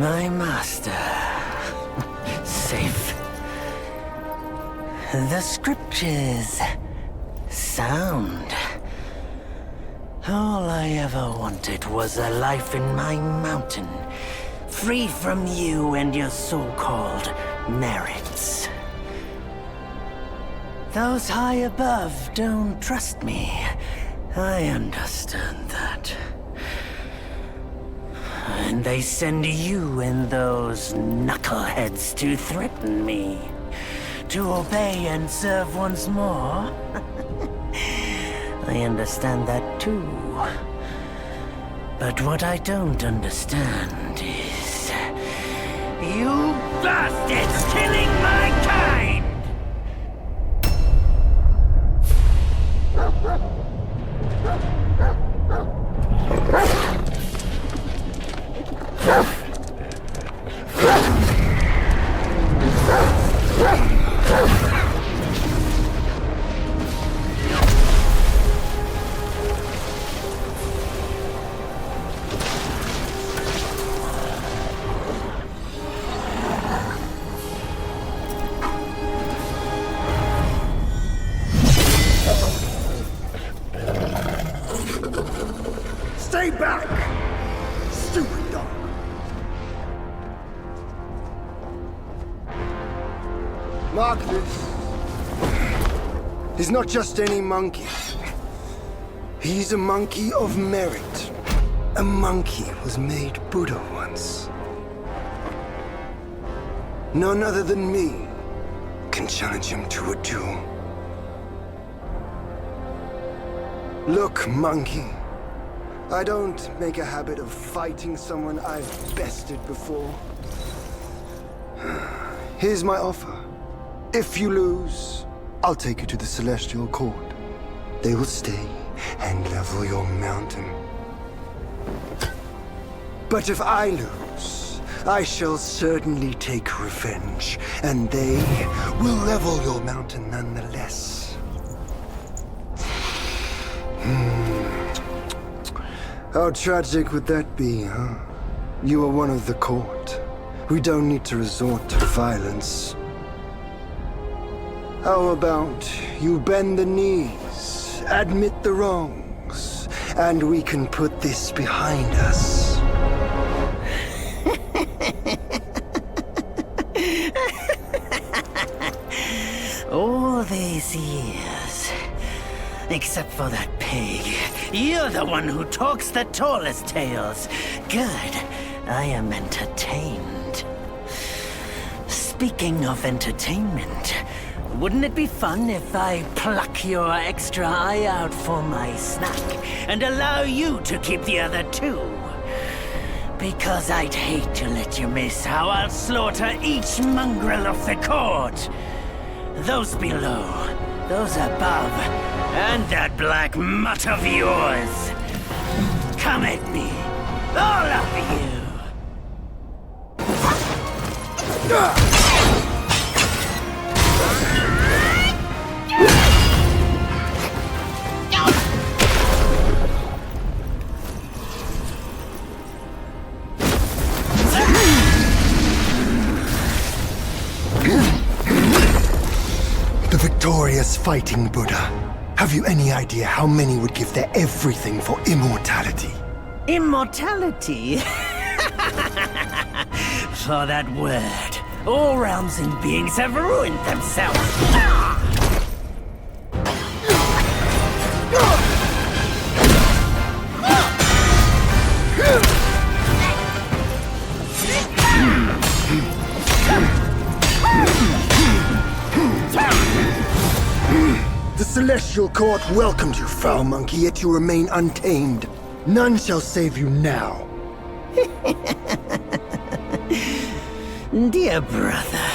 My master. Safe. The scriptures. Sound. All I ever wanted was a life in my mountain, free from you and your so-called merits. Those high above don't trust me. I understand that. And they send you and those knuckleheads to threaten me. To obey and serve once more. I understand that too. But what I don't understand is... you bastards killing my kind! Stay back! Stupid dog! Mark this. He's not just any monkey. He's a monkey of merit. A monkey was made Buddha once. None other than me can challenge him to a duel. Look, monkey. I don't make a habit of fighting someone I've bested before. Here's my offer. If you lose, I'll take you to the Celestial Court. They will stay and level your mountain. But if I lose, I shall certainly take revenge, and they will level your mountain nonetheless. How tragic would that be, huh? You are one of the court. We don't need to resort to violence. How about you bend the knees, admit the wrongs, and we can put this behind us. All these years, except for that pig, you're the one who talks the tallest tales. Good, I am entertained. Speaking of entertainment, wouldn't it be fun if I pluck your extra eye out for my snack and allow you to keep the other two? Because I'd hate to let you miss how I'll slaughter each mongrel of the court. Those below, those above, and that black mutt of yours. Come at me, all of you. The victorious fighting Buddha. Have you any idea how many would give their everything for immortality? Immortality? For that word, all realms and beings have ruined themselves. The Celestial Court welcomed you, foul monkey, yet you remain untamed. None shall save you now. Dear brother,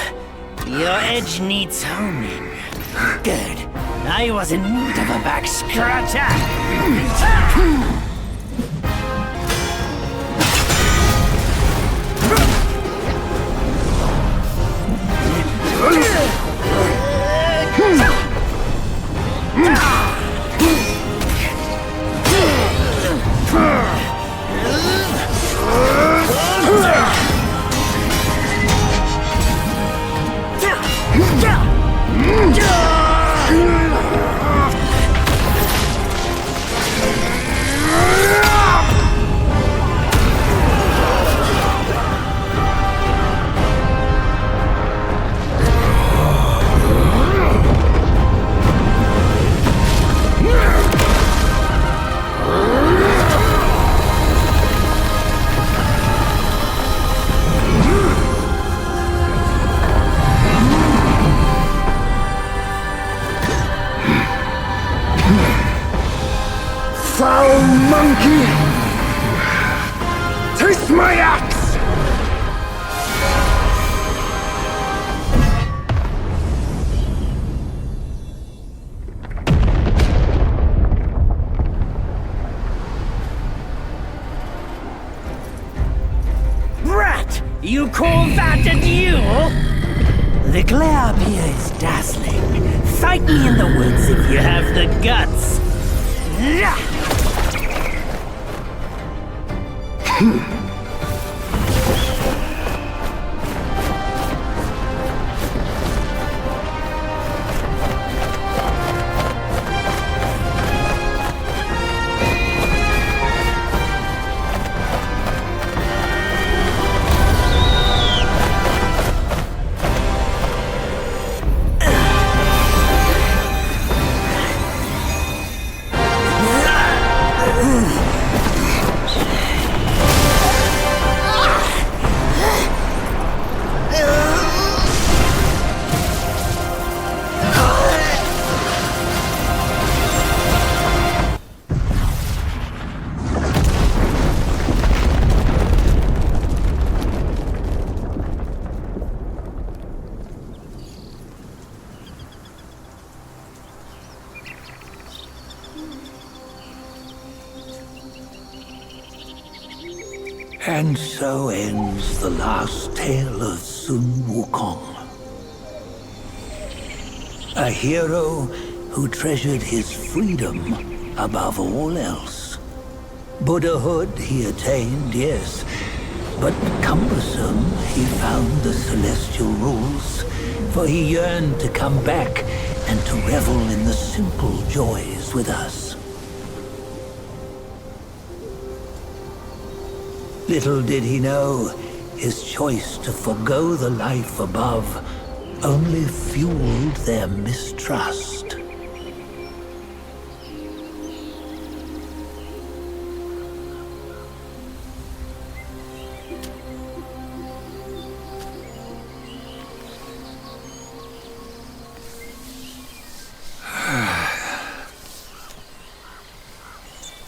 your edge needs honing. Good. I was in need of a back scratcher. monkey! Taste my axe! Rat! You call that a duel? The glare up here is dazzling. Fight me in the woods if you have the guts. And so ends the last tale of Sun Wukong. A hero who treasured his freedom above all else. Buddhahood he attained, yes, but cumbersome he found the celestial rules, for he yearned to come back and to revel in the simple joys with us. Little did he know, his choice to forgo the life above only fueled their mistrust.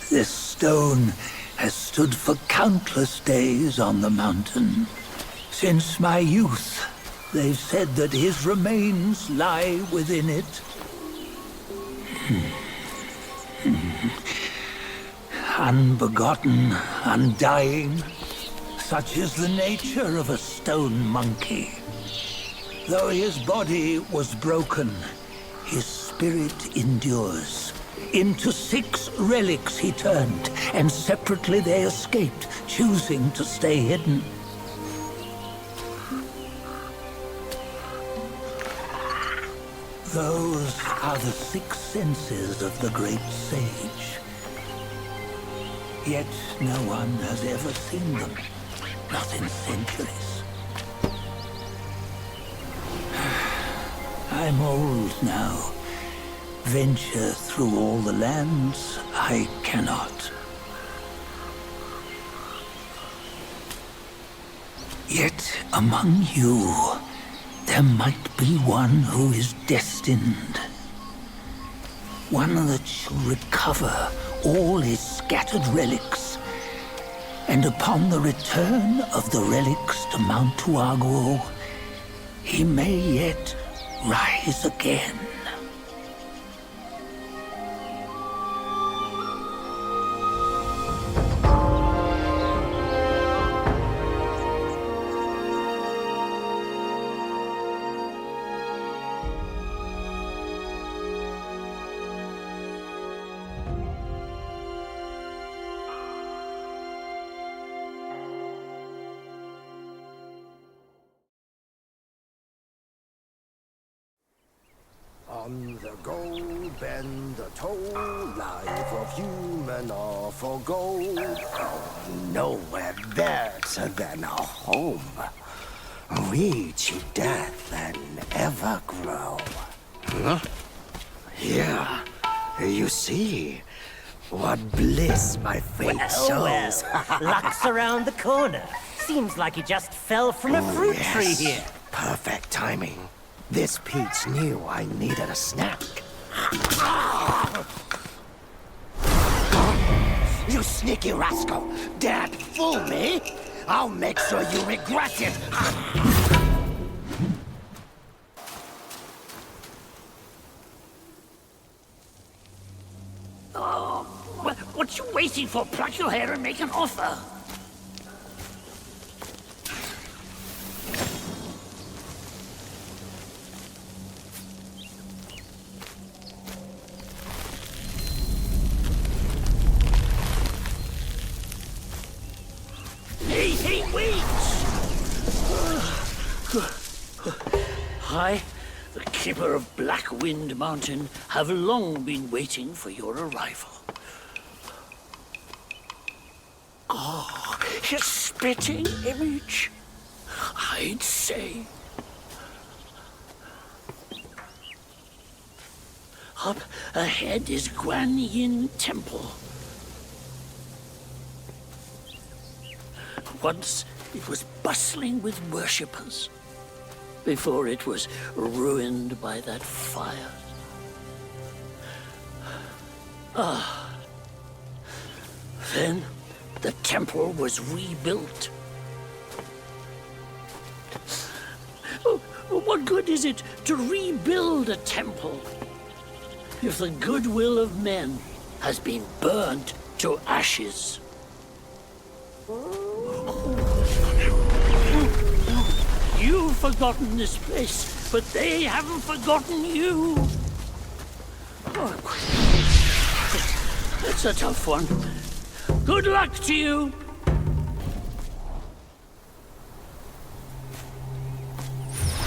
This stone has stood for countless days on the mountain. Since my youth, they've said that his remains lie within it. Unbegotten, undying, such is the nature of a stone monkey. Though his body was broken, his spirit endures. Into 6 relics he turned, and separately they escaped, choosing to stay hidden. Those are the 6 senses of the great sage. Yet no one has ever seen them, not in centuries. I'm old now. Venture through all the lands I cannot. Yet among you, there might be one who is destined. One that shall recover all his scattered relics, and upon the return of the relics to Mount Tuaguo, he may yet rise again. On the go, bend the toe, life of human or for gold. Oh, nowhere better than a home. We cheat death and ever grow. Huh? Here, you see, what bliss my fate shows. Luck's around the corner. Seems like he just fell from a fruit tree here. Perfect timing. This peach knew I needed a snack. You sneaky rascal! Dared fool me? I'll make sure you regret it! What you waiting for? Pluck your hair and make an offer. Hey, wait! I, the keeper of Blackwind Mountain, have long been waiting for your arrival. Oh, his spitting image, I'd say. Up ahead is Guan Yin Temple. Once it was bustling with worshippers, before it was ruined by that fire. Then the temple was rebuilt. What good is it to rebuild a temple if the goodwill of men has been burnt to ashes? You've forgotten this place, but they haven't forgotten you. It's a tough one. Good luck to you.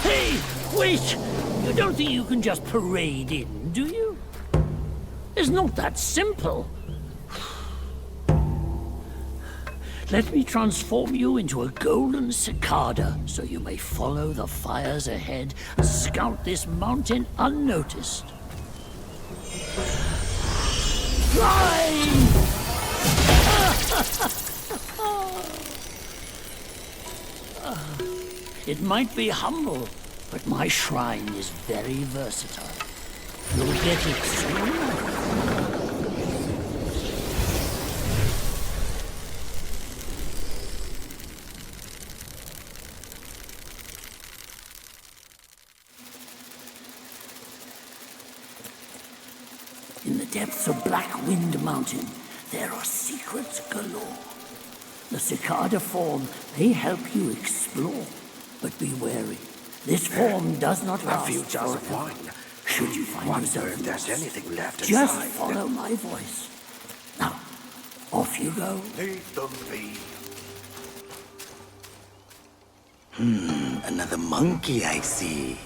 Hey, wait! You don't think you can just parade in, do you? It's not that simple. Let me transform you into a golden cicada, so you may follow the fires ahead and scout this mountain unnoticed. Fly! It might be humble, but my shrine is very versatile. You'll get it soon. In the depths of Blackwind Mountain, there are secrets galore. The cicada form may help you explore, but be wary. This form does not last A few jars of forever. wine. Should you find Wonder yourself if there's lost, anything left just inside. follow my voice. Now, off you go. Lead them be. Another monkey, I see.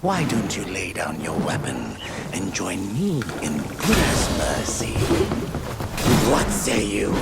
Why don't you lay down your weapon and join me in Buddha's mercy? What say you?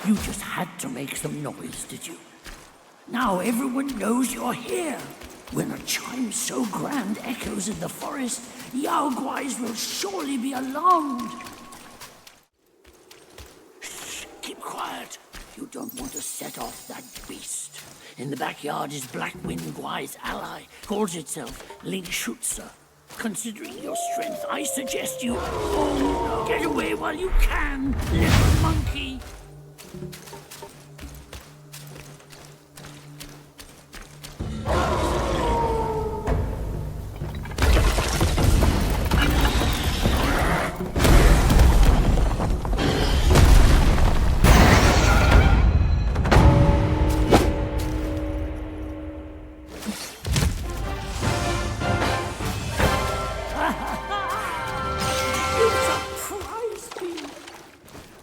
You just had to make some noise, did you? Now everyone knows you're here. When a chime so grand echoes in the forest, Yao Guais will surely be alarmed. Shh, keep quiet. You don't want to set off that beast. In the backyard is Blackwind Guai's ally, calls itself Ling Shutsa. Considering your strength, I suggest you get away while you can, little monkey.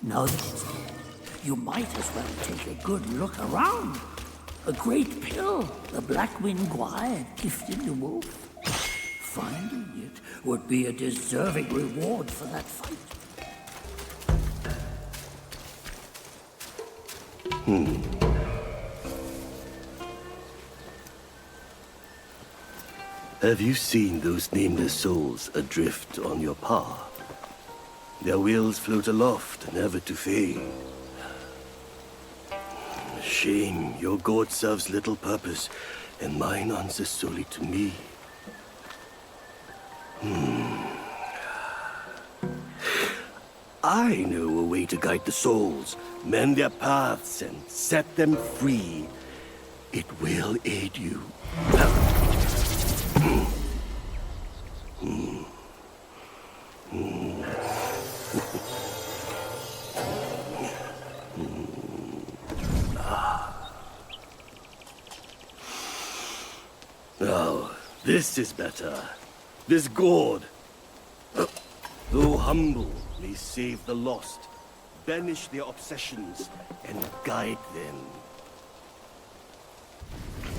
Now that it's dead, you might as well take a good look around. A great pill the Blackwind Guai had gifted the wolf. Finding it would be a deserving reward for that fight. Have you seen those nameless souls adrift on your path? Their wheels float aloft, never to fade. Shame, your god serves little purpose, and mine answers solely to me. I know a way to guide the souls, mend their paths, and set them free. It will aid you. Now, this is better. This gourd, though humble, may save the lost, banish their obsessions, and guide them.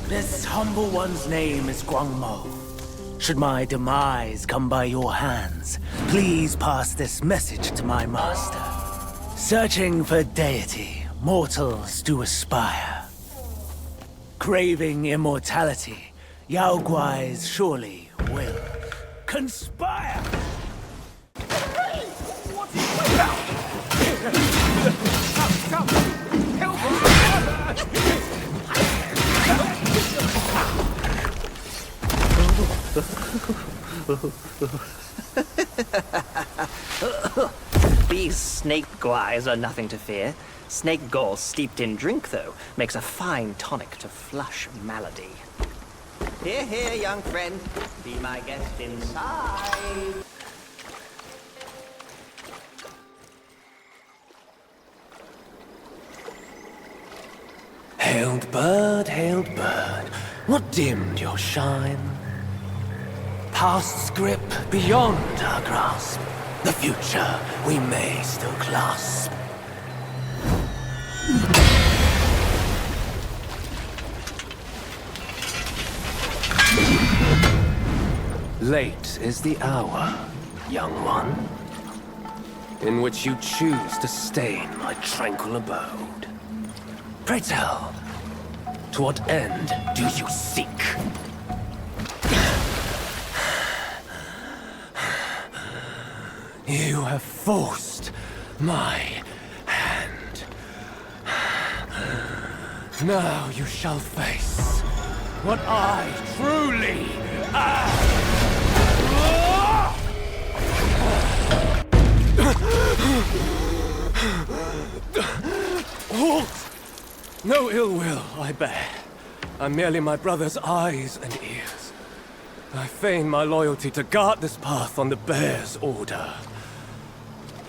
This humble one's name is Guangmo. Should my demise come by your hands, please pass this message to my master. Searching for deity, mortals do aspire. Craving immortality, Yao Guais surely will conspire! These snake guys are nothing to fear. Snake gall steeped in drink, though, makes a fine tonic to flush malady. Here, here, young friend. Be my guest inside. Hailed bird, what dimmed your shine? Past's grip beyond our grasp. The future we may still clasp. Late is the hour, young one, in which you choose to stain my tranquil abode. Pray tell, to what end do you seek? You have forced my hand. Now you shall face what I truly am. Halt! No ill will I bear. I'm merely my brother's eyes and ears. I feign my loyalty to guard this path on the bear's order.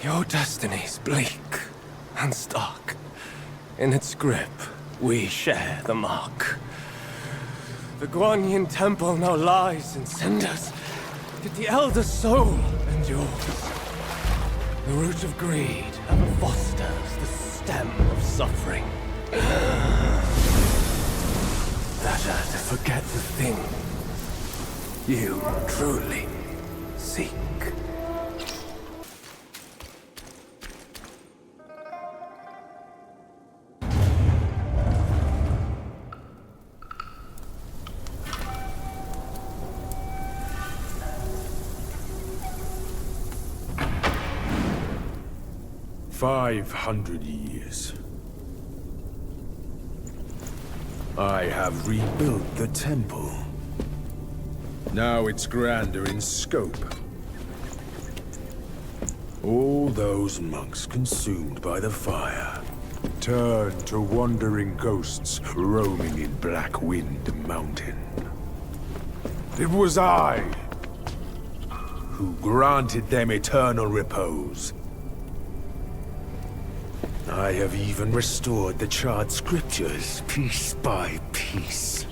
Your destiny's bleak and stark. In its grip, we share the mark. The Guanyin temple now lies in cinders. Did the elder soul endure? The root of greed ever fosters the stem of suffering. Better to forget the thing you truly seek. 500 years. I have rebuilt the temple. Now it's grander in scope. All those monks consumed by the fire turned to wandering ghosts roaming in Black Wind Mountain. It was I who granted them eternal repose. I have even restored the charred scriptures piece by piece.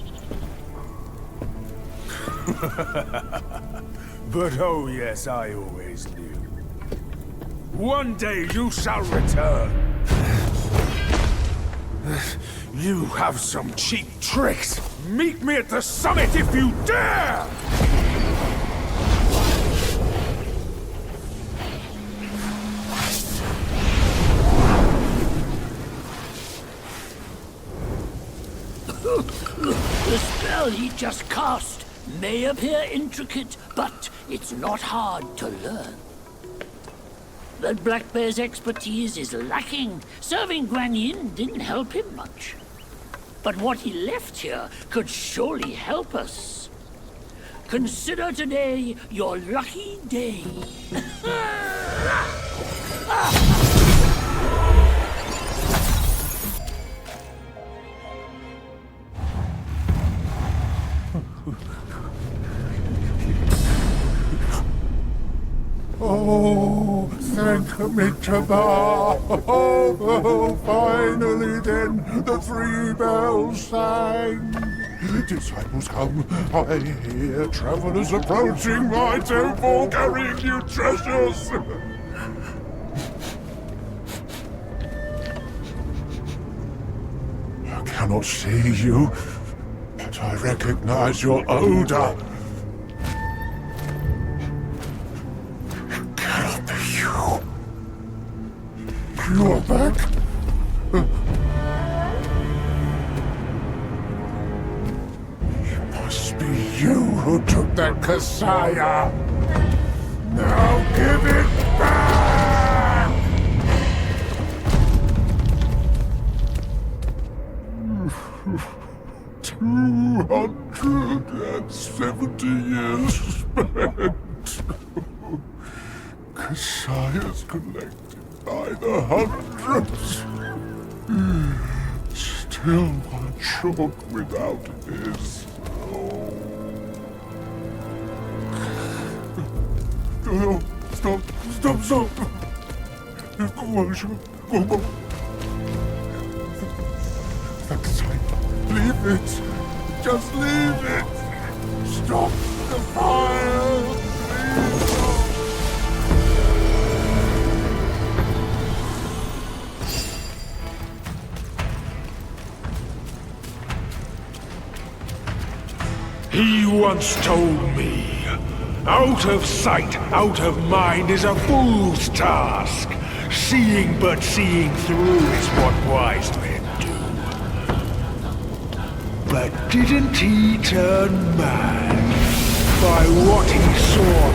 But oh yes, I always knew. One day you shall return. You have some cheap tricks. Meet me at the summit if you dare! The spell he just cast may appear intricate, but it's not hard to learn. But Black Bear's expertise is lacking. Serving Guan Yin didn't help him much. But what he left here could surely help us. Consider today your lucky day. Oh, thank Amitabha! Oh, finally then, the 3 bells sang! Disciples come, I hear travelers approaching my temple carrying new treasures! I cannot see you, but I recognize your odor. You're back? It must be you who took that Kasaya. Now give it back! 270 years spent. Kasaya's collected by the hundreds. Still one short without his. Oh, stop. Leave it. Just leave it. Stop the fire. He once told me, out of sight, out of mind is a fool's task. Seeing but seeing through is what wise men do. But didn't he turn mad by what he saw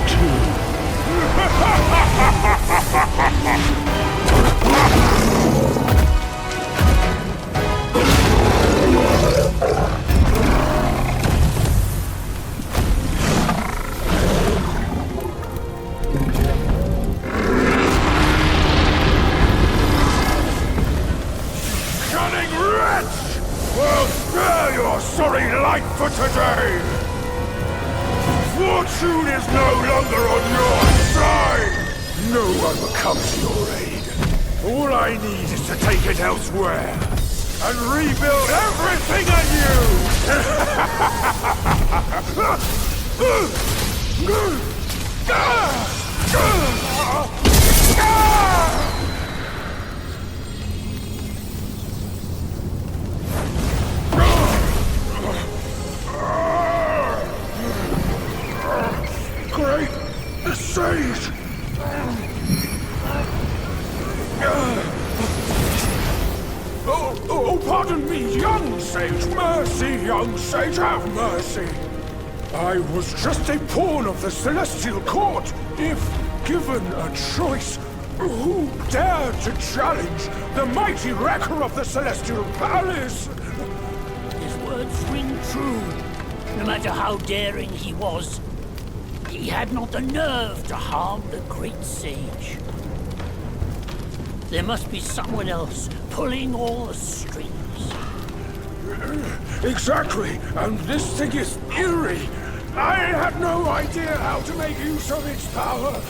sorry life for today! Fortune is no longer on your side! No one will come to your aid. All I need is to take it elsewhere and rebuild everything anew! Great sage! Oh, pardon me, young sage! Mercy, young sage, have mercy! I was just a pawn of the Celestial Court. If given a choice, who dared to challenge the mighty wrecker of the Celestial Palace? His words ring true. No matter how daring he was, he had not the nerve to harm the great sage. There must be someone else pulling all the strings. Exactly, and this thing is eerie. I had no idea how to make use of its power.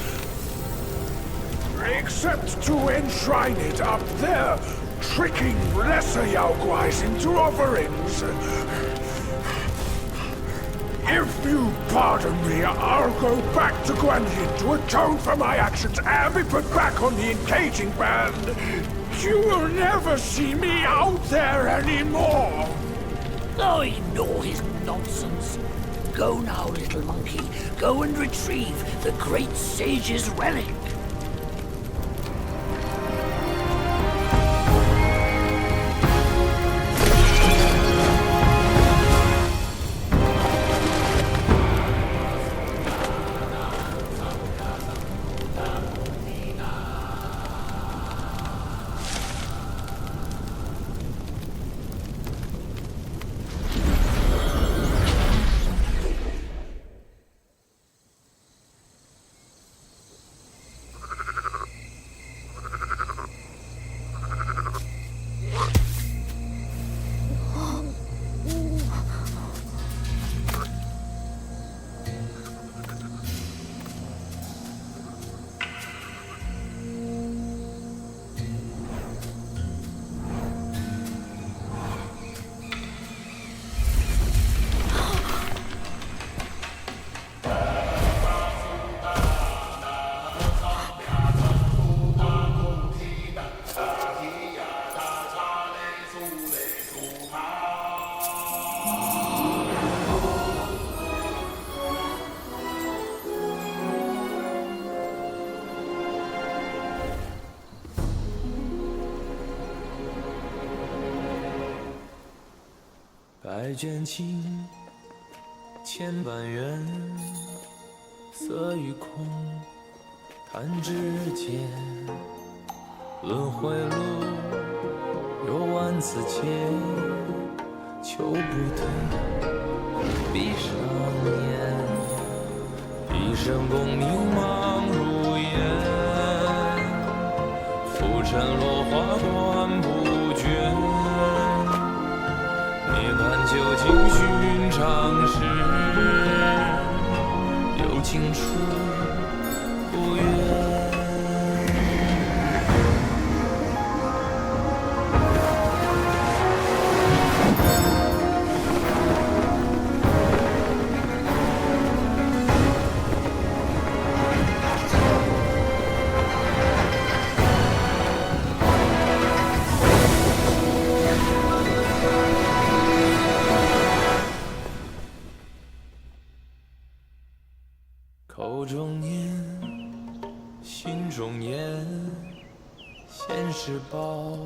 Except to enshrine it up there, tricking lesser Yaoguais into offerings. If you pardon me, I'll go back to Guan Yin to atone for my actions and be put back on the engaging band. You will never see me out there anymore. Oh, ignore his nonsense. Go now, little monkey. Go and retrieve the great sage's relic. 再卷起千般缘，色与空，弹指间，轮回路有万次劫，求不得，闭上眼，一生功名忙如烟，浮沉落花断不绝，涅槃究竟寻常事，有情处不远。口中念，心中言，现世报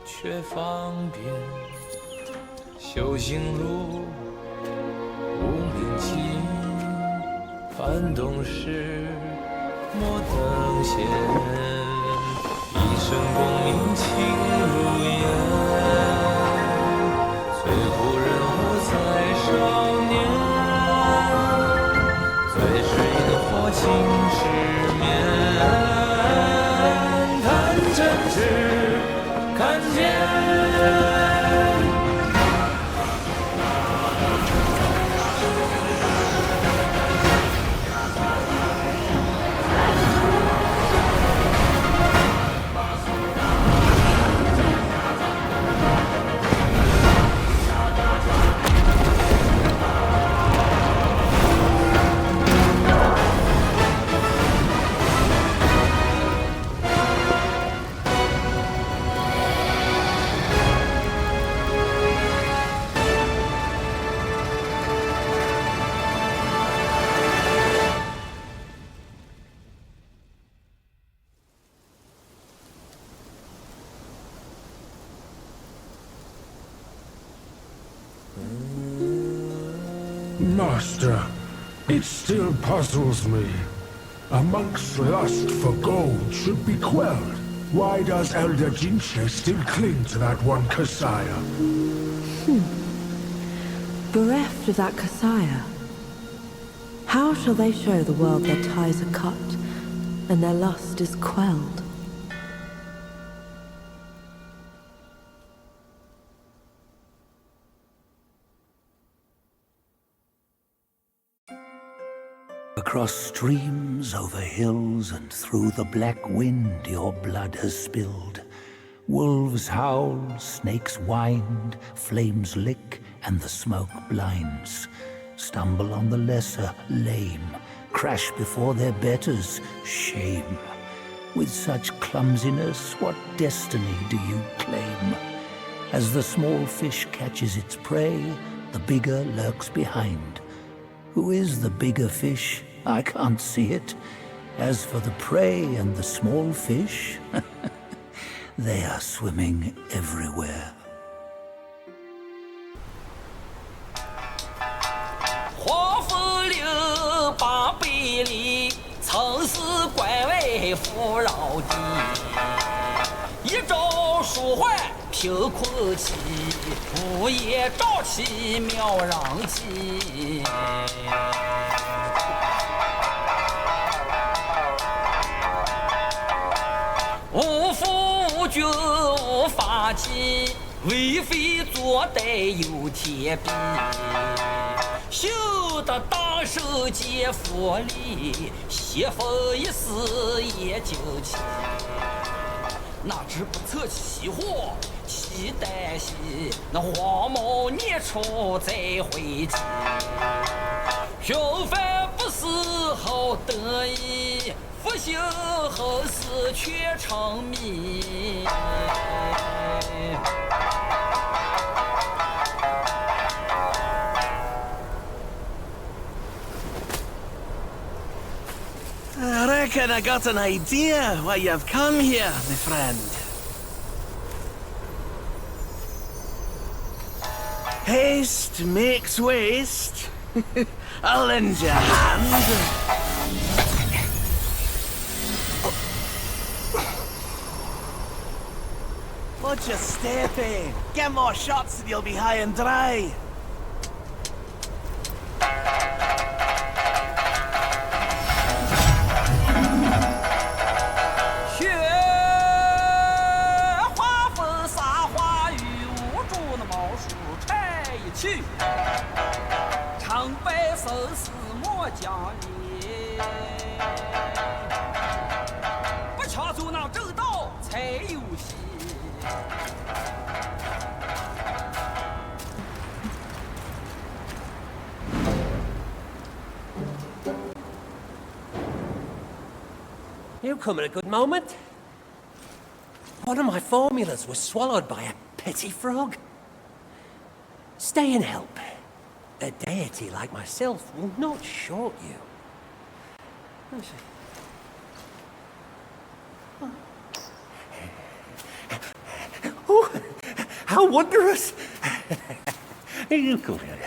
却方便。修行路无名迹，幡动时莫等闲。一生功名情如烟，最后人我在少年。情失眠，谈真挚，看见。Master, it still puzzles me. A monk's lust for gold should be quelled. Why does Elder Jinche still cling to that one Kasaya? Bereft of that Kasaya, how shall they show the world their ties are cut and their lust is quelled? Across streams, over hills, and through the black wind your blood has spilled. Wolves howl, snakes wind, flames lick, and the smoke blinds. Stumble on the lesser, lame, crash before their betters, shame. With such clumsiness, what destiny do you claim? As the small fish catches its prey, the bigger lurks behind. Who is the bigger fish? I can't see it. As for the prey and the small fish, they are swimming everywhere. 华府六八百里，曾是官位富饶地。一朝蜀汉贫困起，无业瘴气渺攘起。无父无君无法纪，为非作歹有天庇。修得大圣皆佛力，邪风一丝也就起。哪知不测其祸，其旦夕，那黄毛孽畜再回击。平凡不是好得意，复兴后世却成谜。I reckon I got an idea why you've come here, my friend. Haste makes waste. I'll lend you a hand. Watch your step, eh? Get more shots and you'll be high and dry. You come at a good moment. One of my formulas was swallowed by a petty frog. Stay and help. A deity like myself will not short you. Oh, how wondrous! You come here.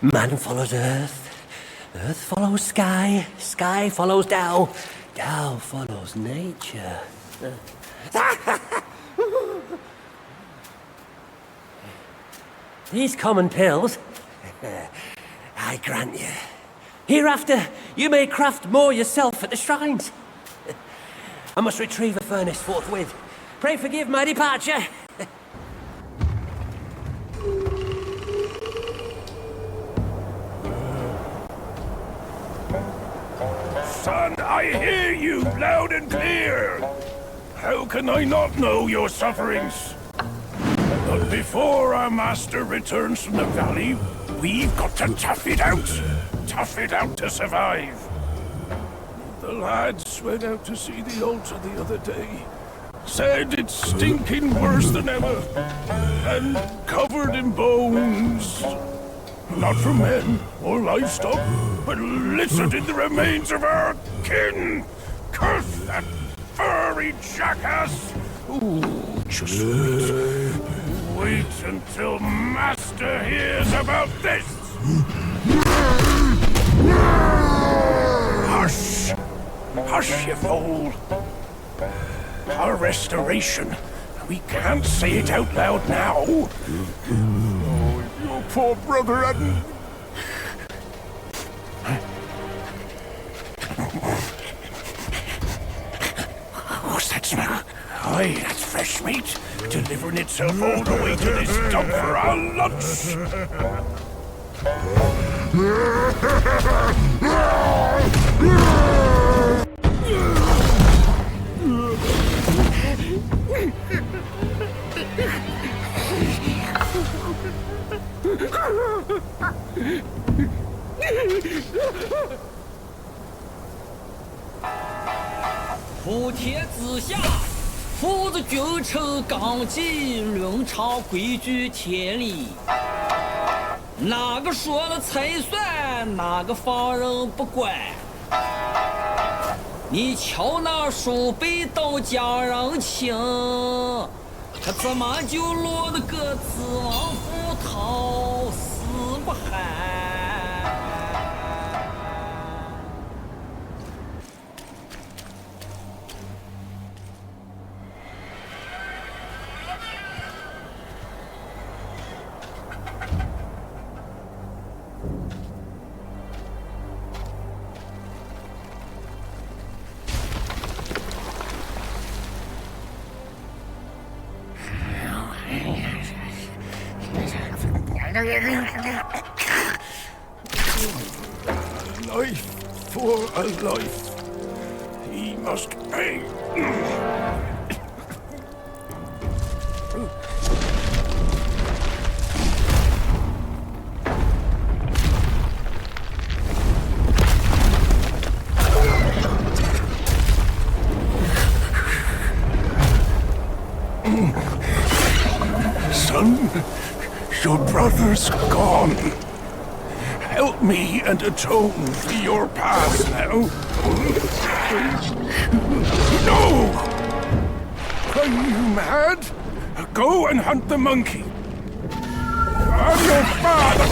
Man follows earth, earth follows sky, sky follows Tao, Tao follows nature. These common pills, I grant you. Hereafter, you may craft more yourself at the shrines. I must retrieve a furnace forthwith. Pray forgive my departure. Son, I hear you loud and clear. How can I not know your sufferings? But before our master returns from the valley, we've got to tough it out. Tough it out to survive. The lads went out to see the altar the other day. Said it's stinking worse than ever. And covered in bones. Not from men or livestock, but littered in the remains of our kin. Curse that furry jackass! Ooh, just wait. Wait until Master hears about this! Hush! Hush, you fool! Our restoration. We can't say it out loud now. Oh, your poor brother hadn't... What's that smell? Aye, that's fresh meat. Delivering itself all the way to this dump for our lunch.普天之下，父子君臣纲纪，伦常规矩天理。哪个说了才算，哪个放任不管。你瞧那叔辈当家人情，他怎么就落得个子王赴汤死不寒？Life for a life. He must pay. Son, your brother's gone. Help me and atone for your past now. No! Are you mad? Go and hunt the monkey. I'm your father!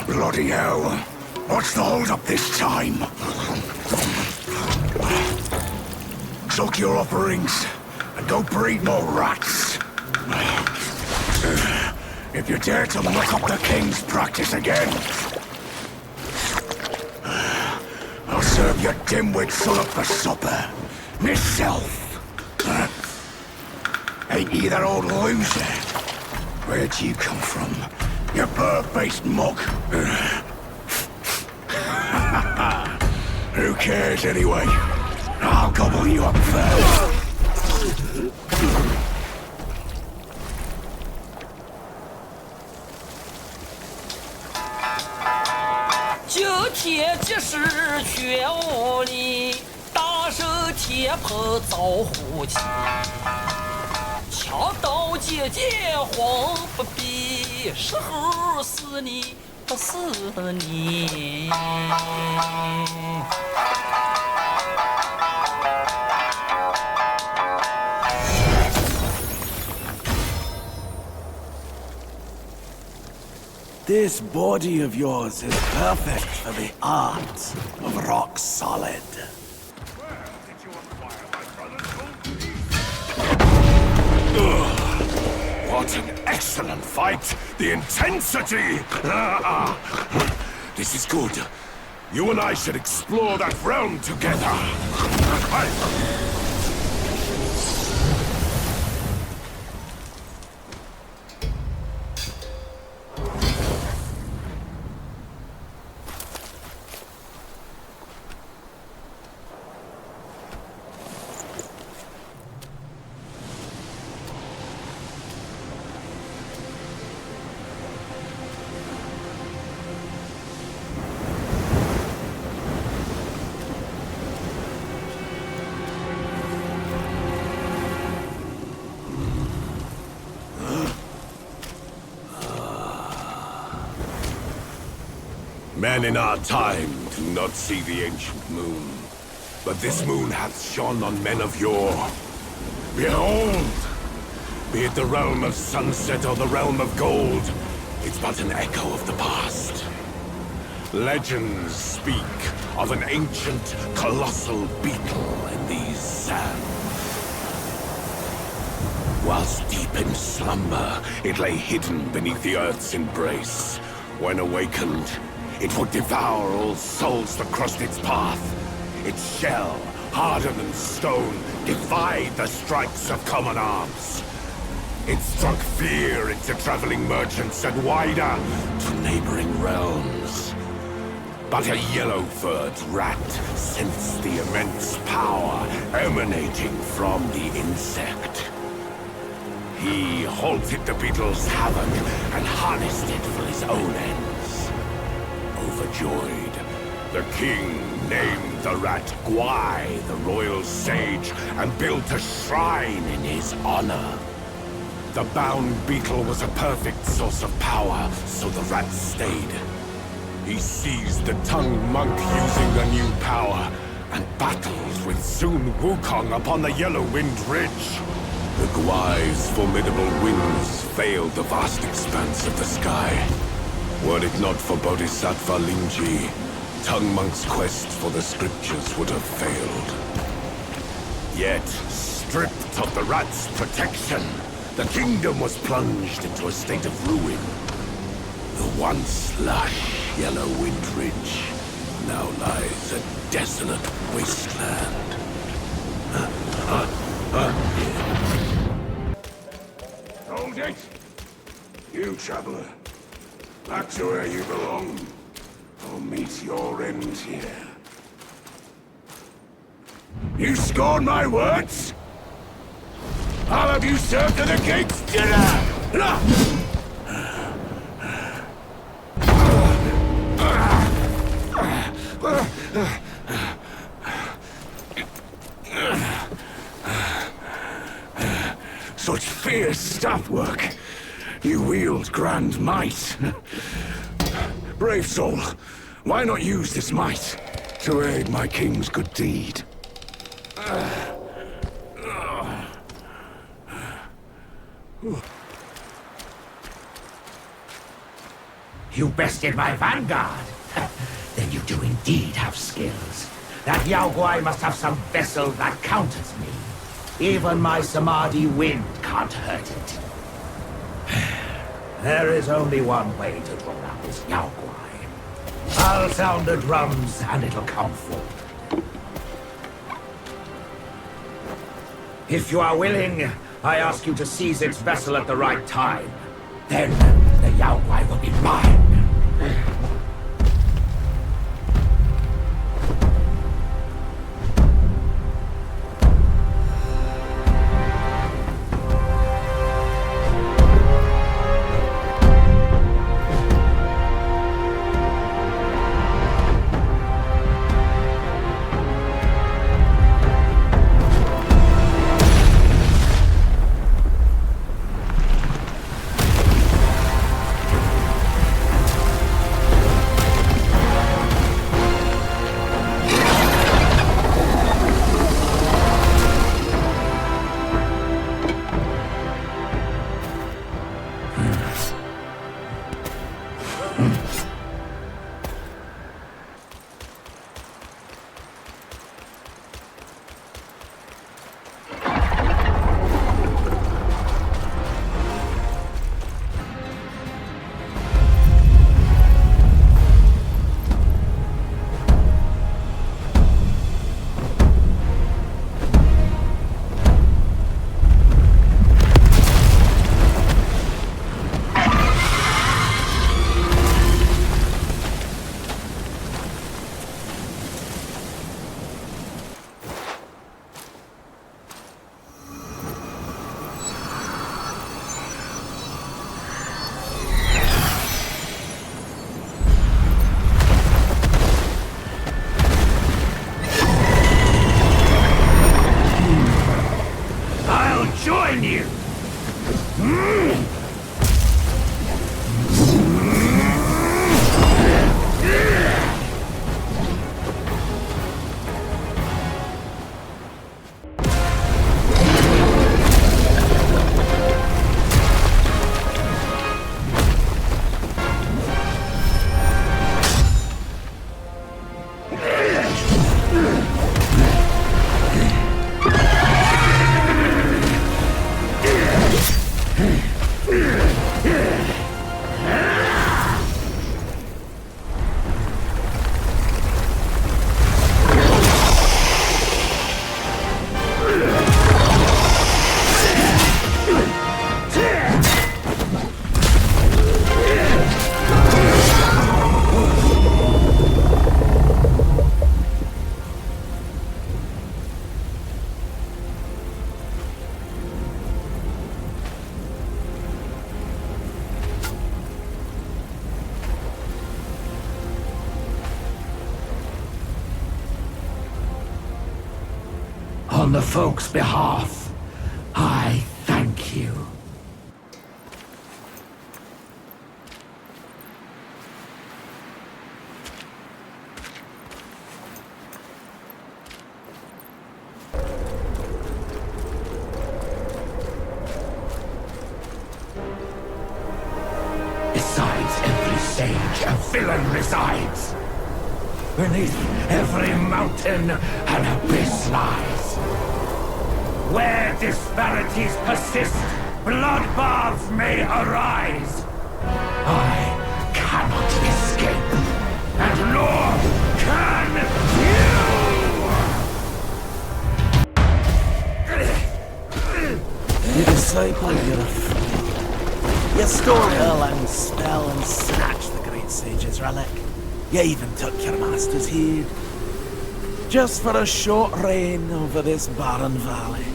Bloody hell. What's the hold up this time? Suck your offerings and go breed more rats. If you dare to muck up the king's practice again, I'll serve your dimwit son up for supper. Myself. Ain't you that old loser? Where'd you come from? You bird-faced mug. Who cares anyway? I'll gobble you up first.今天即是全屋里，大手铁炮招呼起，枪刀剑剑慌不必，时候是你不是你。This body of yours is perfect for the art of rock solid. What an excellent fight! The intensity! This is good. You and I should explore that realm together. Men in our time do not see the ancient moon, but this moon hath shone on men of yore. Behold! Be it the realm of sunset or the realm of gold, it's but an echo of the past. Legends speak of an ancient, colossal beetle in these sands. Whilst deep in slumber, it lay hidden beneath the earth's embrace. When awakened, it would devour all souls that crossed its path. Its shell, harder than stone, defied the strikes of common arms. It struck fear into traveling merchants and wider to neighboring realms. But a yellow-furred rat sensed the immense power emanating from the insect. He halted the beetle's havoc and harnessed it for his own ends. Overjoyed, the king named the rat Gwai, the royal sage, and built a shrine in his honor. The bound beetle was a perfect source of power, so the rat stayed. He seized the tongue monk using the new power, and battled with soon Wukong upon the Yellow Wind Ridge. The Gwai's formidable wings veiled the vast expanse of the sky. Were it not for Bodhisattva Lingji, Tongue Monk's quest for the scriptures would have failed. Yet, stripped of the rat's protection, the kingdom was plunged into a state of ruin. The once lush Yellow Wind Ridge now lies a desolate wasteland. Hold it! You traveler. Back to where you belong. Or meet your end here. You scorn my words? I'll have you served to the king's dinner! Fierce staff work. You wield grand might. Brave soul, why not use this might to aid my king's good deed? You bested my vanguard? Then you do indeed have skills. That Yaoguai must have some vessel that counters me. Even my Samadhi wind can't hurt it. There is only one way to draw out this Yaoguai. I'll sound the drums and it'll come forward. If you are willing, I ask you to seize its vessel at the right time. Then the Yaoguai will be mine. On the folks' behalf, I thank you. Besides every sage, a villain resides. Beneath every mountain, an abyss lies. Where disparities persist, bloodbaths may arise. I cannot escape, and nor can you! You disciple, you're a fool. You stole her lang spell and snatched the great sage's relic. You even took your master's heed. Just for a short reign over this barren valley.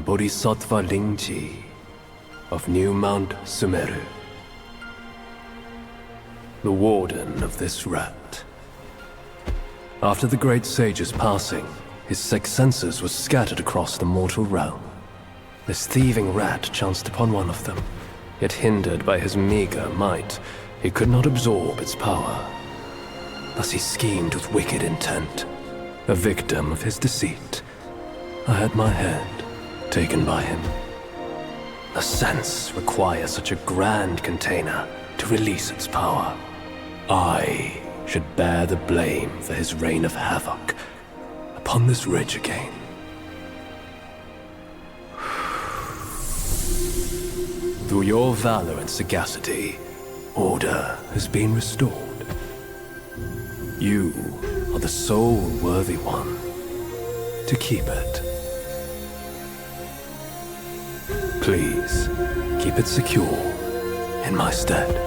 Bodhisattva Lingji of New Mount Sumeru, the warden of this rat. After the great sage's passing, his sixth senses were scattered across the mortal realm. This thieving rat chanced upon one of them, yet hindered by his meager might, he could not absorb its power. Thus he schemed with wicked intent. A victim of his deceit, I had my head taken by him. A sense requires such a grand container to release its power. I should bear the blame for his reign of havoc upon this ridge again. Through your valor and sagacity, order has been restored. You are the sole worthy one to keep it. Please, keep it secure in my stead.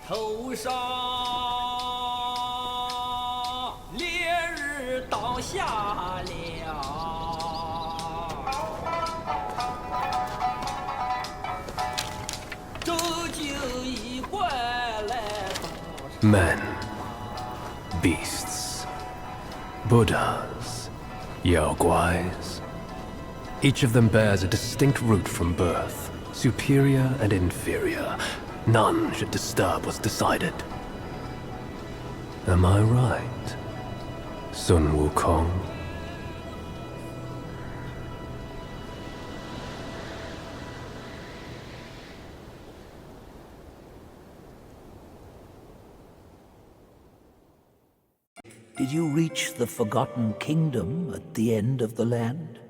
头上烈日当下了，周经一贯来到。Men, beasts, Buddhas, Yaoguais. Each of them bears a distinct root from birth, superior and inferior. None should disturb what's decided. Am I right, Sun Wukong? Did you reach the Forgotten Kingdom at the end of the land?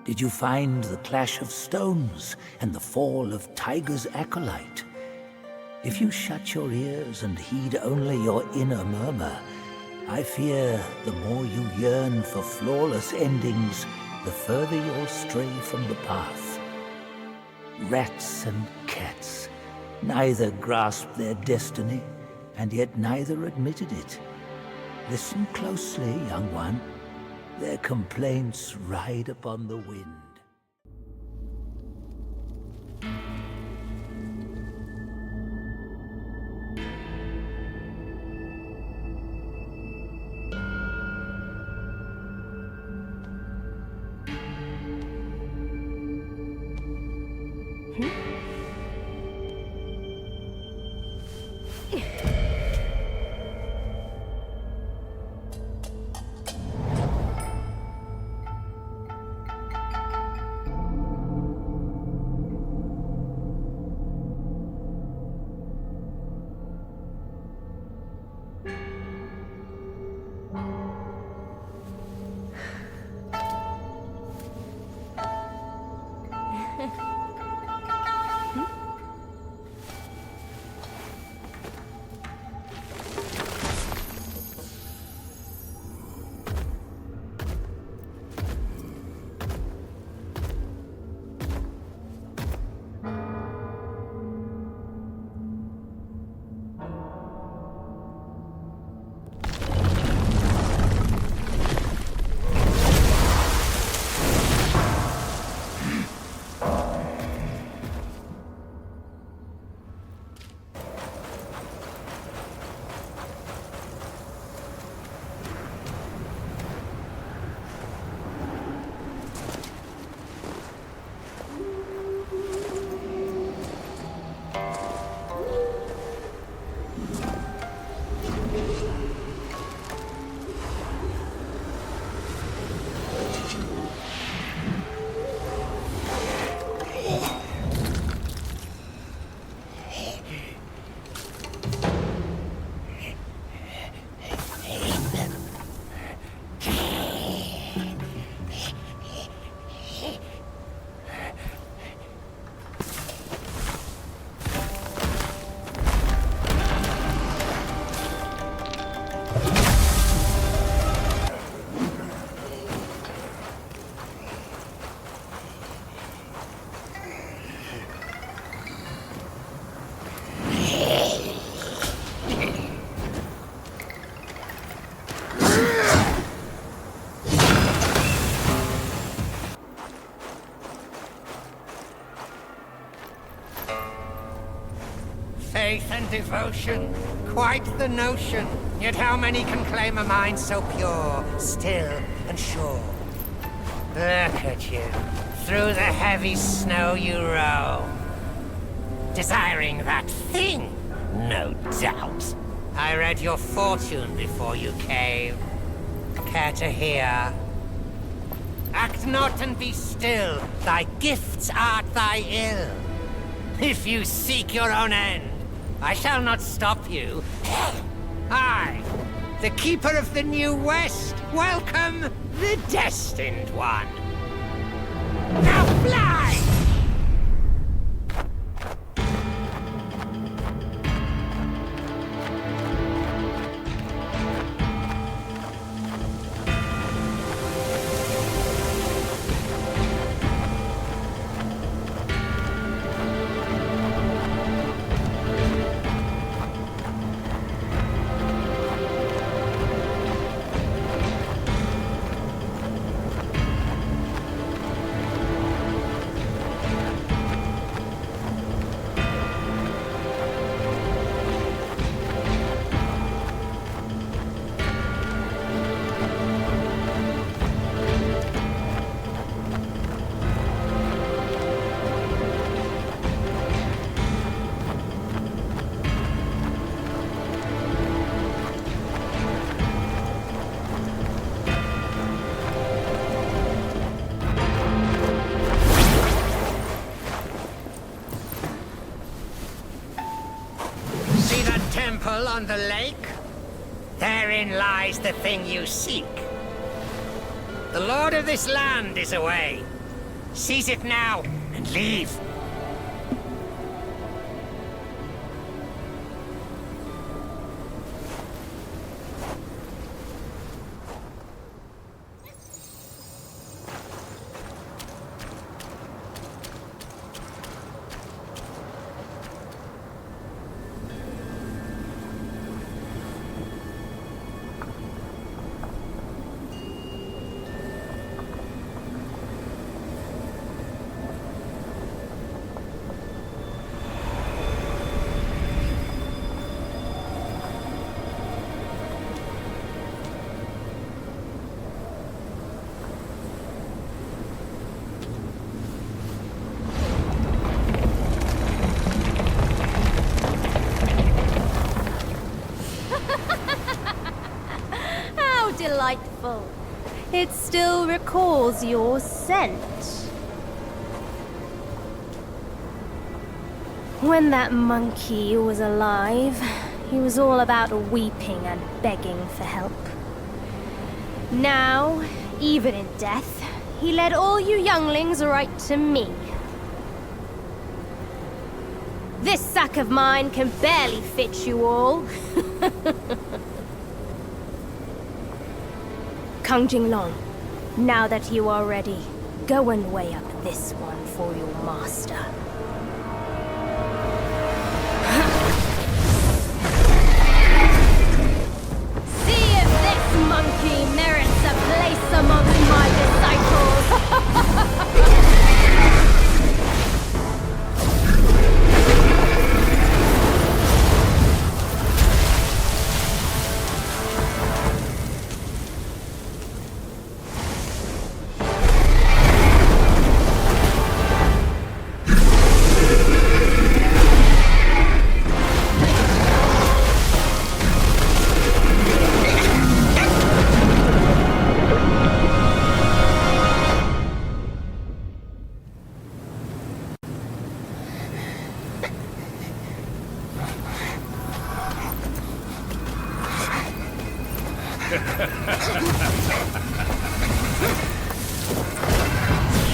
Did you find the clash of stones and the fall of Tiger's acolyte? If you shut your ears and heed only your inner murmur, I fear the more you yearn for flawless endings, the further you'll stray from the path. Rats and cats, neither grasped their destiny, and yet neither admitted it. Listen closely, young one. Their complaints ride upon the wind. Faith and devotion, quite the notion. Yet how many can claim a mind so pure, still and sure? Look at you. Through the heavy snow you roam. Desiring that thing, no doubt. I read your fortune before you came. Care to hear? Act not and be still. Thy gifts art thy ill. If you seek your own end, I shall not stop you. I, the Keeper of the New West, welcome the Destined One. Now fly! On the lake? Therein lies the thing you seek. The lord of this land is away. Seize it now and leave. Delightful. It still recalls your scent. When that monkey was alive, he was all about weeping and begging for help. Now, even in death, he led all you younglings right to me. This sack of mine can barely fit you all. Kang Jinglong, now that you are ready, go and weigh up this one for your master. See if this monkey merits a place amongst my disciples!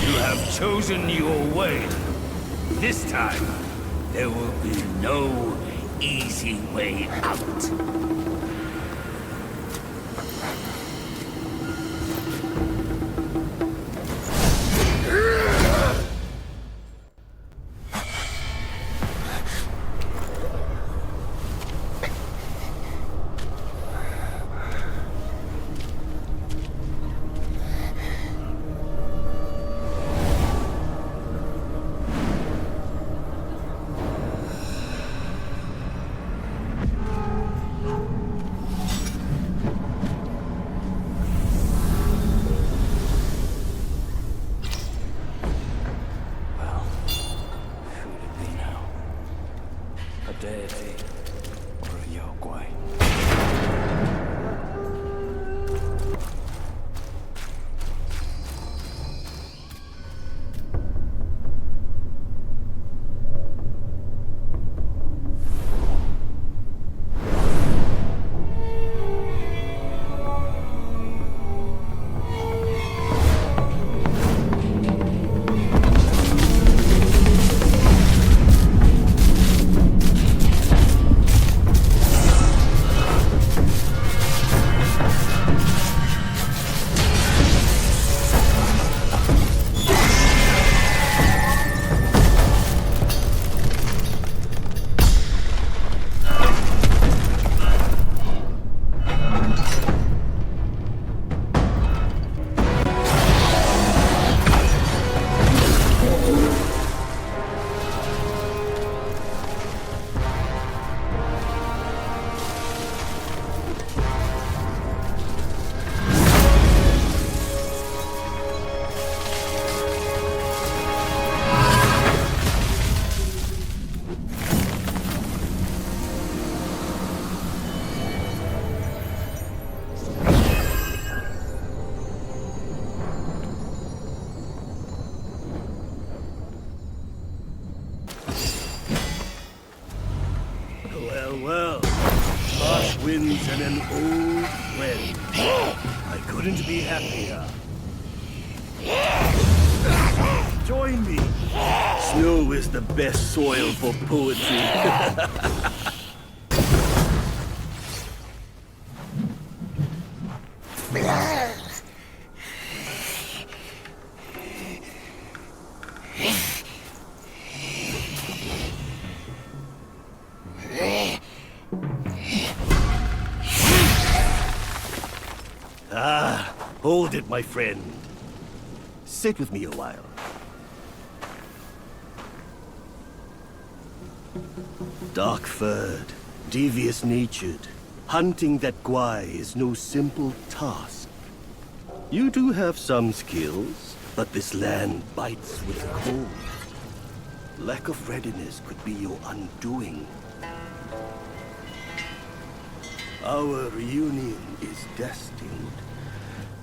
You have chosen your way. This time, there will be no easy way out. couldn't be happier. Join me. Snow is the best soil for poetry. Hold it, my friend. Sit with me a while. Dark-furred, devious-natured, hunting that Gwai is no simple task. You do have some skills, but this land bites with the cold. Lack of readiness could be your undoing. Our reunion is destined.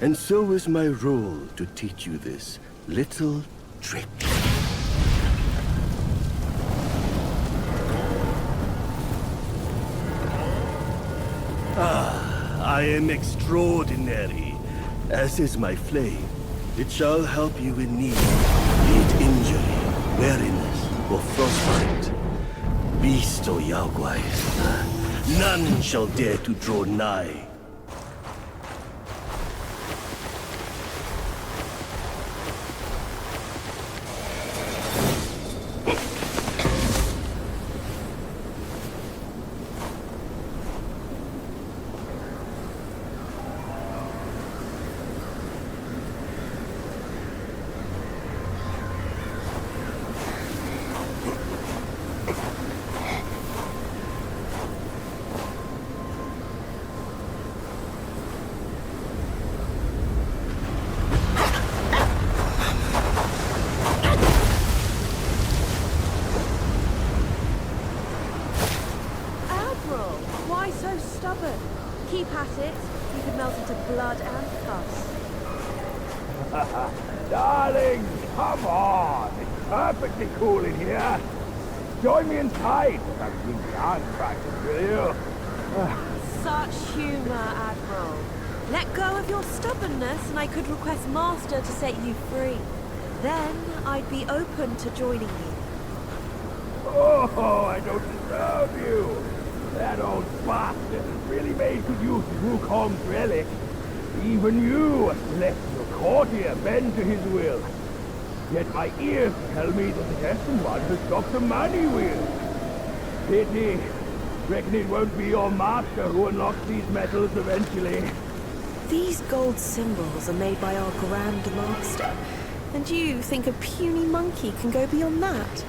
And so is my role to teach you this little trick. I am extraordinary, as is my flame. It shall help you in need, be it injury, weariness, or frostbite. Beast or Yaogwai, none shall dare to draw nigh. Keep at it. You could melt into blood and pus. Darling, come on. It's perfectly cool in here. Join me inside. Have you dance practice, will you? Such humor, Admiral. Let go of your stubbornness and I could request Master to set you free. Then I'd be open to joining you. Oh, I don't deserve you. That old bastard has really made good use of Wukong's relic. Even you left your courtier bend to his will. Yet my ears tell me that the destined one has stopped the money wheel. Pity. Reckon it won't be your master who unlocks these metals eventually. These gold symbols are made by our Grand Master. And you think a puny monkey can go beyond that?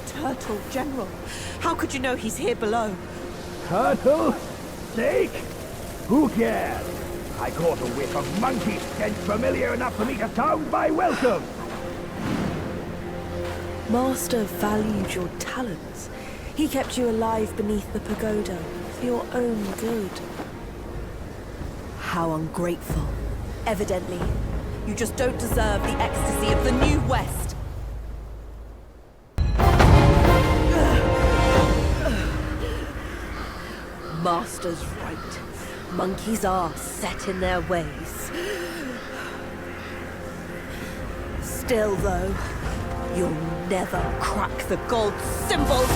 Turtle General. How could you know he's here below? Turtle? Steak? Who cares? I caught a whiff of monkey stench familiar enough for me to sound my welcome. Master valued your talents. He kept you alive beneath the pagoda for your own good. How ungrateful. Evidently, you just don't deserve the ecstasy of the New West. Master's right. Monkeys are set in their ways. Still, though, you'll never crack the gold symbol.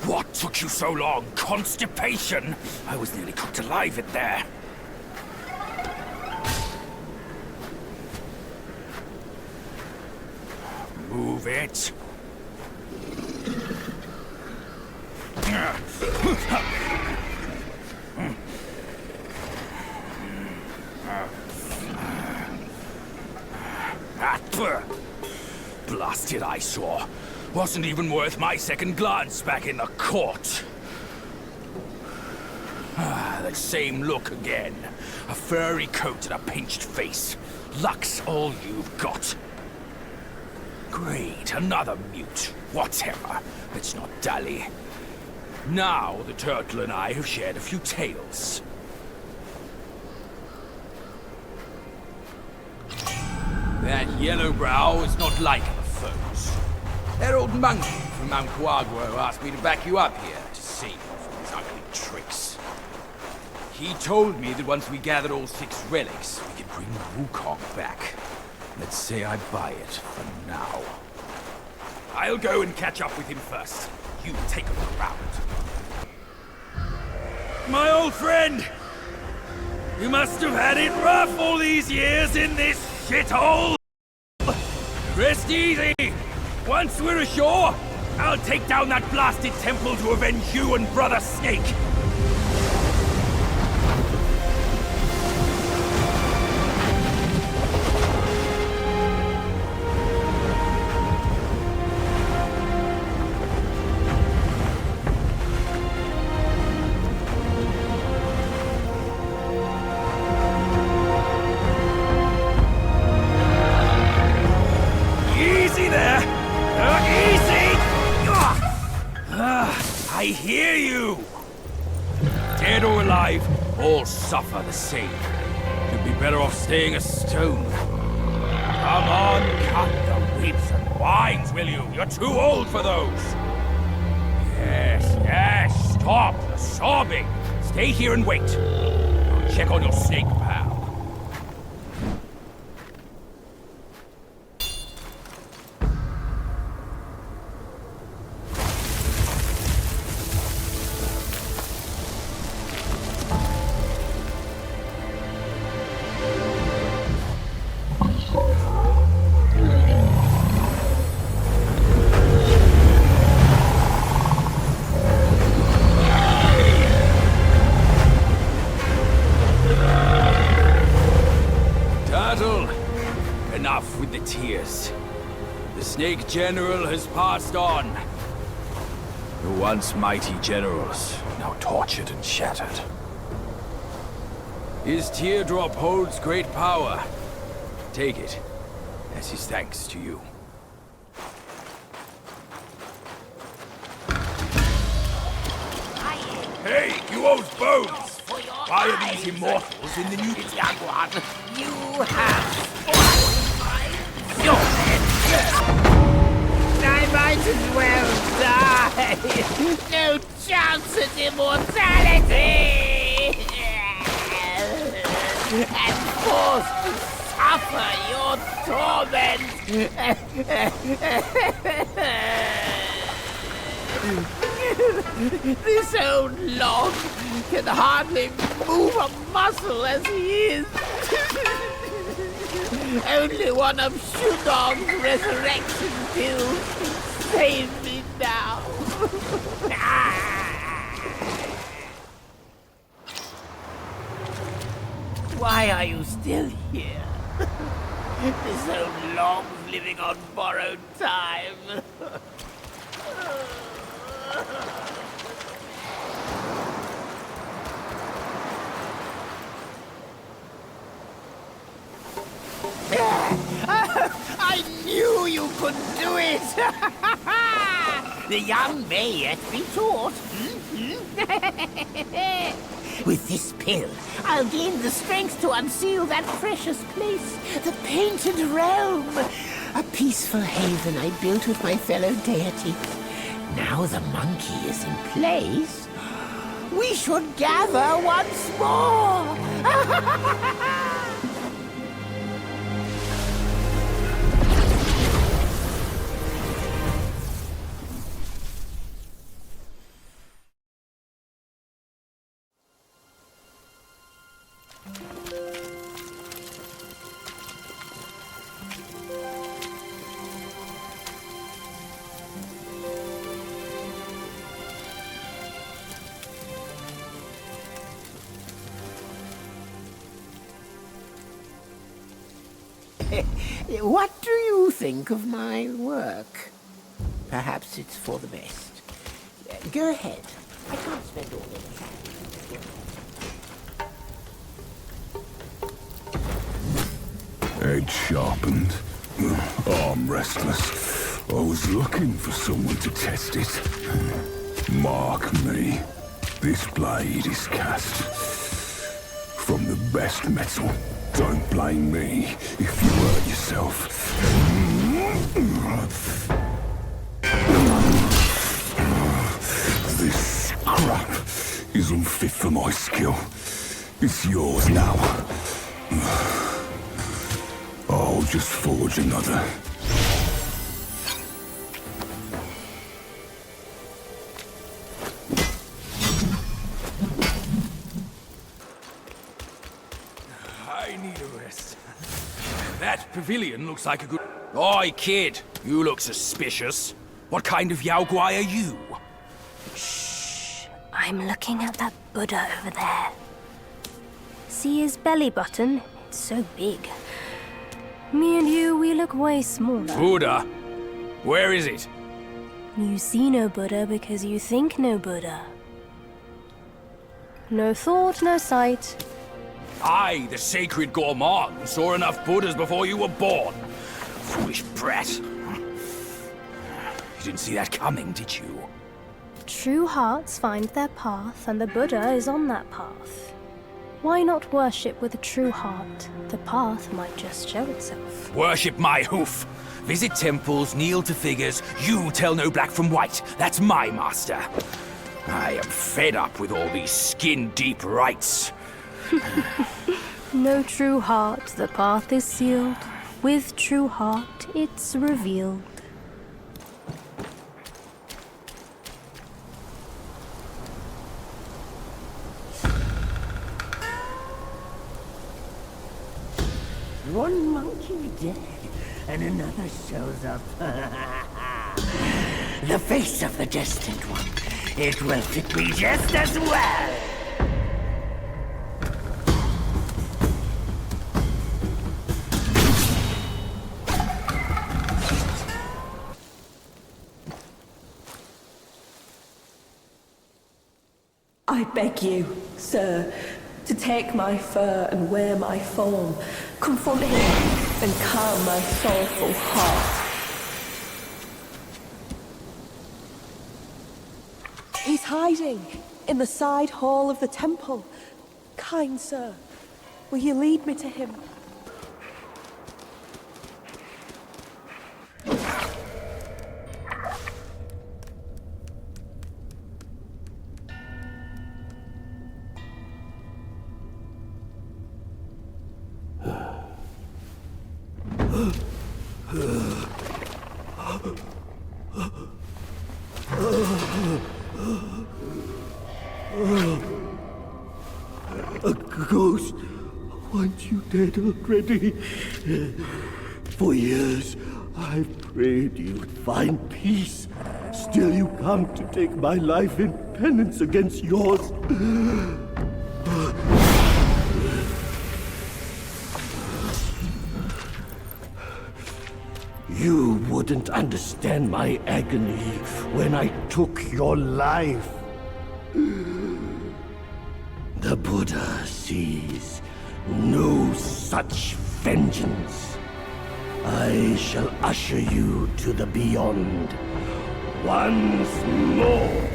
What took you so long? Constipation? I was nearly cooked alive in there. Move it. Blasted eyesore. Wasn't even worth my second glance back in the court. That same look again. A furry coat and a pinched face. Luck's all you've got. Great, another mute. Whatever. Let's not dally. Now the turtle and I have shared a few tales. That Yellowbrow is not like other foes. That old monkey from Mount Kuagro asked me to back you up here to save you from his ugly tricks. He told me that once we gathered all 6 relics, we could bring Wukong back. Let's say I buy it for now. I'll go and catch up with him first. You take a look around. My old friend! You must have had it rough all these years in this shithole! Rest easy! Once we're ashore, I'll take down that blasted temple to avenge you and Brother Snake! I hear you! Dead or alive, all suffer the same. You'd be better off staying a stone. Come on, cut the whips and wines, will you? You're too old for those! Yes, stop the sobbing! Stay here and wait. I'll check on your snake, pal. Enough with the tears. The Snake General has passed on. The once mighty generals, now tortured and shattered. His teardrop holds great power. Take it, as his thanks to you. Hey, you old bones! Why are these immortals in the new young one? You have your I might as well die. No chance at immortality. And forced to suffer your torment. This old log can hardly move a muscle as he is. Only one of Shudong's resurrection pills can save me now. Why are you still here? This old log's living on borrowed time. I knew you could do it! The young may yet be taught. With this pill, I'll gain the strength to unseal that precious place, the Painted Realm. A peaceful haven I built with my fellow deities. Now the monkey is in place, we should gather once more! What do you think of my work? Perhaps it's for the best. Go ahead. I can't spend all the time. Head sharpened, arm restless. I was looking for someone to test it. Mark me. This blade is cast from the best metal. Don't blame me if you hurt yourself. This crap is unfit for my skill. It's yours now. I'll just forge another. I need a rest. That pavilion looks like a good... Oi, kid! You look suspicious. What kind of Yao Guai are you? Shh. I'm looking at that Buddha over there. See his belly button? It's so big. Me and you, we look way smaller. Buddha? Where is it? You see no Buddha because you think no Buddha. No thought, no sight. I, the sacred gourmand, saw enough Buddhas before you were born. Foolish brat. You didn't see that coming, did you? True hearts find their path, and the Buddha is on that path. Why not worship with a true heart? The path might just show itself. Worship my hoof. Visit temples, kneel to figures. You tell no black from white. That's my master. I am fed up with all these skin-deep rites. No true heart, the path is sealed. With true heart, it's revealed. One monkey dead, and another shows up. The face of the destined one. It will fit me just as well. I beg you, sir, to take my fur and wear my form, confront him and calm my sorrowful heart. He's hiding in the side hall of the temple. Kind sir, will you lead me to him? A ghost wants you dead already. For years, I've prayed you'd find peace. Still you come to take my life in penance against yours. You wouldn't understand my agony when I took your life. The Buddha sees no such vengeance. I shall usher you to the beyond once more.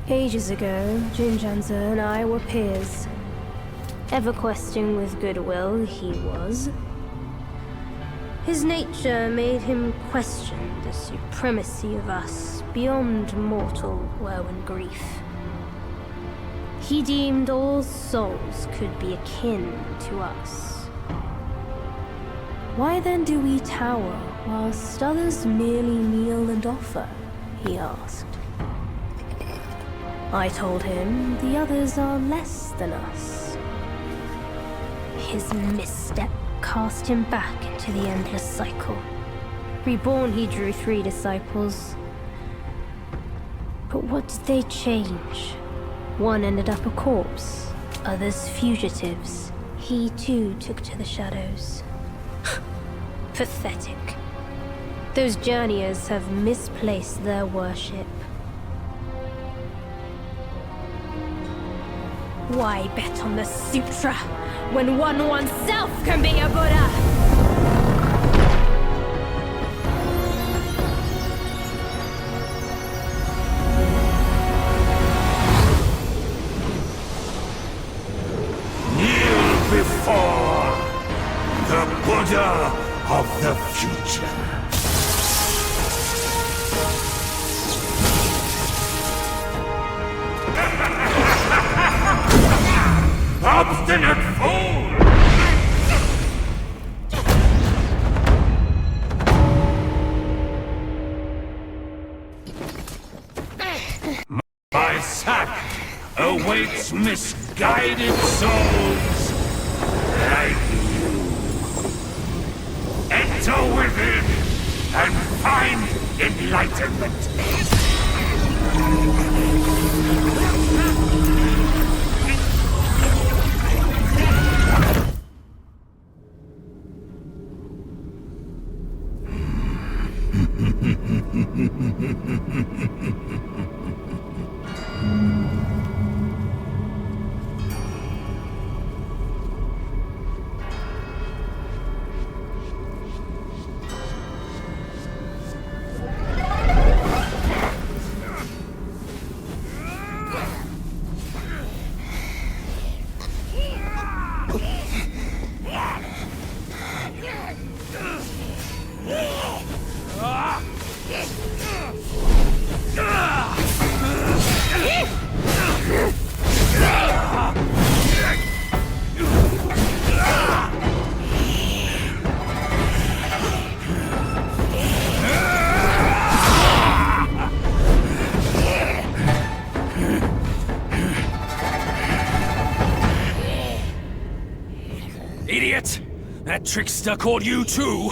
Ages ago, Jinjanzi and I were peers. Ever questing with goodwill, he was. His nature made him question the supremacy of us beyond mortal woe and grief. He deemed all souls could be akin to us. Why then do we tower, whilst others merely kneel and offer? He asked. I told him the others are less than us. His misstep cast him back into the endless cycle. Reborn, he drew 3 disciples. But what did they change? One ended up a corpse, others fugitives. He too took to the shadows. Pathetic. Those journeyers have misplaced their worship. Why bet on the sutra when one oneself can be a Buddha? Before the Buddha of the future. Obstinate fool! My sack awaits misguided souls like you. Enter within and find enlightenment. Idiot! That trickster caught you too!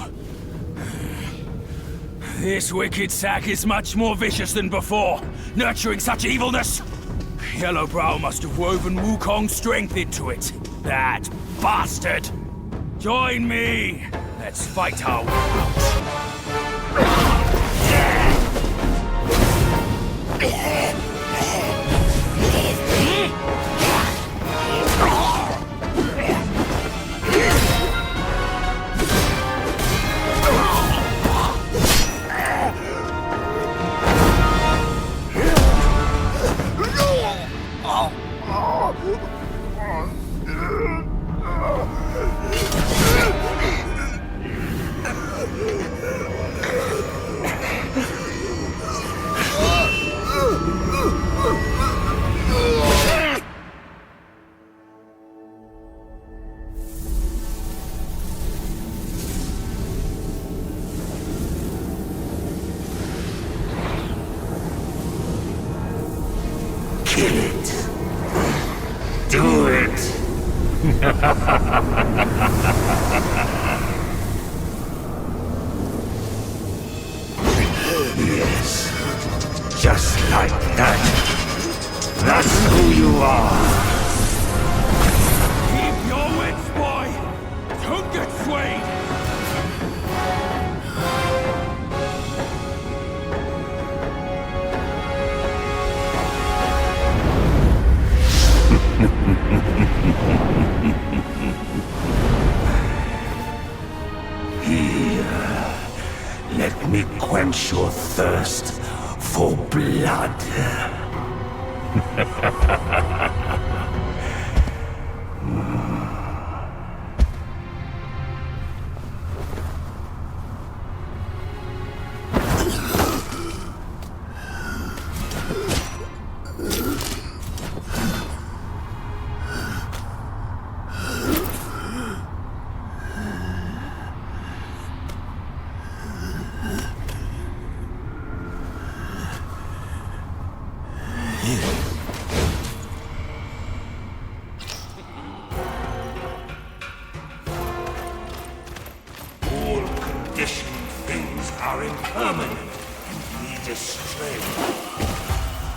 This wicked sack is much more vicious than before, nurturing such evilness! Yellowbrow must have woven Wukong's strength into it. That bastard! Join me! Let's fight our way out. Kill it. Do it. Yes. Just like that. That's who you are. Keep your wits, boy! Don't get swayed! Here, let me quench your thirst for blood. conditioned things are impermanent and lead astray.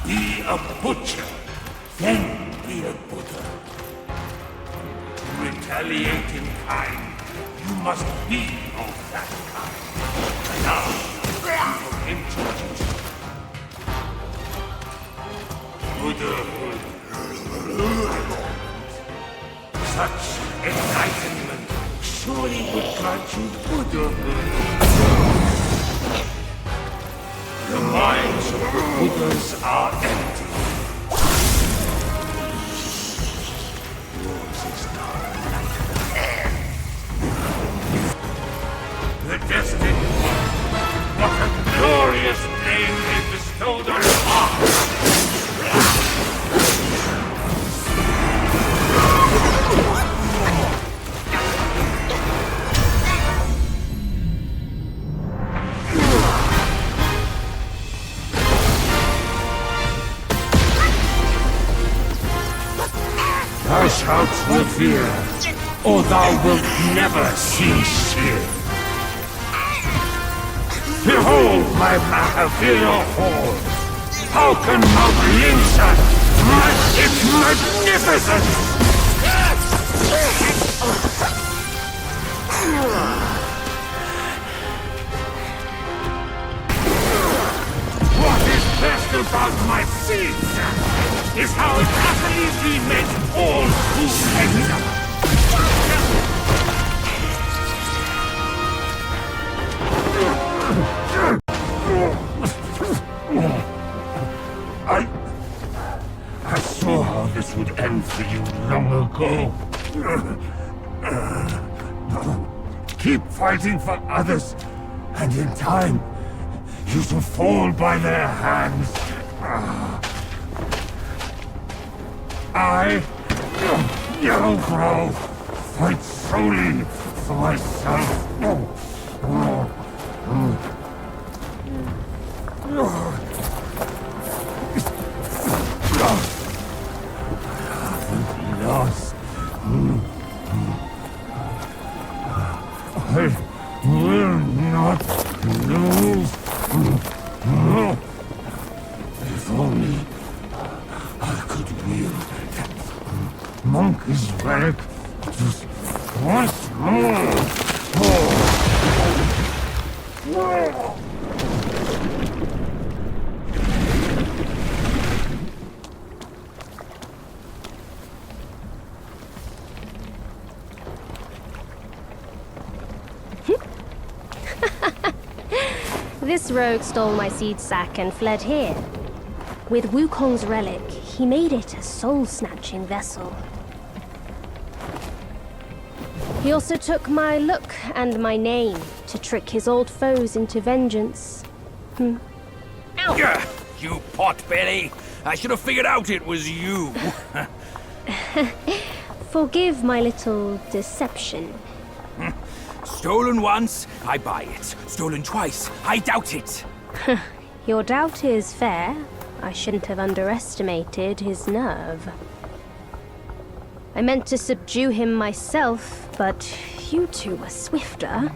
Be a butcher, then be a Buddha. To retaliate in kind, you must be of that kind. Now, I will introduce Buddhahood. Such enlightenment surely would grant you Buddhahood. The minds of the Buddhas are empty. Yours is dark like air. The destined one, what a glorious name they bestowed on us! Thou shalt revere, or thou wilt never cease here. Behold my Mahavira hall! How can Mount Linsa match its magnificence? What is best about my seeds is how it happily remits all who enter. I saw how this would end for you long ago. Keep fighting for others, and in time, you shall fall by their hands. I, Yellowbrow, fight solely for myself. Lost. I will not lose. If only I could wield that monkey's relic just once more. This rogue stole my seed sack and fled here. With Wukong's relic, he made it a soul-snatching vessel. He also took my look and my name to trick his old foes into vengeance. Ow! Yeah, you potbelly! I should have figured out it was you. Forgive my little deception. Stolen once, I buy it. Stolen twice, I doubt it. Your doubt is fair. I shouldn't have underestimated his nerve. I meant to subdue him myself, but you two were swifter.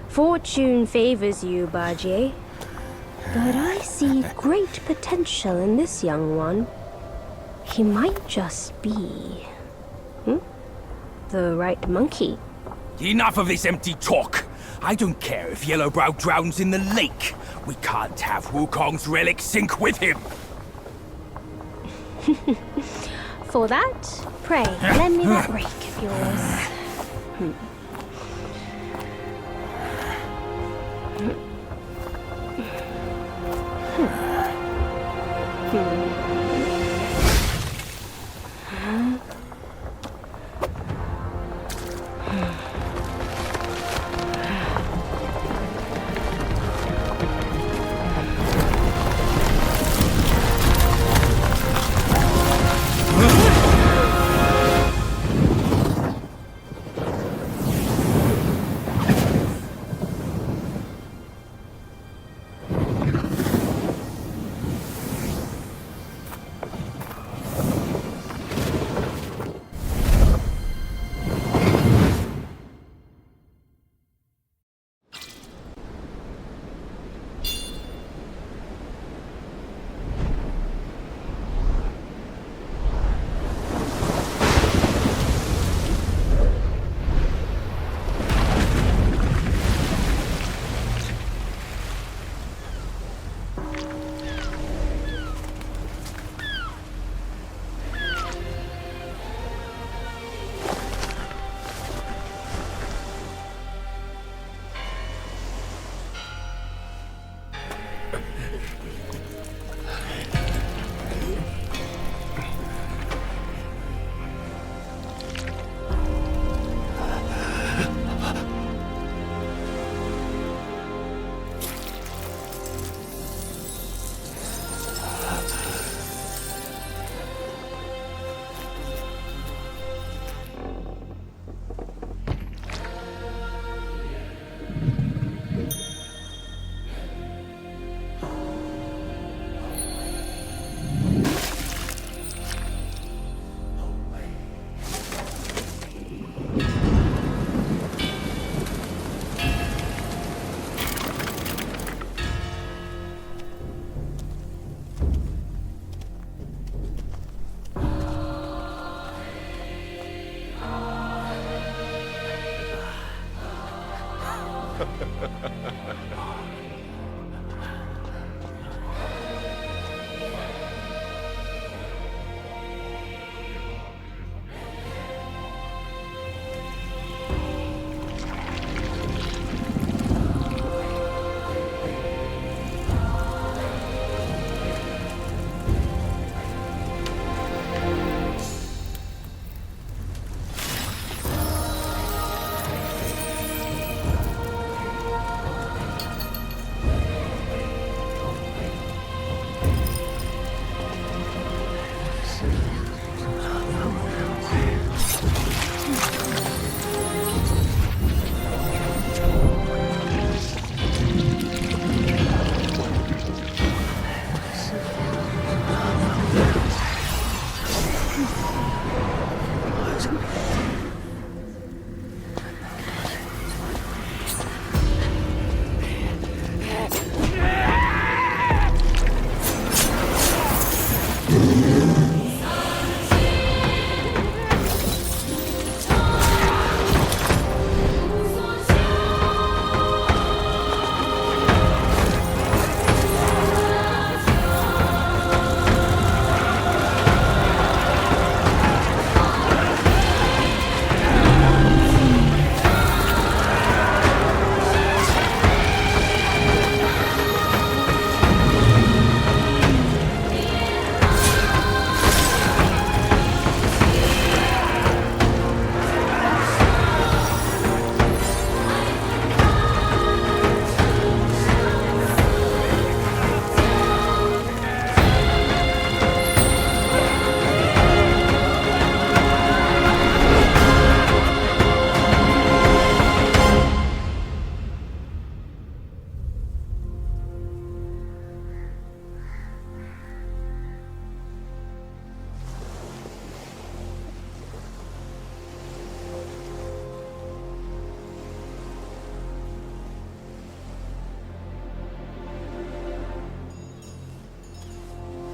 Fortune favors you, Bajie. But I see great potential in this young one. He might just be... the right monkey. Enough of this empty talk. I don't care if Yellowbrow drowns in the lake. We can't have Wukong's relic sink with him. For that, pray, lend me that rake of yours.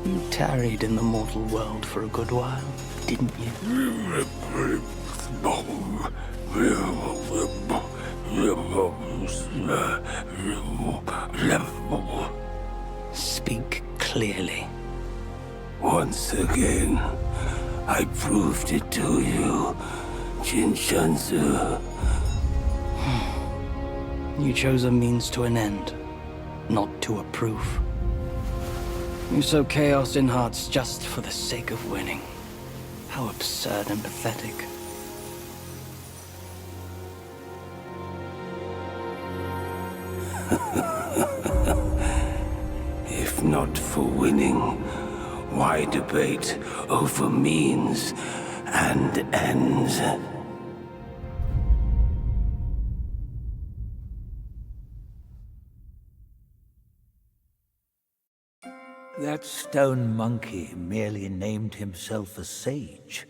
You tarried in the mortal world for a good while, didn't you? Speak clearly. Once again, I proved it to you, Jinshanzi. You chose a means to an end, not to a proof. You sow chaos in hearts just for the sake of winning. How absurd and pathetic. If not for winning, why debate over means and ends? That stone monkey merely named himself a sage,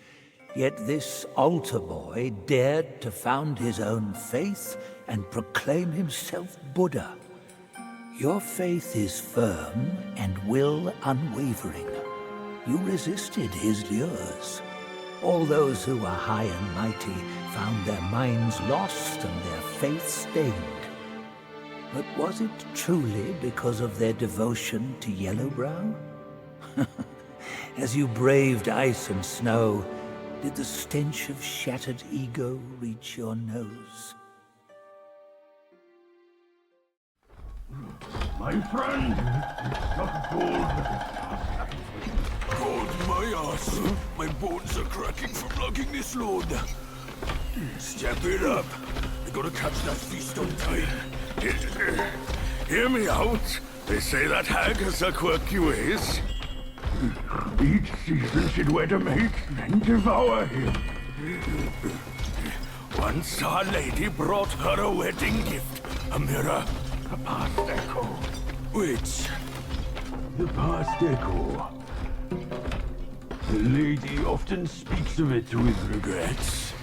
yet this altar boy dared to found his own faith and proclaim himself Buddha. Your faith is firm and will unwavering. You resisted his lures. All those who were high and mighty found their minds lost and their faith stained. But was it truly because of their devotion to Yellowbrow? As you braved ice and snow, did the stench of shattered ego reach your nose? My friend, not gold. Gold, my ass. My bones are cracking from lugging this load. Step it up. I gotta catch that feast on time. Hear me out. They say that hag has her quirky ways. Each season she'd wed a mate, then devour him. Once our lady brought her a wedding gift, a mirror, a past echo. Which? The past echo. The lady often speaks of it with regrets.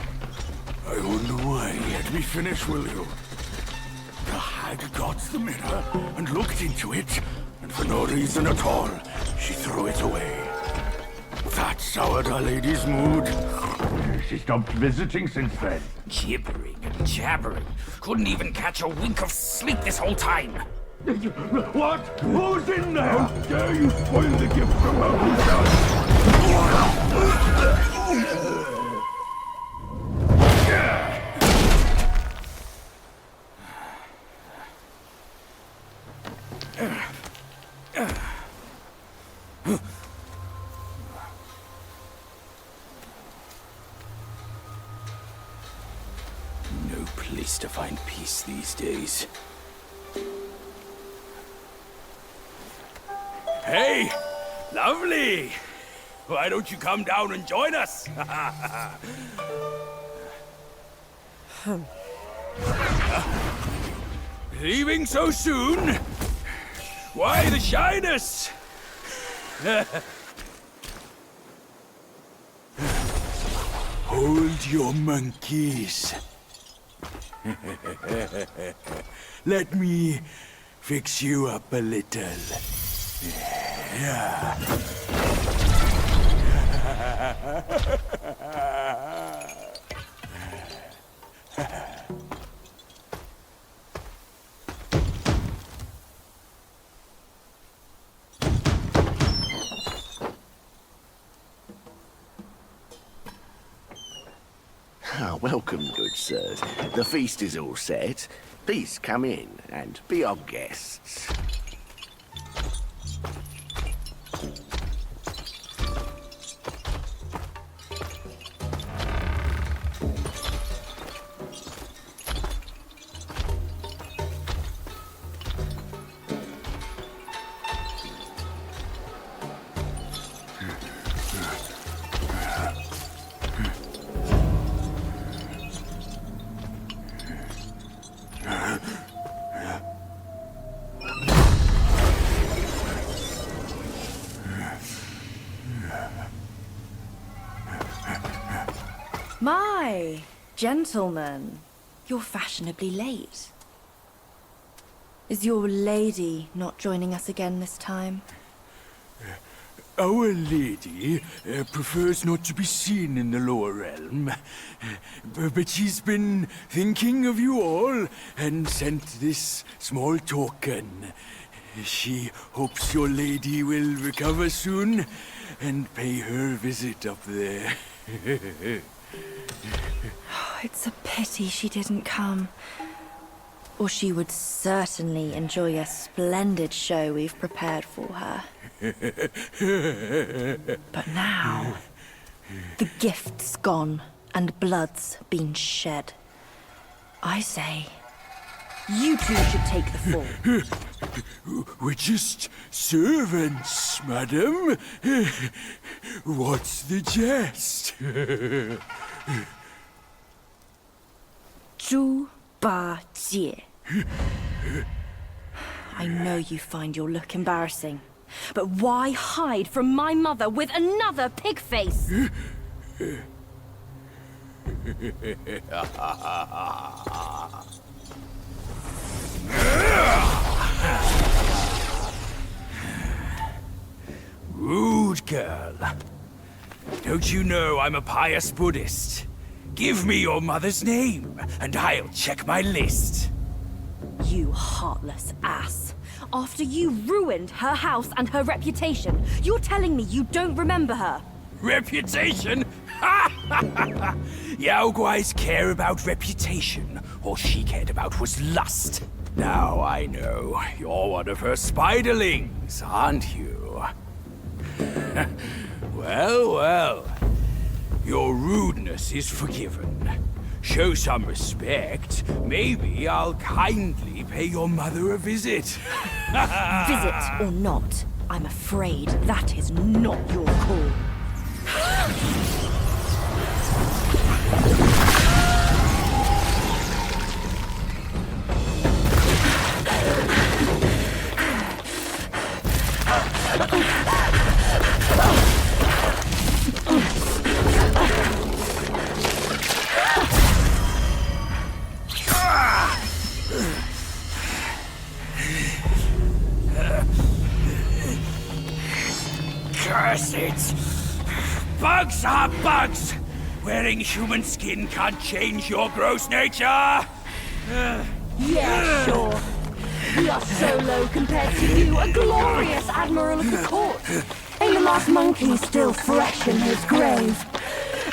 I wonder why. Let me finish, will you? The hag got the mirror and looked into it, and for no reason at all, she threw it away. That soured our lady's mood. She she stopped visiting since then. Gibbering and jabbering. Couldn't even catch a wink of sleep this whole time. What? Who's in there? How dare you spoil the gift from her who No place to find peace these days. Hey! Lovely! Why don't you come down and join us? Leaving so soon? Why the shyness? Hold your monkeys. Let me fix you up a little. Yeah. Welcome, good sirs. The feast is all set. Please come in and be our guests. My gentlemen, you're fashionably late. Is your lady not joining us again this time? Our lady prefers not to be seen in the lower realm, but she's been thinking of you all and sent this small token. She hopes your lady will recover soon and pay her visit up there. It's a pity she didn't come. Or she would certainly enjoy a splendid show we've prepared for her. But now, the gift's gone and blood's been shed. I say, you two should take the fall. We're just servants, madam. What's the jest? Zhu Ba Jie. I know you find your look embarrassing, but why hide from my mother with another pig face? Rude girl. Don't you know I'm a pious Buddhist? Give me your mother's name, and I'll check my list. You heartless ass. After you ruined her house and her reputation, you're telling me you don't remember her? Reputation? Yao Guai's care about reputation. All she cared about was lust. Now I know. You're one of her spiderlings, aren't you? Well, well. Your rudeness is forgiven. Show some respect. Maybe I'll kindly pay your mother a visit. Visit or not, I'm afraid that is not your call. Curse it! Bugs are bugs! Wearing human skin can't change your gross nature! Yeah, sure. We are so low compared to you, a glorious admiral of the court. And the last monkey still fresh in his grave.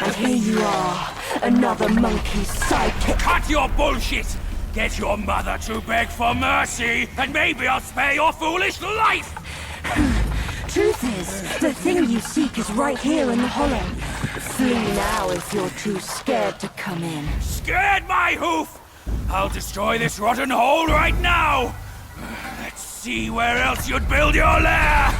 And here you are, another monkey's sidekick. Cut your bullshit! Get your mother to beg for mercy, and maybe I'll spare your foolish life! Truth is, the thing you seek is right here in the hollow. Flee now if you're too scared to come in. Scared my hoof! I'll destroy this rotten hole right now! Let's see where else you'd build your lair!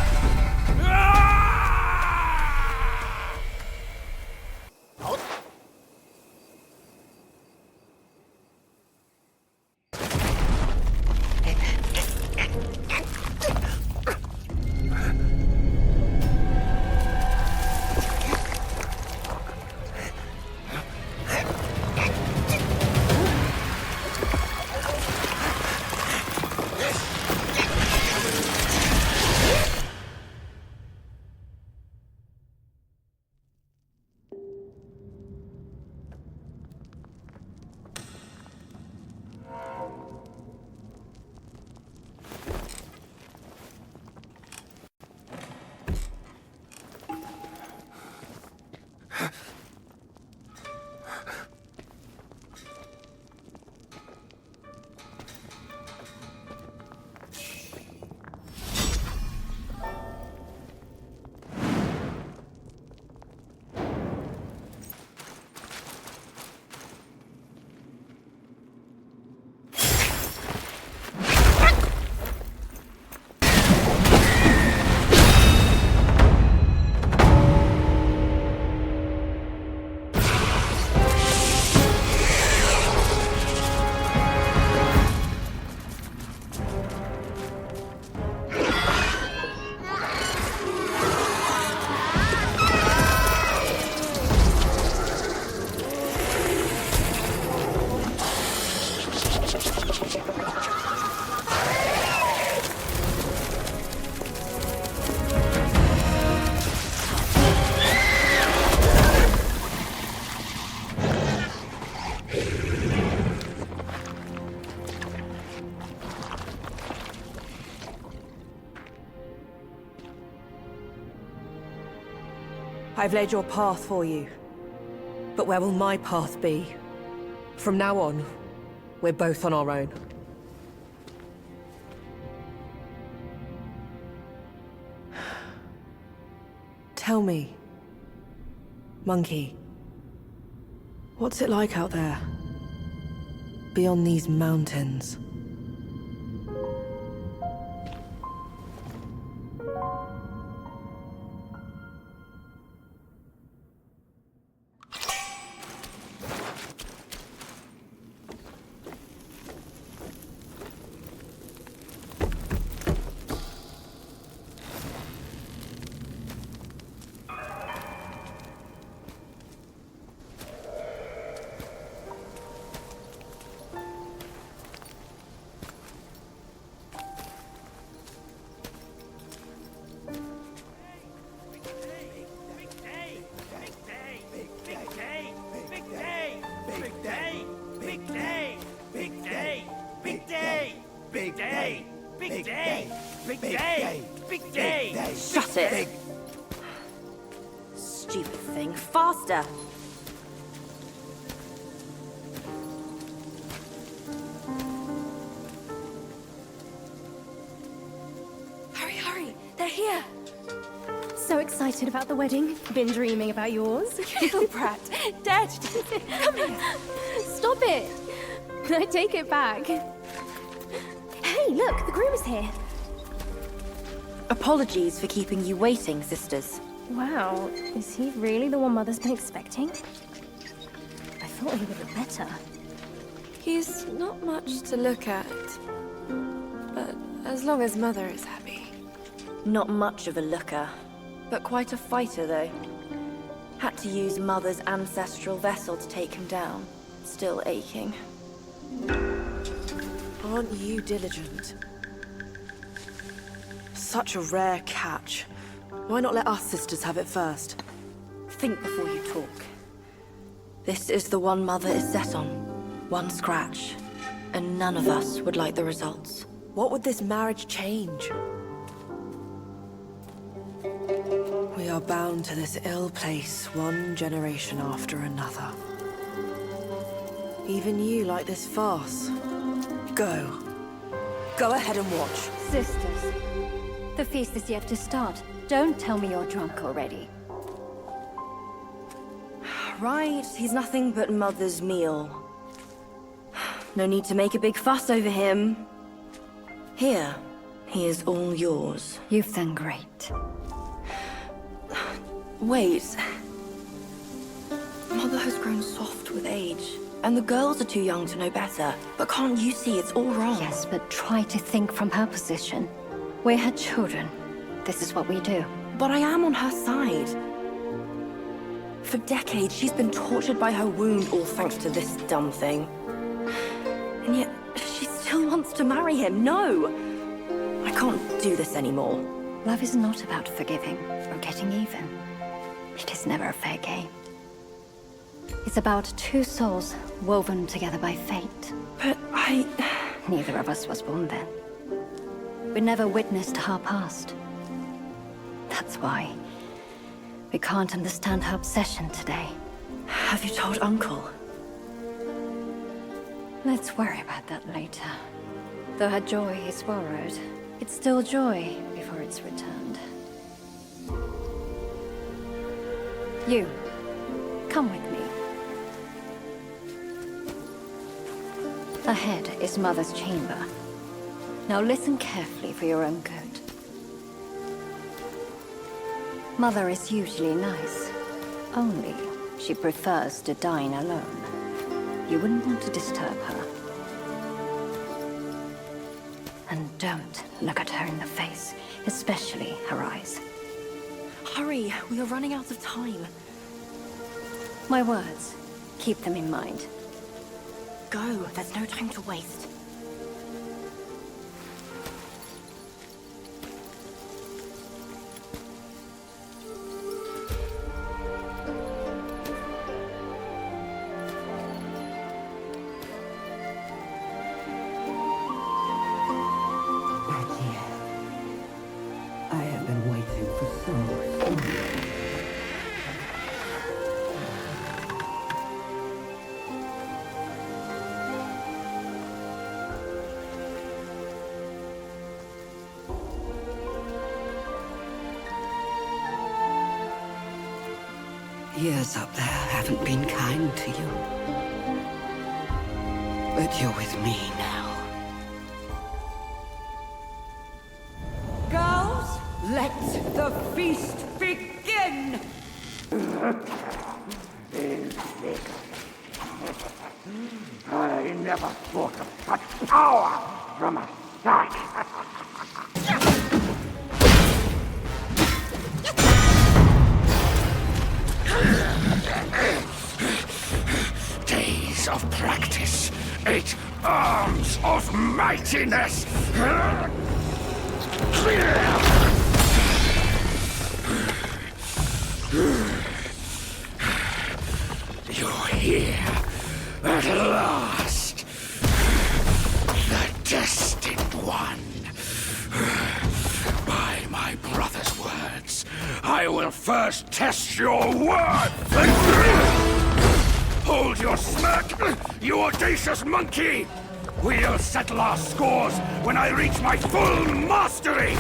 I've laid your path for you. But where will my path be? From now on, we're both on our own. Tell me, monkey, what's it like out there? Beyond these mountains? Shut it! Stupid thing. Faster! Hurry, hurry! They're here! So excited about the wedding. Been dreaming about yours. You little brat. Dead. Come here. Stop it! I take it back. Hey, look! The groom is here. Apologies for keeping you waiting, sisters. Wow, is he really the one Mother's been expecting? I thought he would look better. He's not much to look at. But as long as Mother is happy. Not much of a looker, but quite a fighter, though. Had to use Mother's ancestral vessel to take him down. Still aching. Aren't you diligent? Such a rare catch. Why not let us sisters have it first? Think before you talk. This is the one Mother is set on. One scratch. And none of us would like the results. What would this marriage change? We are bound to this ill place, one generation after another. Even you like this farce. Go. Go ahead and watch. Sisters, the feast is yet to start. Don't tell me you're drunk already. Right, he's nothing but Mother's meal. No need to make a big fuss over him. Here, he is all yours. You've done great. Wait. Mother has grown soft with age, and the girls are too young to know better. But can't you see it's all wrong? Yes, but try to think from her position. We're her children. This is what we do. But I am on her side. For decades, she's been tortured by her wound, all thanks to this dumb thing. And yet, she still wants to marry him. No! I can't do this anymore. Love is not about forgiving or getting even. It is never a fair game. It's about two souls woven together by fate. But Neither of us was born then. We never witnessed her past. That's why we can't understand her obsession today. Have you told Uncle? Let's worry about that later. Though her joy is borrowed, it's still joy before it's returned. You, come with me. Ahead is Mother's chamber. Now listen carefully for your own good. Mother is usually nice. Only she prefers to dine alone. You wouldn't want to disturb her. And don't look at her in the face, especially her eyes. Hurry, we are running out of time. My words, keep them in mind. Go, there's no time to waste. I have been waiting for so long. Years up there haven't been kind to you. But you're with me now. Girls, let the feast begin! I never thought of such power from a sack. Days of practice, 8 arms of mightiness. You're here at last, the destined one. By my brother's words, I will first test your worth. Hold your smirk, you audacious monkey! We'll settle our scores when I reach my full mastery!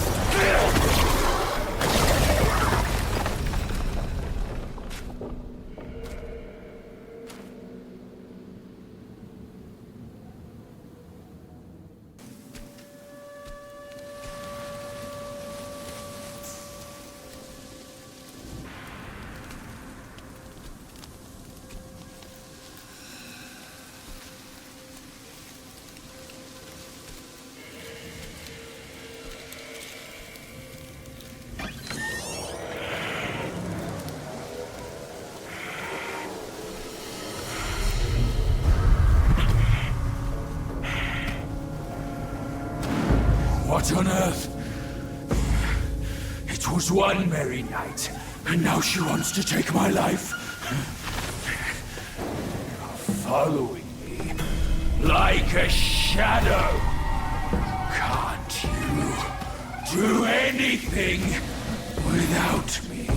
What on earth? It was one merry night, and now she wants to take my life. following me like a shadow. Can't you do anything without me?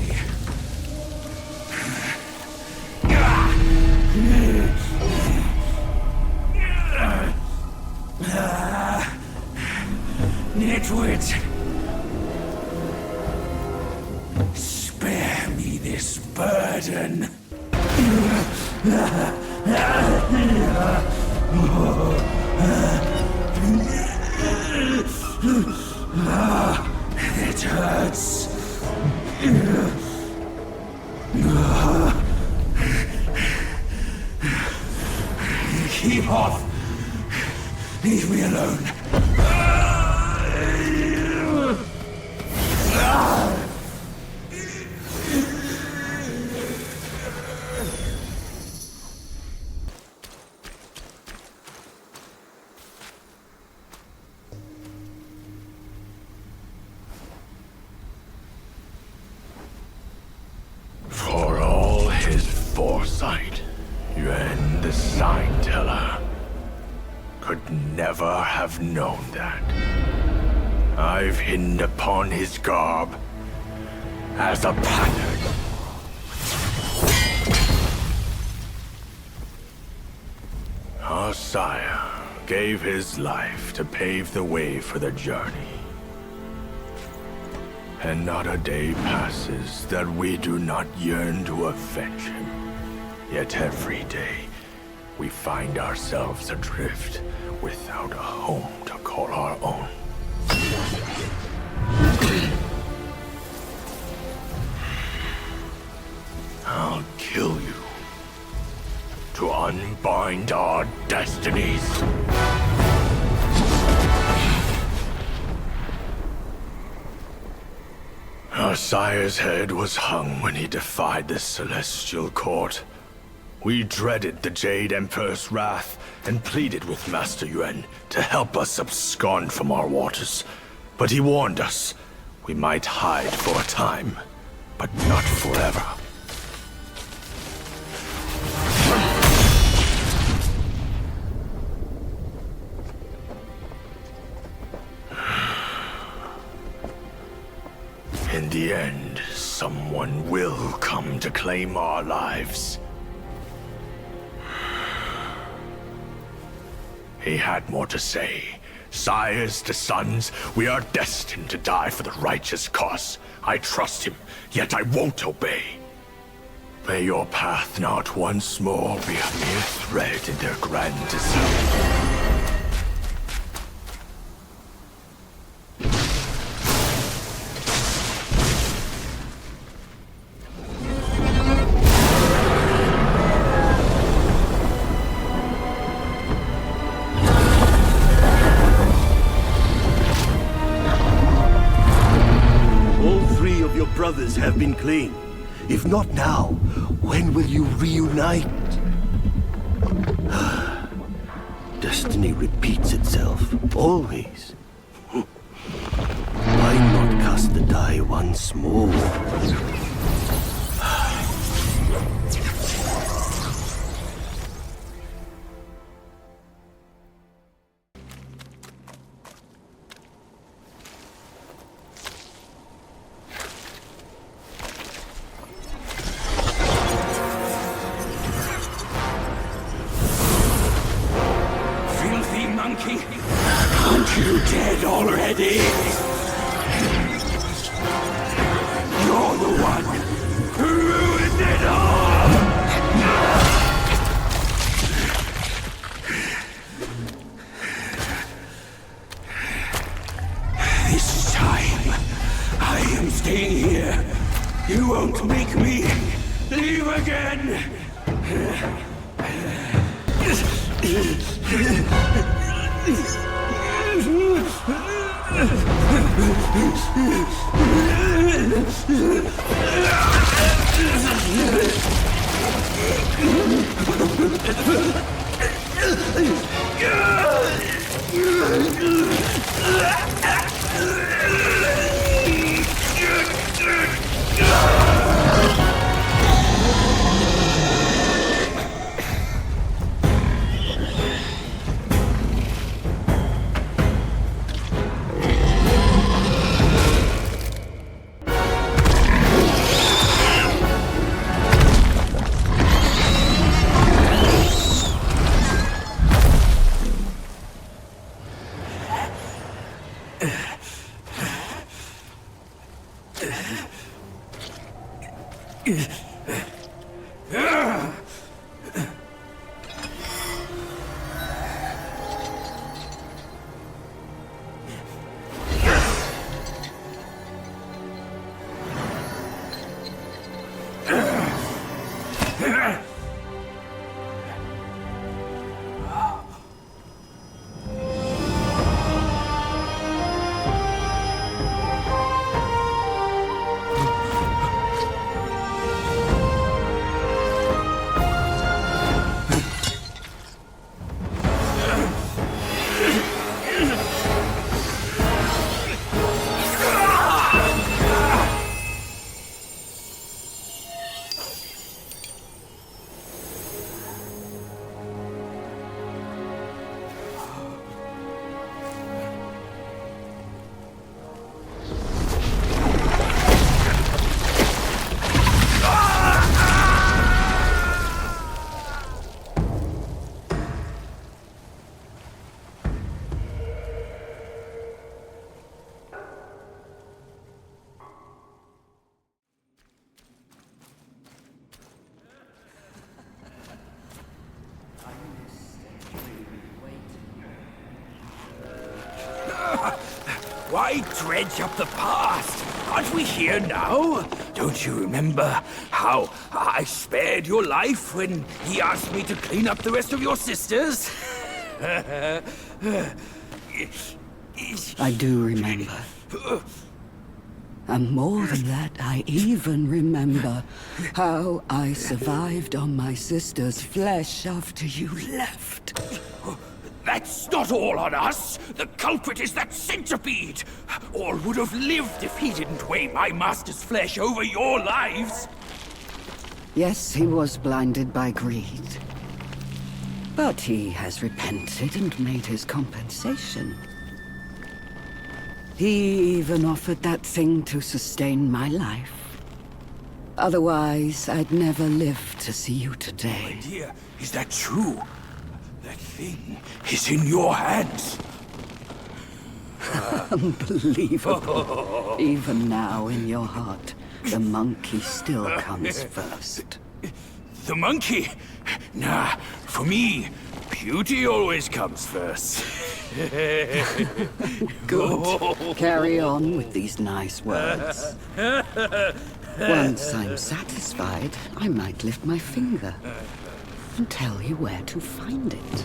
Nitwit! Spare me this burden. It hurts. Keep off. Leave me alone. For all his foresight, Yuan the Sign Teller could never have known that. I've hidden upon his garb as a pattern. Our sire gave his life to pave the way for the journey. And not a day passes that we do not yearn to avenge him. Yet every day, we find ourselves adrift without a home to call our own. I'll kill you to unbind our destinies. Our sire's head was hung when he defied the Celestial Court. We dreaded the Jade Emperor's wrath and pleaded with Master Yuan to help us abscond from our waters. But he warned us we might hide for a time, but not forever. In the end, someone will come to claim our lives. He had more to say. Sires to sons, we are destined to die for the righteous cause. I trust him, yet I won't obey. May your path not once more be a mere thread in their grand design. Brothers have been claimed. If not now, when will you reunite? Destiny repeats itself, always. Why not cast the die once more? Aren't you dead already? You're the one who ruined it all! This time, I am staying here. You won't make me leave again! Why dredge up the past? Aren't we here now? Don't you remember how I spared your life when he asked me to clean up the rest of your sisters? I do remember. And more than that, I even remember how I survived on my sister's flesh after you left. That's not all on us! The culprit is that centipede! All would have lived if he didn't weigh my master's flesh over your lives! Yes, he was blinded by greed. But he has repented and made his compensation. He even offered that thing to sustain my life. Otherwise, I'd never live to see you today. My dear, is that true? That thing is in your hands. Unbelievable. Even now, in your heart, the monkey still comes first. The monkey? Nah, for me, beauty always comes first. Good. Carry on with these nice words. Once I'm satisfied, I might lift my finger and tell you where to find it.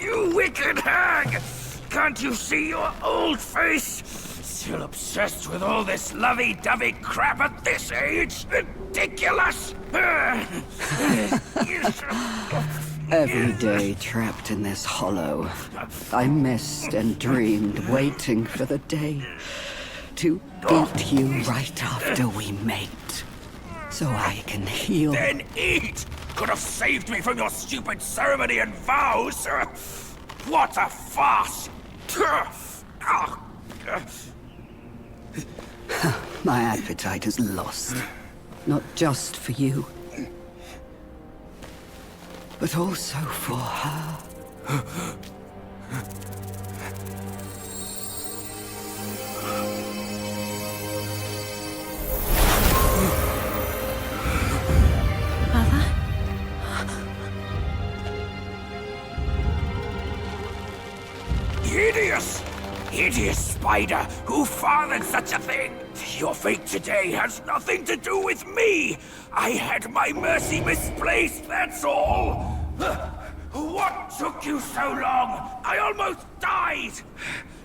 You wicked hag! Can't you see your old face? Still obsessed with all this lovey-dovey crap at this age? Ridiculous! Every day trapped in this hollow, I missed and dreamed, waiting for the day to eat you right after we mate, so I can heal. Then eat! Could have saved me from your stupid ceremony and vows! What a farce! My appetite is lost, not just for you, but also for her. Hideous! Hideous spider! Who fathered such a thing? Your fate today has nothing to do with me! I had my mercy misplaced, that's all! What took you so long? I almost died!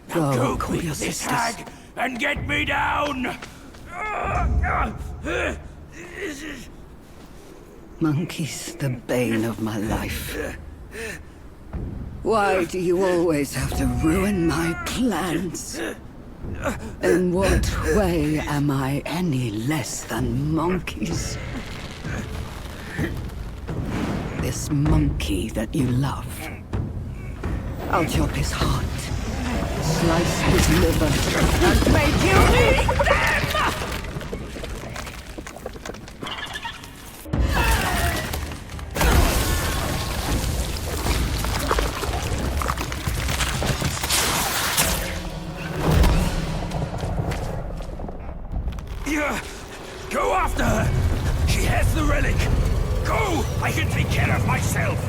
Now go quick, this hag, and get me down! Monkey's the bane of my life. Why do you always have to ruin my plans? In what way am I any less than monkeys? This monkey that you love. I'll chop his heart, slice his liver, and make you eat them! Go after her! She has the relic! Go! I can take care of myself!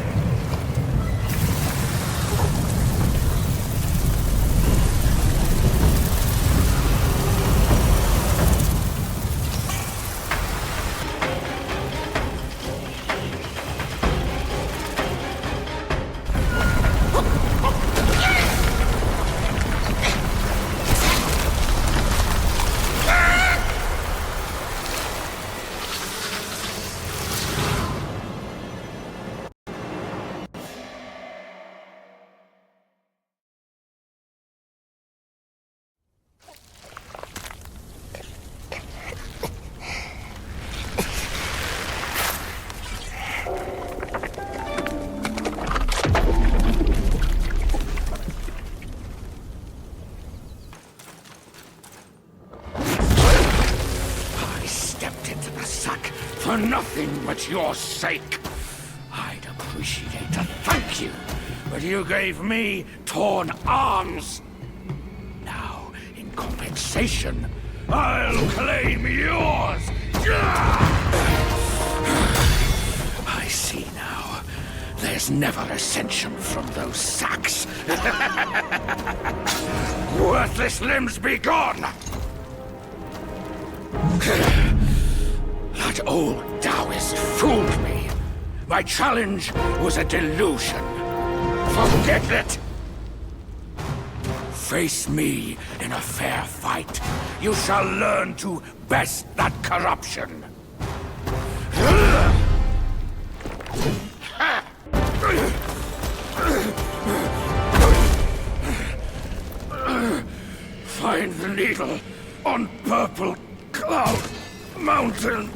For nothing but your sake. I'd appreciate a thank you, but you gave me torn arms. Now, in compensation, I'll claim yours. I see now. There's never ascension from those sacks. Worthless limbs be gone! That old Taoist fooled me. My challenge was a delusion. Forget it! Face me in a fair fight. You shall learn to best that corruption. Find the needle on Purple Cloud Mountain.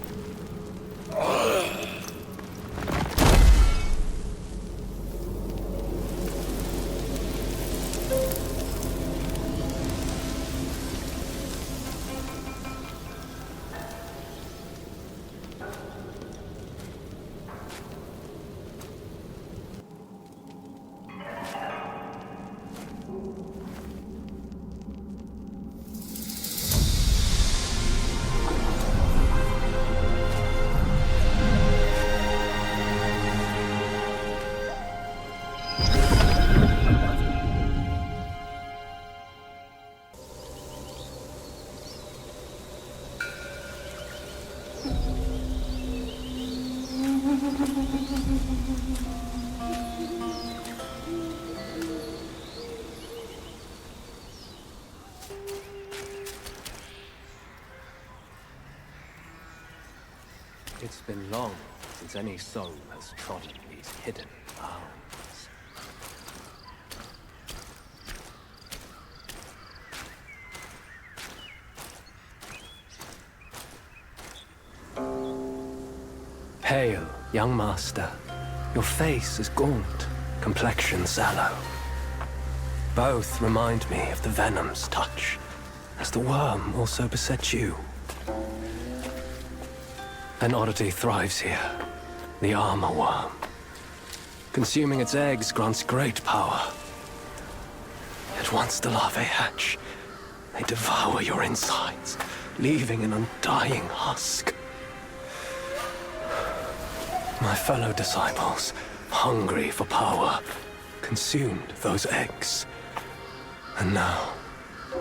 It's been long since any soul has trodden these hidden bounds. Hail, young master. Your face is gaunt, complexion sallow. Both remind me of the venom's touch, as the worm also beset you. An oddity thrives here, the armor worm. Consuming its eggs grants great power. Yet once the larvae hatch, they devour your insides, leaving an undying husk. My fellow disciples, hungry for power, consumed those eggs. And now,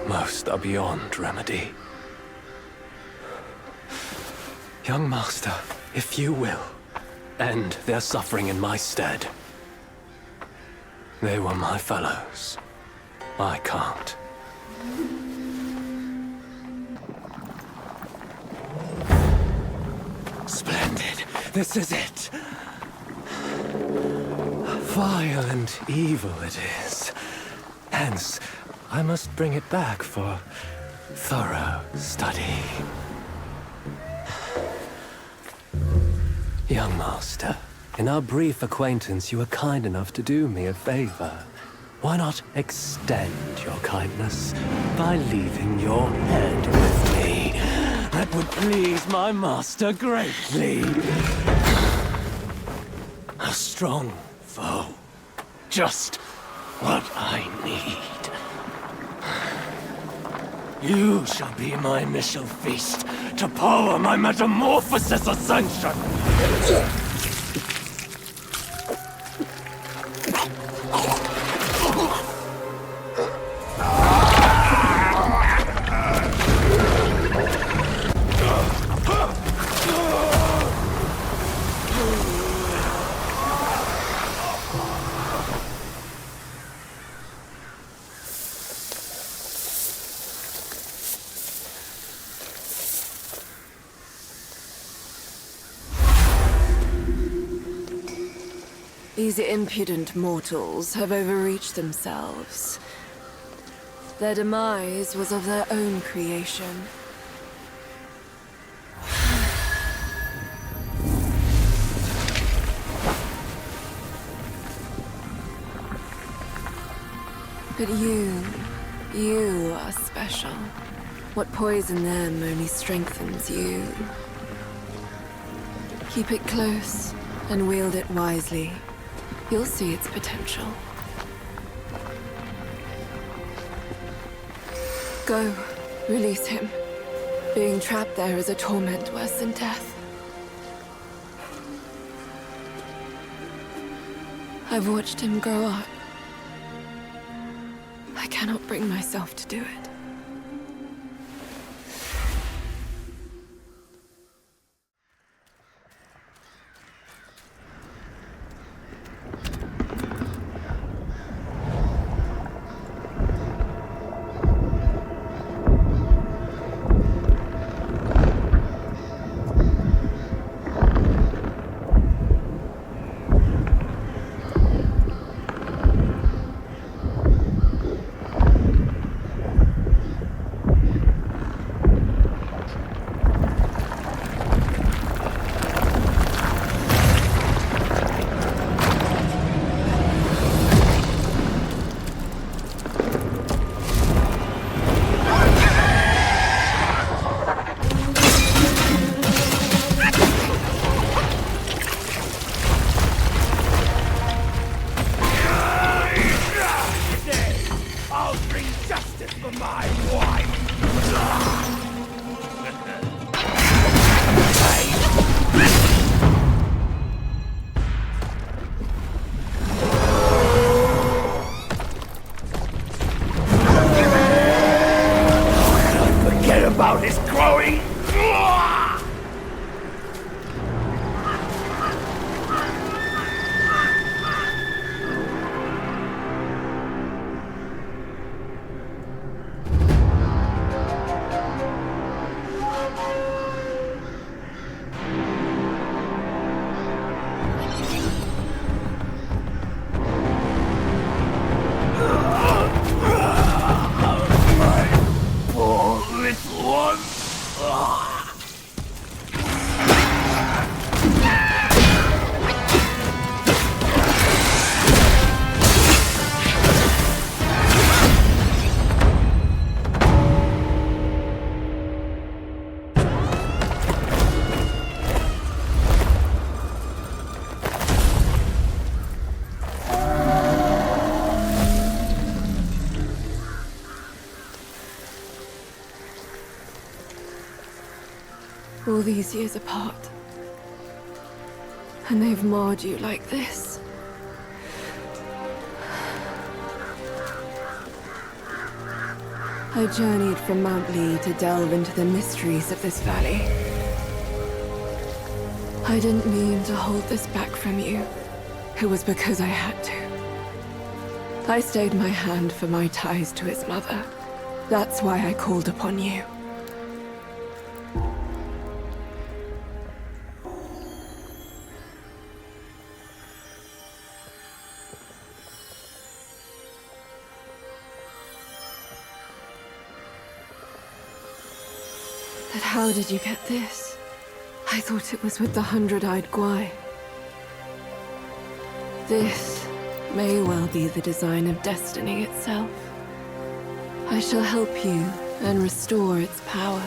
most are beyond remedy. Young master, if you will, end their suffering in my stead. They were my fellows. I can't. Splendid. This is it. Vile and evil it is. Hence, I must bring it back for thorough study. Young master, in our brief acquaintance, you were kind enough to do me a favor. Why not extend your kindness by leaving your head with me? That would please my master greatly. A strong foe. Just what I need. You shall be my initial feast to power my metamorphosis ascension. These impudent mortals have overreached themselves. Their demise was of their own creation. But you are special. What poisoned them only strengthens you. Keep it close and wield it wisely. You'll see its potential. Go, release him. Being trapped there is a torment worse than death. I've watched him grow up. I cannot bring myself to do it. All these years apart. And they've marred you like this. I journeyed from Mount Lee to delve into the mysteries of this valley. I didn't mean to hold this back from you. It was because I had to. I stayed my hand for my ties to his mother. That's why I called upon you. But how did you get this? I thought it was with the 100-eyed Guai. This may well be the design of destiny itself. I shall help you and restore its power.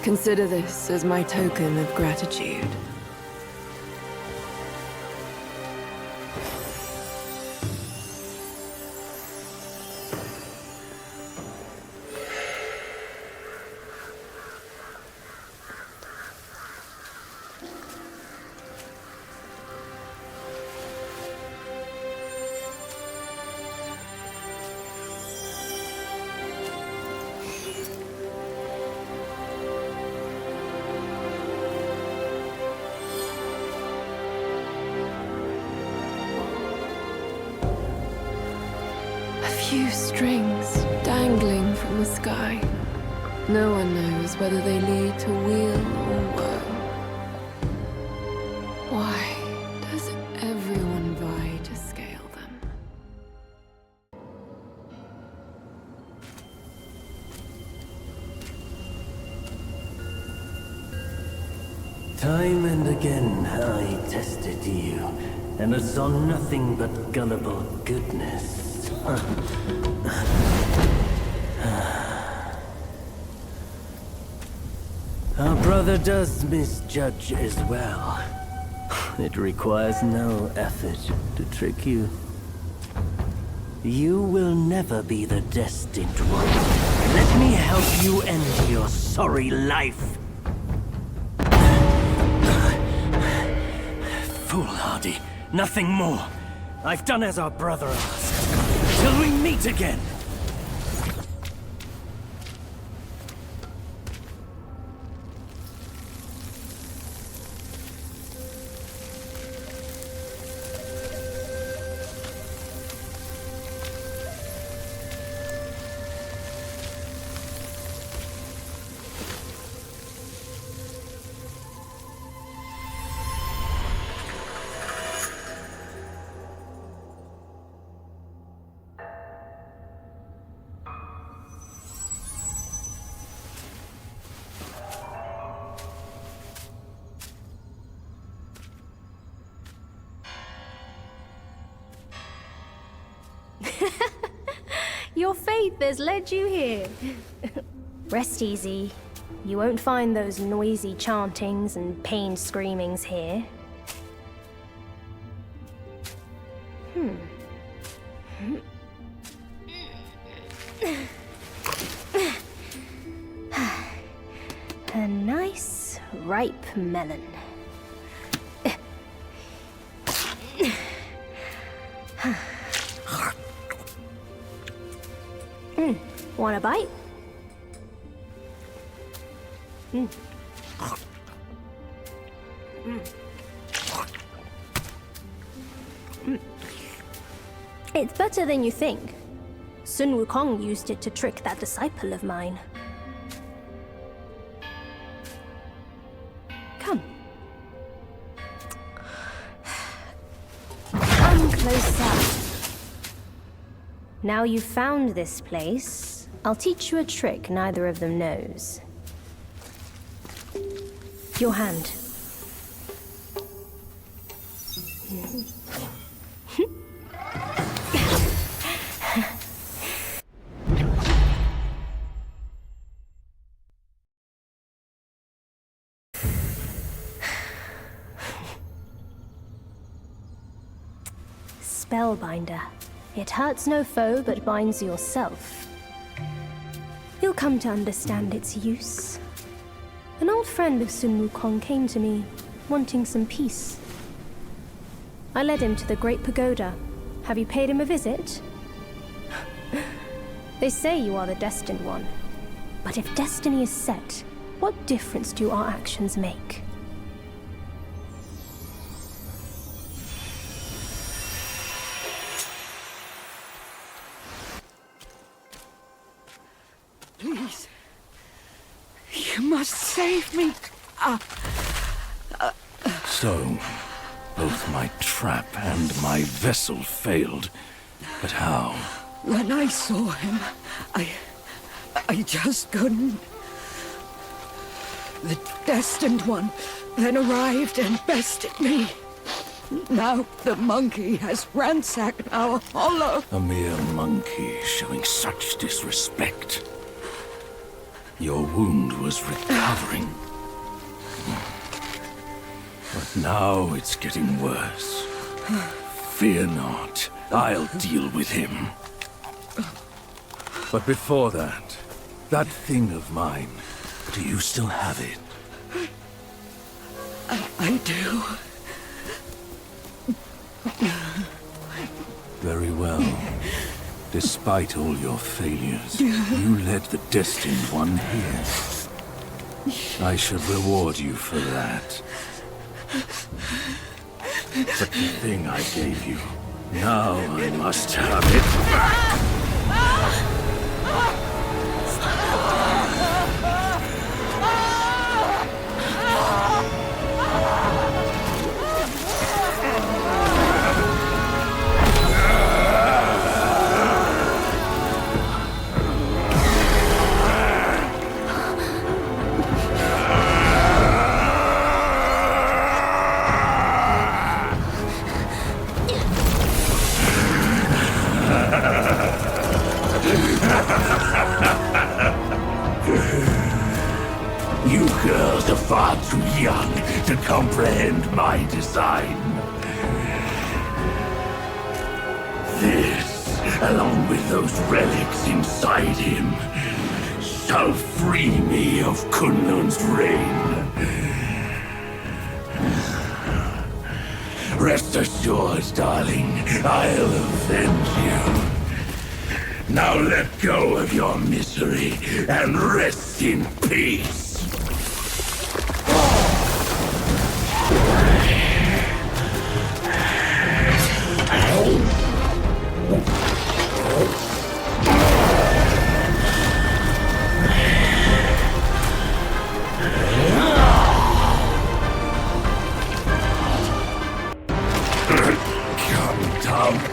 Consider this as my token of gratitude. Few strings dangling from the sky. No one knows whether they lead to weal or woe. Why does everyone vie to scale them? Time and again I tested you, and I saw nothing but gullible goodness. Our brother does misjudge as well. It requires no effort to trick you. You will never be the destined one. Let me help you end your sorry life. Foolhardy, nothing more. I've done as our brother asked. Till we meet again! Your faith has led you here. Rest easy. You won't find those noisy chantings and pained screamings here. A nice, ripe melon. Want a bite? It's better than you think. Sun Wukong used it to trick that disciple of mine. Come. Come closer. Now you've found this place, I'll teach you a trick neither of them knows. Your hand. Spellbinder. It hurts no foe, but binds yourself. You'll come to understand its use. An old friend of Sun Wukong came to me, wanting some peace. I led him to the Great Pagoda. Have you paid him a visit? They say you are the Destined One. But if destiny is set, what difference do our actions make? Please. You must save me. So, both my trap and my vessel failed. But how? When I saw him, I just couldn't. The Destined One then arrived and bested me. Now the monkey has ransacked our hollow. A mere monkey showing such disrespect. Your wound was recovering. But now it's getting worse. Fear not, I'll deal with him. But before that, that thing of mine, do you still have it? I do. Very well. Despite all your failures, you led the Destined One here. I should reward you for that. But the thing I gave you, now I must have it back! You girls are far too young to comprehend my design. This, along with those relics inside him, shall free me of Kunlun's reign. Rest assured, darling, I'll avenge you. Now let go of your misery and rest in peace.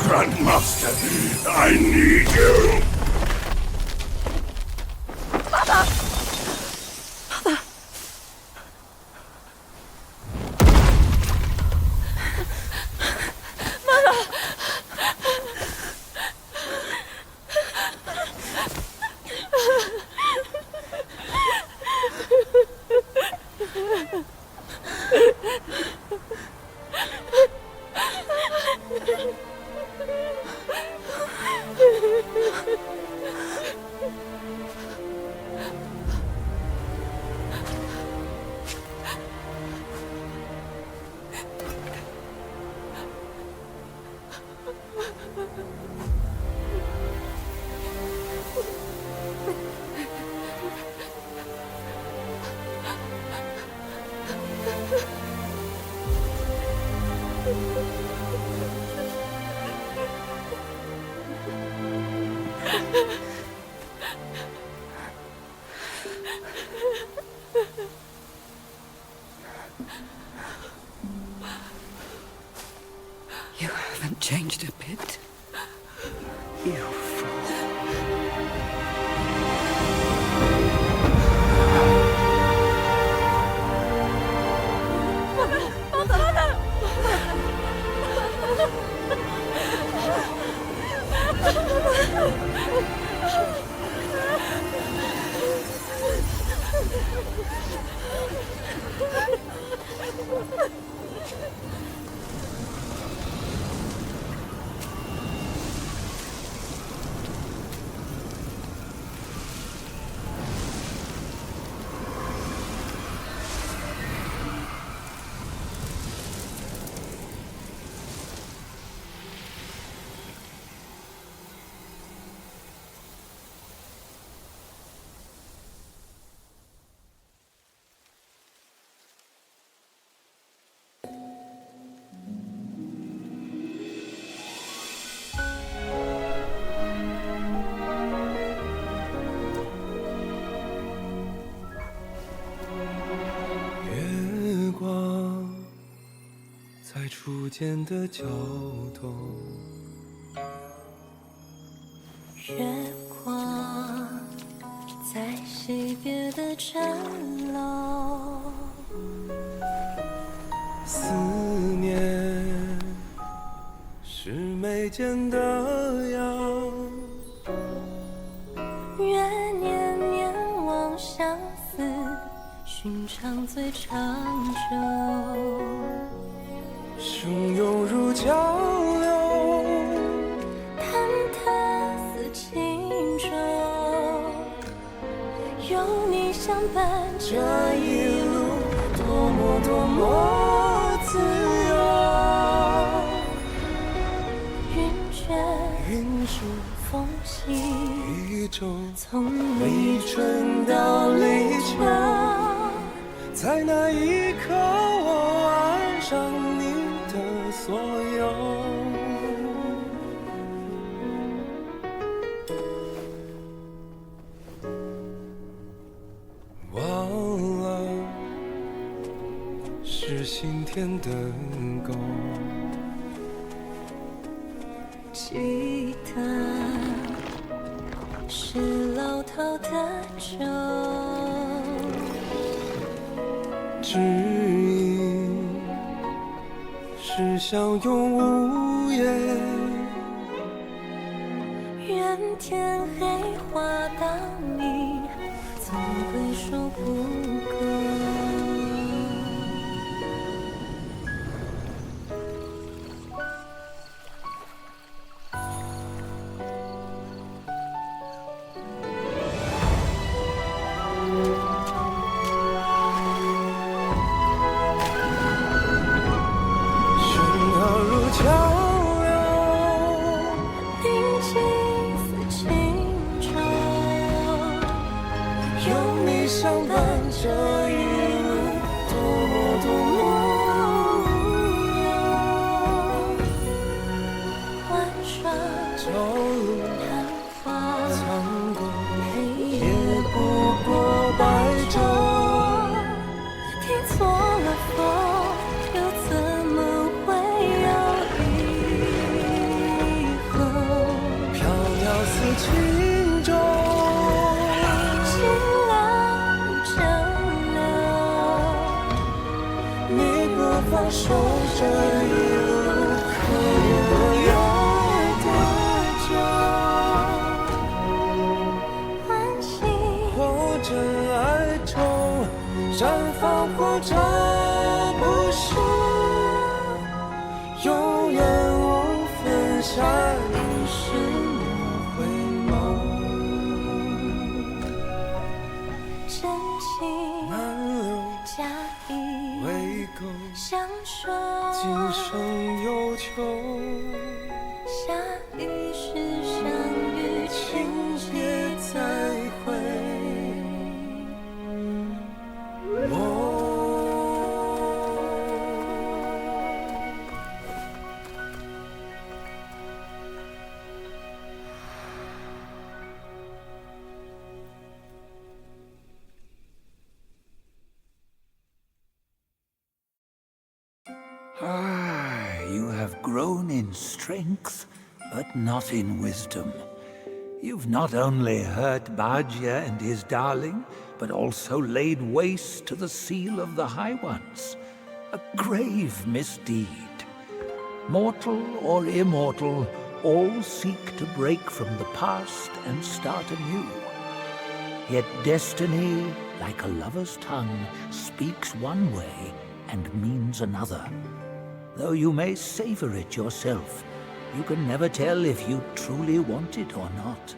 Grandmaster, I need you! Mother! Mother! You haven't changed a bit. You fool.初见的角动，月光在惜别的站楼，思念是眉间的痒，愿念念望相思，寻常最长久。汹涌如交流，忐忑似轻舟，有你相伴，这一路多么多么自由。云卷，云舒风息，一种从立春到立秋，在那一刻我爱上你的所有。忘了是心田的沟，记得是老套的酒，指引是相拥无言。愿天黑花当你，总会说不够。深相伴这一路，多么多么无忧。玩耍朝露昙花，苍过，黑也不过白昼。听错了风，又怎么会有以后？飘摇似轻舟，清凉蒸馏，你不放手这一路，可怜了有多久？欢喜或真爱中绽放，或这不是永远无分下一世莫回眸。真情满流假意未够，相守，今生有求。下雨时相遇，情节再会。You have grown in strength, but not in wisdom. You've not only hurt Bajia and his darling, but also laid waste to the seal of the High Ones. A grave misdeed. Mortal or immortal, all seek to break from the past and start anew. Yet destiny, like a lover's tongue, speaks one way and means another. Though you may savor it yourself, you can never tell if you truly want it or not.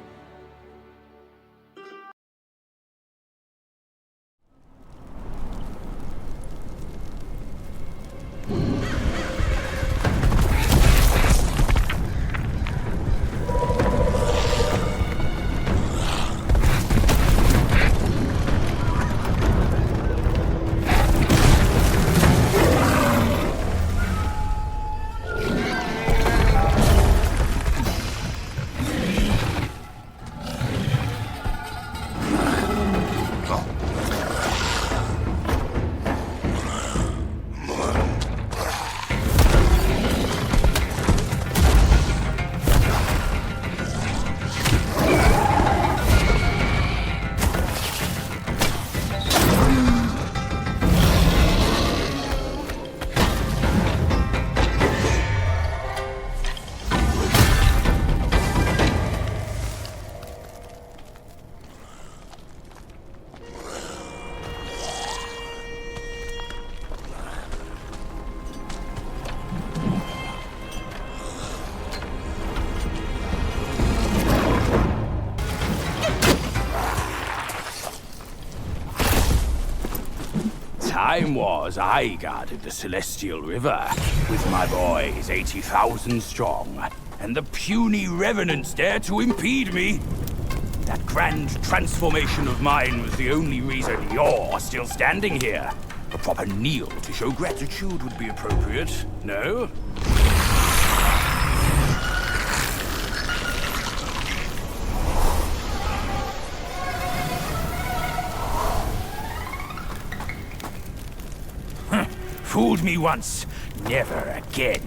Time was I guarded the Celestial River with my boys 80,000 strong, and the puny revenants dared to impede me. That grand transformation of mine was the only reason you're still standing here. A proper kneel to show gratitude would be appropriate, no? Fooled me once, never again.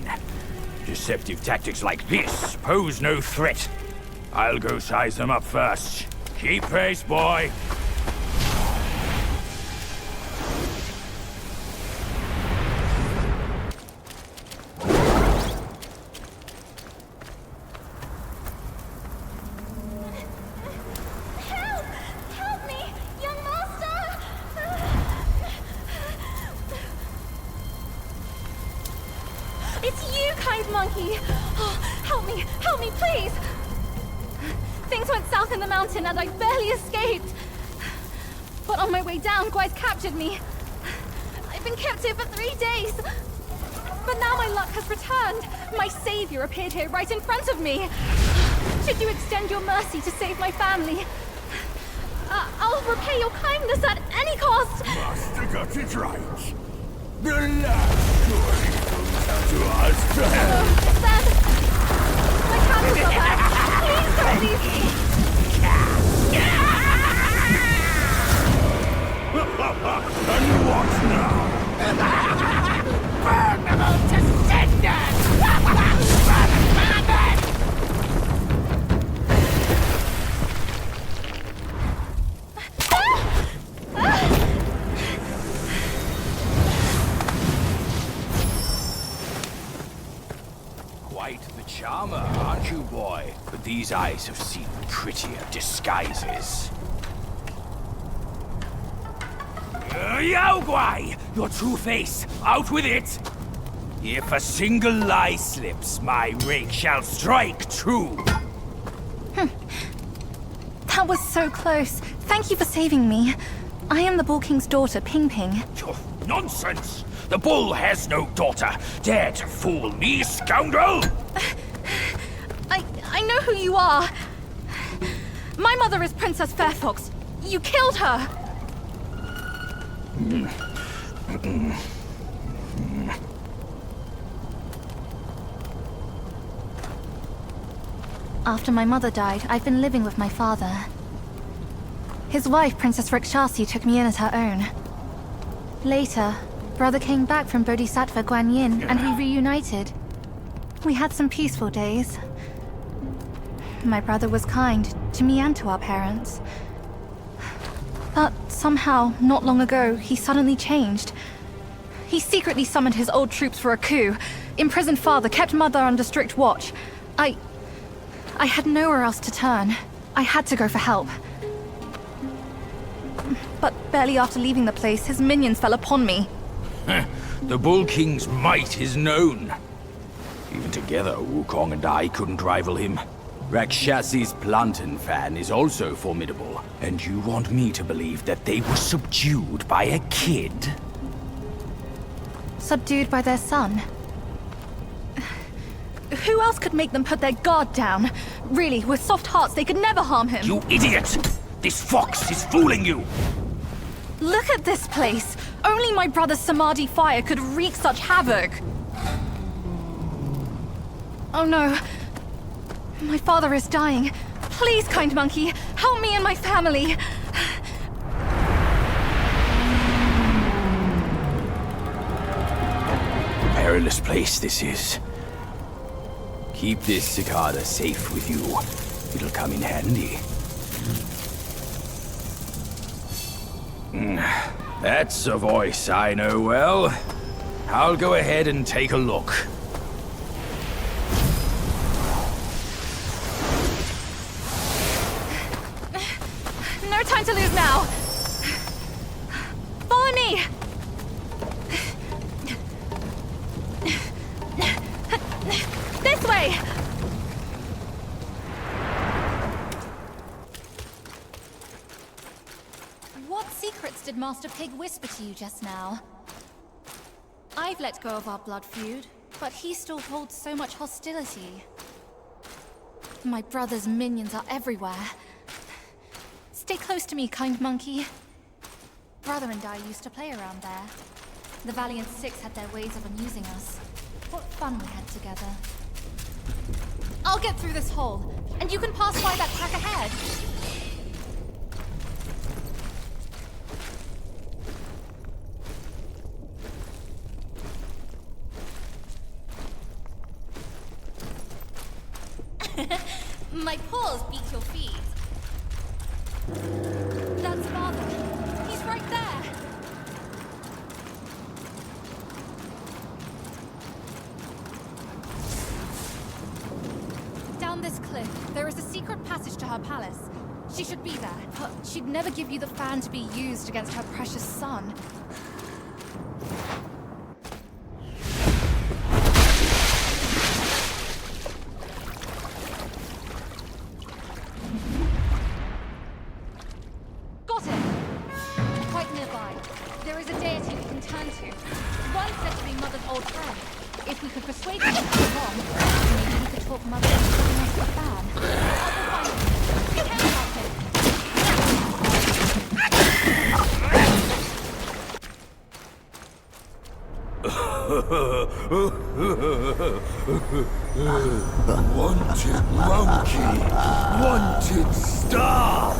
Deceptive tactics like this pose no threat. I'll go size them up first. Keep pace, boy. Help me, young master! It's you, kind monkey! Oh, help me, please! Things went south in the mountain and I barely escaped. But on my way down, Guai's captured me. I've been kept here for 3 days. But now my luck has returned. My savior appeared here right in front of me. Should you extend your mercy to save my family? I'll repay your kindness at any cost! Master got it right. The last story comes down to us. Then... my candles are back. Please don't leave me! And what now? Burn them all to cinders! Burn them! Quite the charmer, aren't you, boy? But these eyes have seen prettier disguises. Yao Guai! Your true face! Out with it! If a single lie slips, my rake shall strike true! That was so close. Thank you for saving me. I am the Bull King's daughter, Ping Ping. Oh, nonsense! The bull has no daughter! Dare to fool me, scoundrel! I know who you are. My mother is Princess Fairfox. You killed her! After my mother died, I've been living with my father. His wife, Princess Rikshasi, took me in as her own. Later, brother came back from Bodhisattva Guanyin, and we reunited. We had some peaceful days. My brother was kind to me and to our parents. But somehow, not long ago, he suddenly changed. He secretly summoned his old troops for a coup, imprisoned father, kept mother under strict watch. I had nowhere else to turn. I had to go for help. But barely after leaving the place, his minions fell upon me. The Bull King's might is known. Even together, Wukong and I couldn't rival him. Rakshasi's plantain fan is also formidable. And you want me to believe that they were subdued by a kid? Subdued by their son? Who else could make them put their guard down? Really, with soft hearts, they could never harm him. You idiot! This fox is fooling you! Look at this place! Only my brother's Samadhi fire could wreak such havoc! Oh no. My father is dying. Please, kind monkey, help me and my family! Perilous place this is. Keep this cicada safe with you. It'll come in handy. That's a voice I know well. I'll go ahead and take a look. No time to lose now! Follow me! This way! What secrets did Master Pig whisper to you just now? I've let go of our blood feud, but he still holds so much hostility. My brother's minions are everywhere. Stay close to me, kind monkey. Brother and I used to play around there. The Valiant Six had their ways of amusing us. What fun we had together. I'll get through this hole, and you can pass by that crack ahead. My paws beat your feet. That's father. He's right there. Down this cliff, there is a secret passage to her palace. She should be there, but she'd never give you the fan to be used against her precious son. Got it! Quite nearby, there is a deity we can turn to. One said to be Mother's old friend. If we could persuade him to come along, maybe we could talk Mother into giving us the fan. I'll go find him. Be careful about him. Wanted monkey! Wanted star!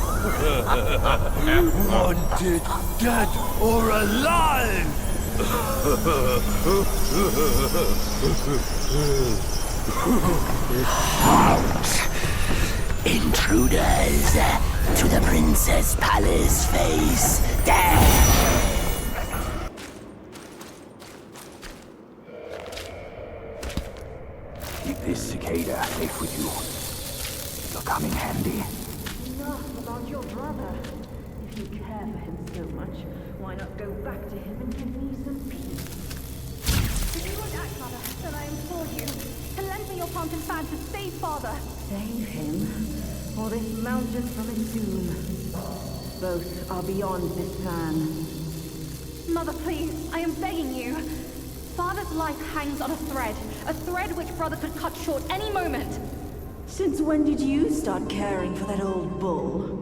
Wanted dead or alive! Halt! Intruders to the Princess Palace face death! Keep this cicada safe with you. It'll come in handy. Enough about your brother. If you care for him so much, why not go back to him and give me some peace? Did you not act, Mother, that I implore you to lend me your plant and fan to save Father? Save him, or this mountain from its doom. Both are beyond this plan. Mother, please, I am begging you. Father's life hangs on a thread which Brother could cut short any moment. Since when did you start caring for that old bull?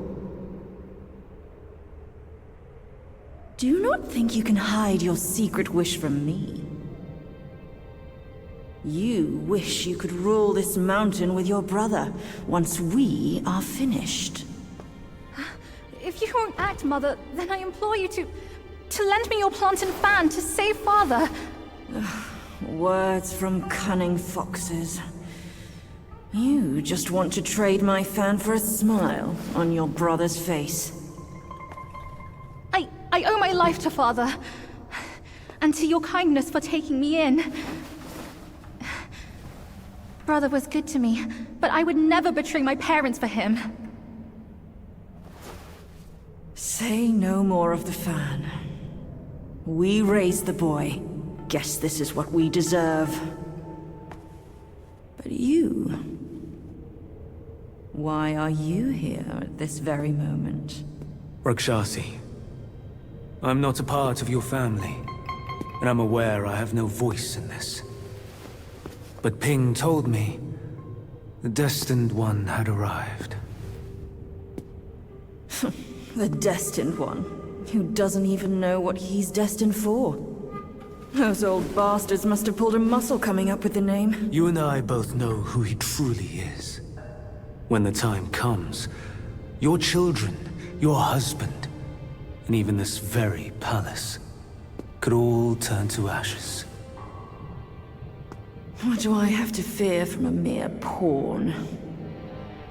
Do you not think you can hide your secret wish from me? You wish you could rule this mountain with your brother once we are finished. If you won't act, Mother, then I implore you to lend me your plant and fan to save Father. Words from cunning foxes. You just want to trade my fan for a smile on your brother's face. I owe my life to Father, and to your kindness for taking me in. Brother was good to me, but I would never betray my parents for him. Say no more of the fan. We raised the boy. Guess this is what we deserve. But you... why are you here at this very moment? Rakshasi, I'm not a part of your family, and I'm aware I have no voice in this. But Ping told me the Destined One had arrived. The Destined One, who doesn't even know what he's destined for. Those old bastards must have pulled a muscle coming up with the name. You and I both know who he truly is. When the time comes, your children, your husband, and even this very palace could all turn to ashes. What do I have to fear from a mere pawn?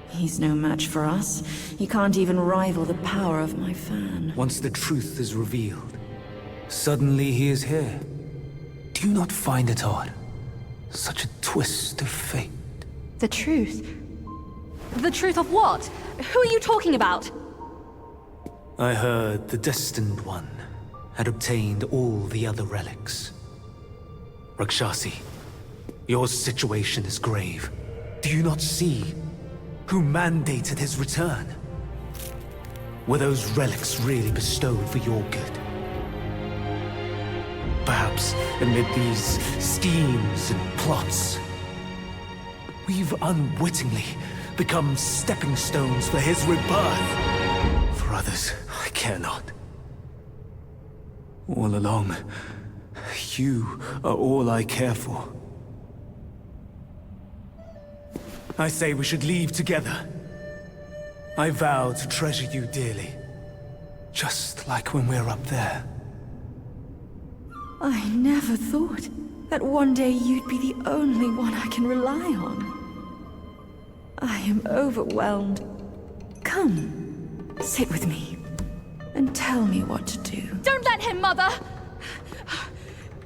He's no match for us. He can't even rival the power of my fan. Once the truth is revealed, suddenly he is here. Do you not find it odd? Such a twist of fate. The truth? The truth of what? Who are you talking about? I heard the Destined One had obtained all the other relics. Rakshasi, your situation is grave. Do you not see who mandated his return? Were those relics really bestowed for your good? Perhaps amid these schemes and plots, we've unwittingly become stepping stones for his rebirth. For others, I care not. All along, you are all I care for. I say we should leave together. I vow to treasure you dearly, just like when we're up there. I never thought that one day you'd be the only one I can rely on. I am overwhelmed. Come, sit with me, and tell me what to do. Don't let him, Mother!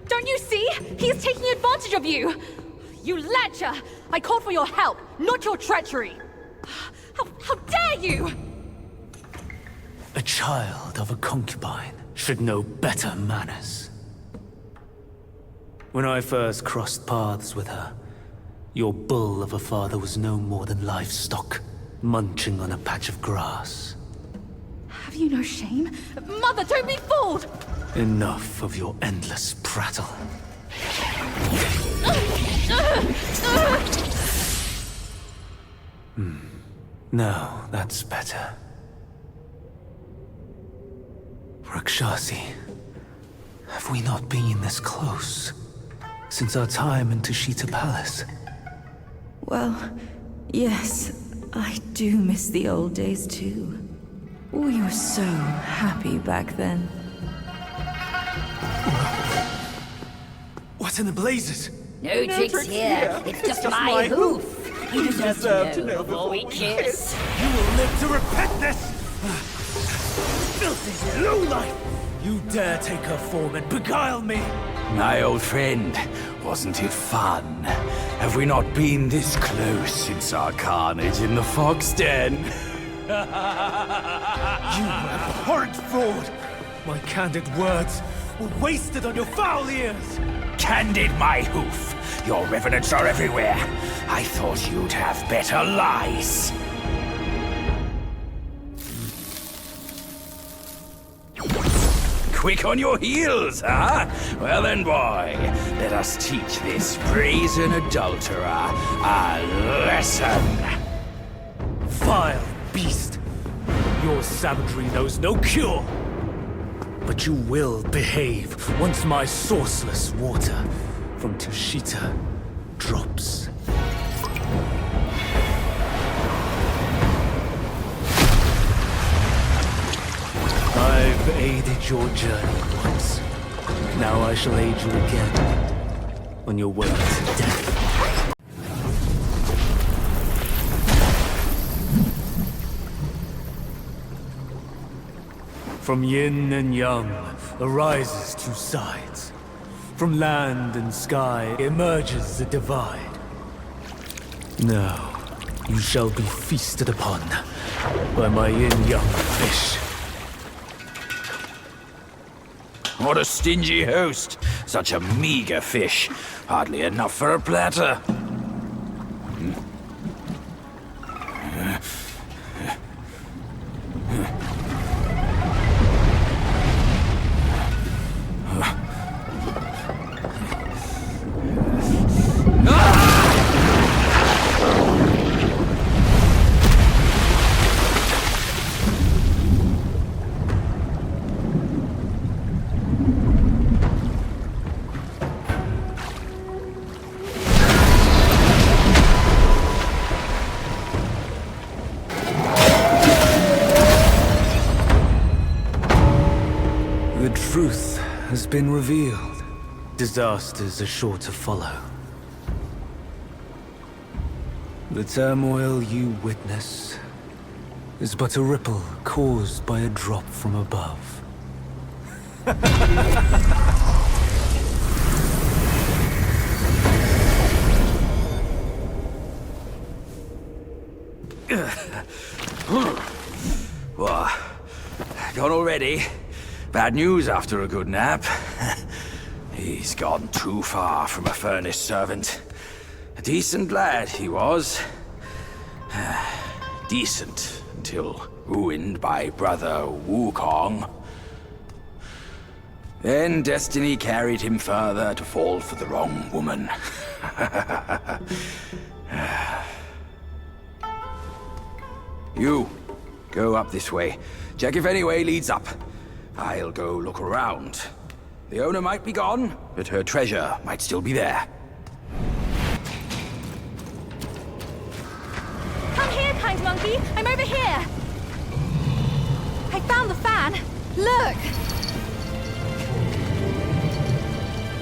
Don't you see? He is taking advantage of you! You lecher! I called for your help, not your treachery! How dare you! A child of a concubine should know better manners. When I first crossed paths with her, your bull of a father was no more than livestock, munching on a patch of grass. Have you no shame? Mother, don't be fooled! Enough of your endless prattle. Now, that's better. Rakshasi, have we not been this close? since our time in Tashita Palace. Well, yes, I do miss the old days too. We were so happy back then. What in the blazes? No tricks here. It's just my hoof. You deserve to know before we kiss. You will live to repent this! Filthy lowlife! You dare take her form and beguile me! My old friend, wasn't it fun? Have we not been this close since our carnage in the fox den? You abhorrent fraud! My candid words were wasted on your foul ears! Candid, my hoof! Your revenants are everywhere. I thought you'd have better lies. Quick on your heels, huh? Well then, boy, let us teach this brazen adulterer a lesson. Vile beast! Your savagery knows no cure! But you will behave once my sourceless water from Tashita drops. I've aided your journey once. Now I shall aid you again on your way to death. From yin and yang arises two sides. From land and sky emerges a divide. Now, you shall be feasted upon by my yin-yang fish. What a stingy host. Such a meager fish. Hardly enough for a platter. The truth has been revealed. Disasters are sure to follow. The turmoil you witness is but a ripple caused by a drop from above. What? Gone already? Bad news after a good nap. He's gone too far from a furnace servant. A decent lad he was. Decent until ruined by brother Wukong. Then destiny carried him further to fall for the wrong woman. You, go up this way. Check if any way leads up. I'll go look around. The owner might be gone, but her treasure might still be there. Come here, kind monkey! I'm over here! I found the fan! Look!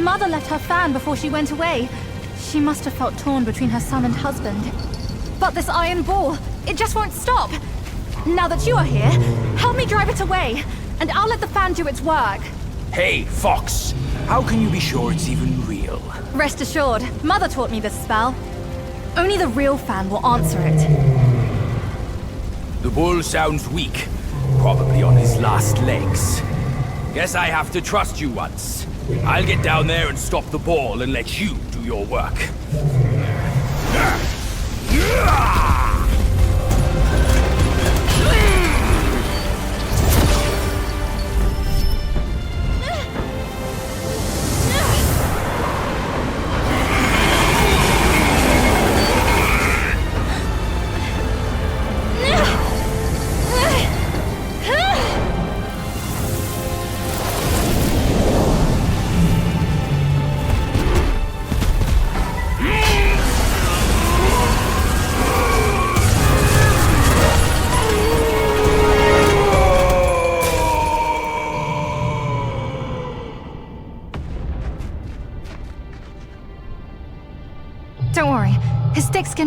Mother left her fan before she went away. She must have felt torn between her son and husband. But this iron ball, it just won't stop! Now that you are here, help me drive it away, and I'll let the fan do its work. Hey, Fox! How can you be sure it's even real? Rest assured, Mother taught me this spell. Only the real fan will answer it. The bull sounds weak. Probably on his last legs. Guess I have to trust you once. I'll get down there and stop the ball and let you do your work.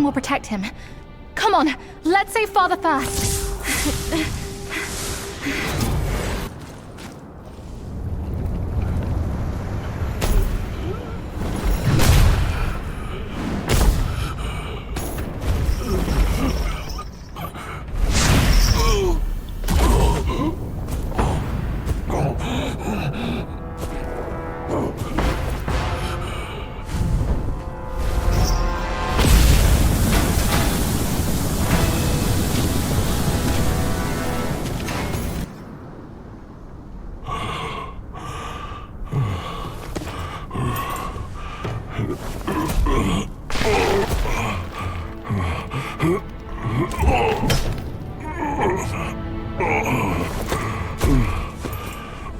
will protect him. Come on, let's save Father first.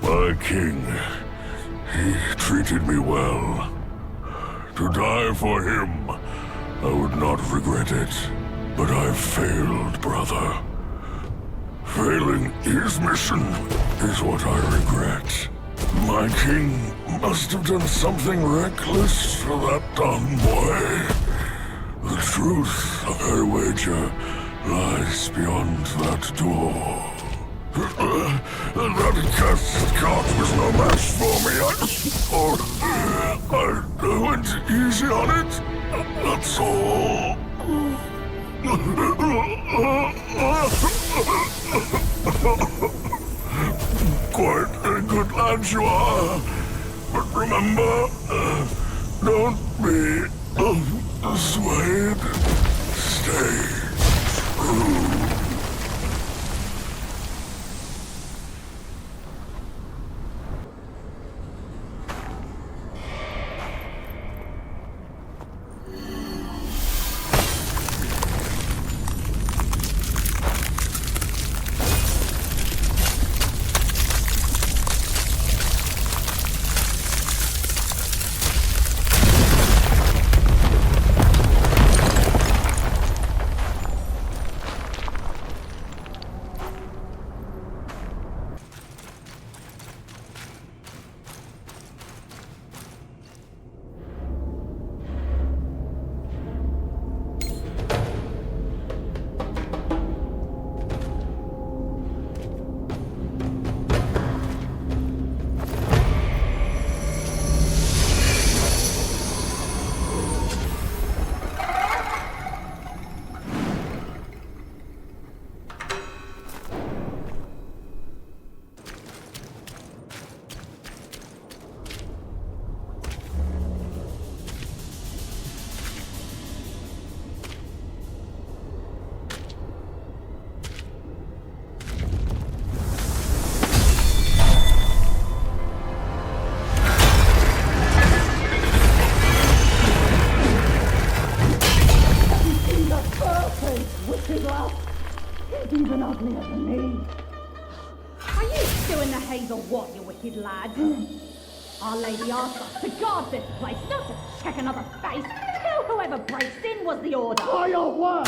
My king, he treated me well. To die for him, I would not regret it. But I failed, brother. Failing his mission is what I regret. My king must have done something reckless for that dumb boy. The truth, I wager, lies beyond that door. That cursed cart was no match for me. I went easy on it. That's all. Quite a good lad you are. But remember, don't be swayed. Stay true. Even uglier than me. Are you still in the haze or what, you wicked lad? Our Lady asked us to guard this place, not to check another face. Tell whoever breaks in was the order. By your word!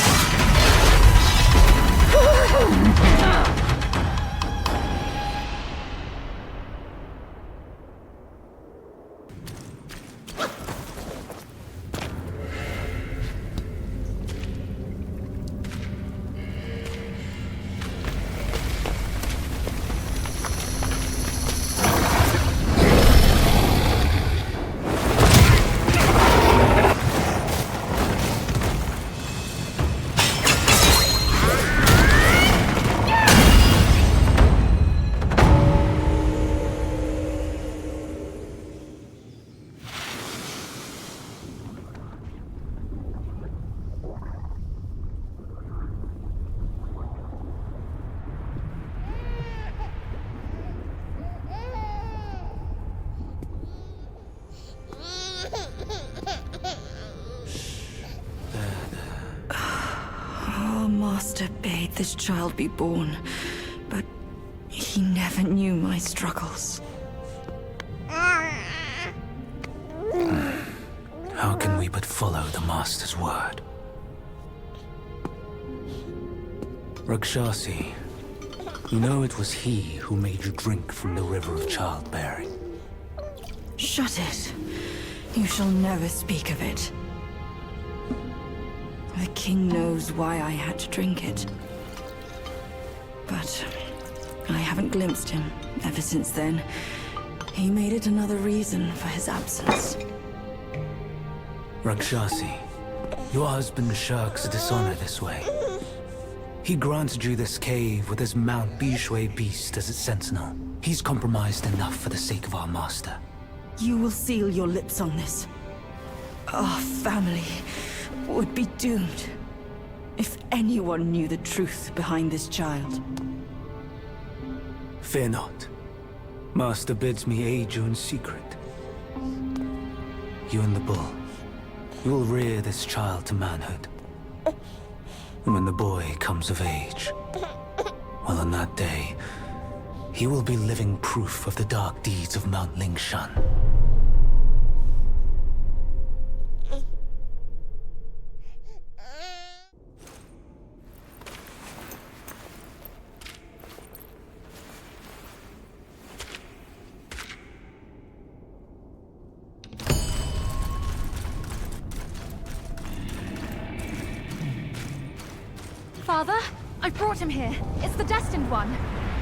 Master bade this child be born, but he never knew my struggles. How can we but follow the Master's word? Rakshasi, you know it was he who made you drink from the river of childbearing. Shut it. You shall never speak of it. The king knows why I had to drink it. But I haven't glimpsed him ever since then. He made it another reason for his absence. Rakshasi, your husband shirks dishonor this way. He granted you this cave with his Mount Bishui beast as its sentinel. He's compromised enough for the sake of our master. You will seal your lips on this. Our family would be doomed if anyone knew the truth behind this child. Fear not. Master bids me aid you in secret. You and the bull, you will rear this child to manhood. And when the boy comes of age, well, on that day, he will be living proof of the dark deeds of Mount Lingshan. Father, I've brought him here. It's the Destined One.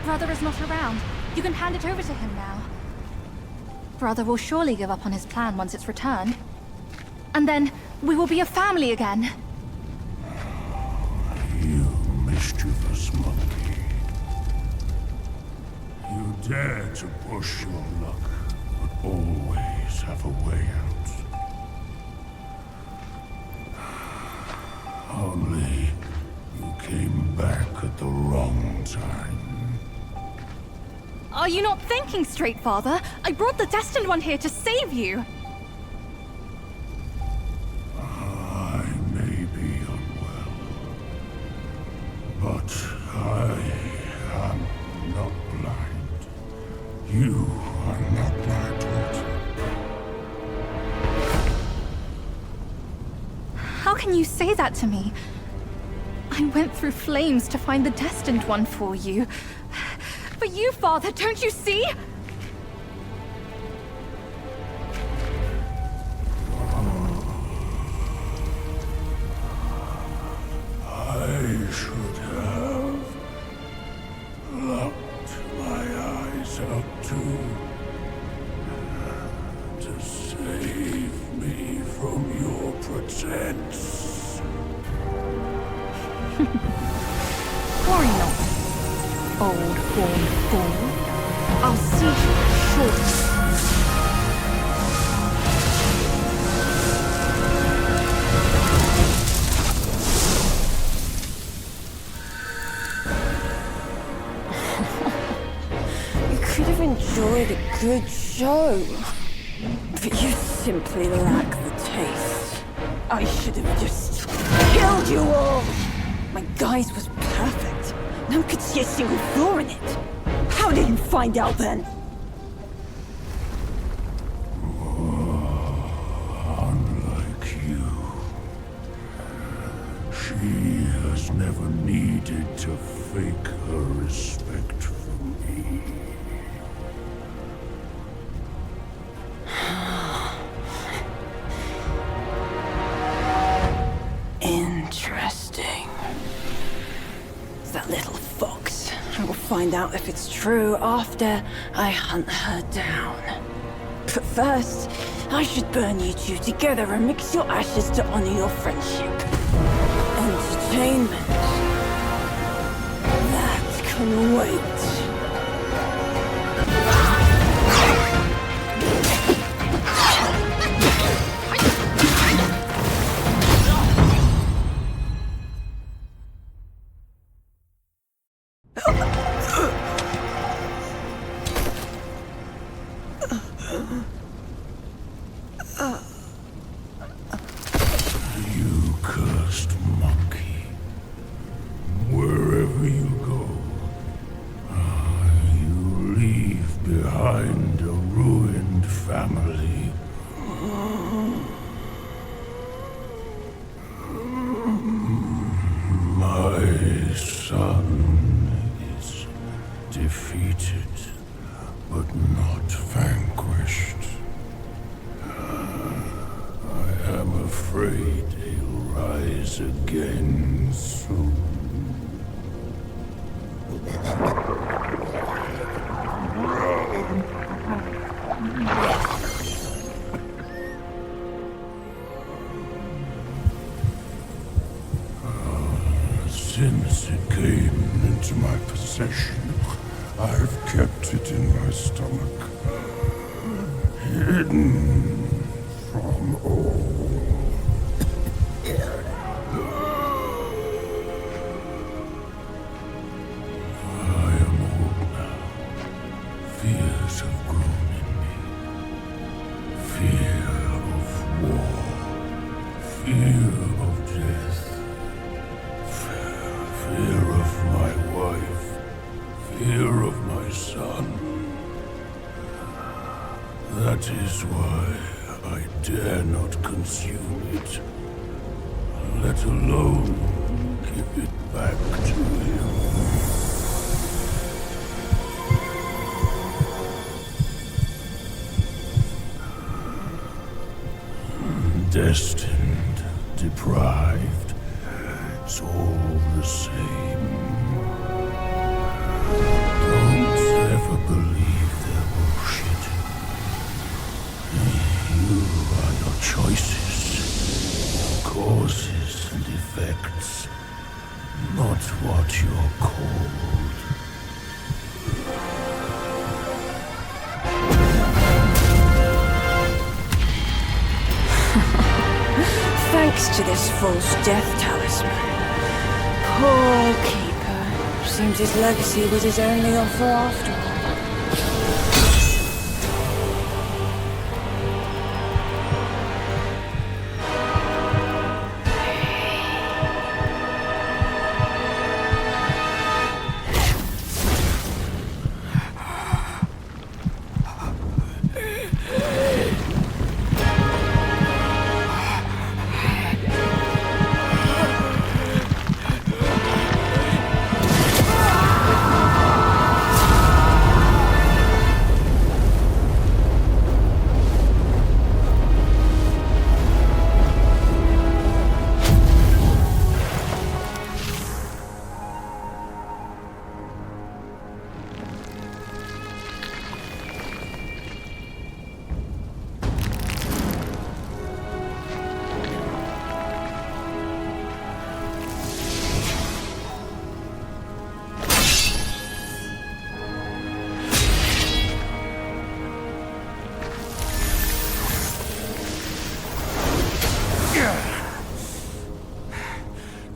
Brother is not around. You can hand it over to him now. Brother will surely give up on his plan once it's returned. And then, we will be a family again. You mischievous monkey. You dare to push your luck, but always have a way out. Only you came back at the wrong time. Are you not thinking straight, Father? I brought the Destined One here to save you. I may be unwell, but I am not blind. You are not my daughter. How can you say that to me? I went through flames to find the Destined One for you. But you, Father, don't you see? I should have locked my eyes out too, to save me from your pretense. Worry not, old horn fool. I'll see you shortly. You could have enjoyed a good show, but you simply lack the taste. I should have just killed you all. My guise was perfect. No one could see a single flaw in it. How did you find out then? Unlike you, she has never needed to fake her respect for me. Interesting. That little fox. I will find out if it's true after I hunt her down. But first, I should burn you two together and mix your ashes to honor your friendship. Entertainment. That can wait. You cursed monkey. Wherever you go, you leave behind a ruined family. My son is defeated, but not vanquished. I am afraid he'll rise again. again soon. Since it came into my possession, I've kept it in my stomach, hidden from all. I am old now. Fears have grown in me. Fear of war. Fear of death. Fear of my wife. Fear of my son. That is why I dare not consume it, let alone give it back to him. Destined, deprived, it's all the same. Don't ever believe their bullshit. You are your choices, causes and effects, not what you're called. Thanks to this false death talisman. Poor keeper. Seems his legacy was his only offer after all.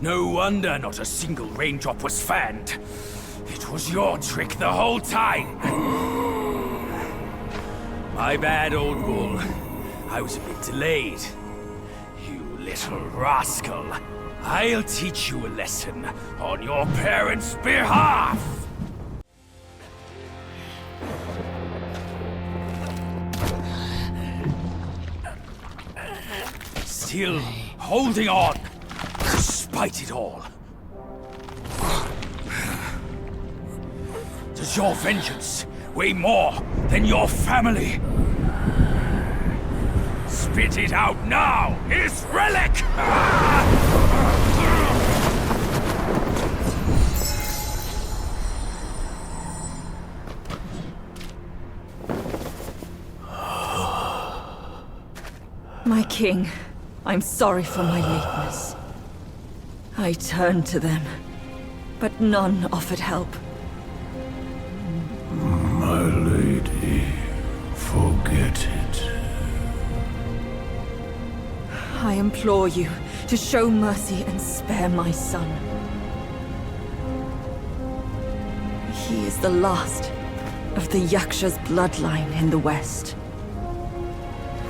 No wonder not a single raindrop was fanned. It was your trick the whole time. My bad, old bull. I was a bit delayed. You little rascal. I'll teach you a lesson on your parents' behalf. Still holding on. Despite it all. Does your vengeance weigh more than your family? Spit it out now, his relic! My king, I'm sorry for my lateness. I turned to them, but none offered help. My lady, forget it. I implore you to show mercy and spare my son. He is the last of the Yaksha's bloodline in the West,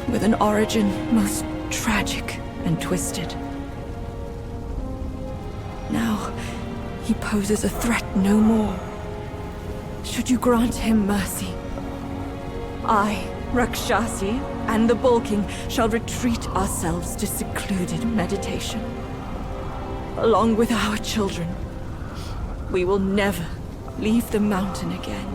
with an origin most tragic and twisted. Now, he poses a threat no more. Should you grant him mercy, I, Rakshasi, and the Bull King shall retreat ourselves to secluded meditation. Along with our children, we will never leave the mountain again.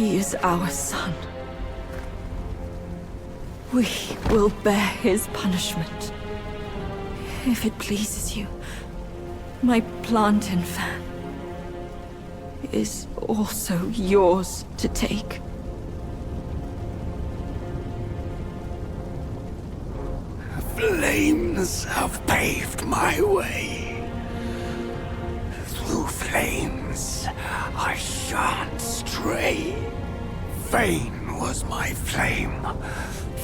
He is our son. We will bear his punishment. If it pleases you, my plantain fan is also yours to take. Flames have paved my way. Through flames, I shan't stray. Vain was my flame,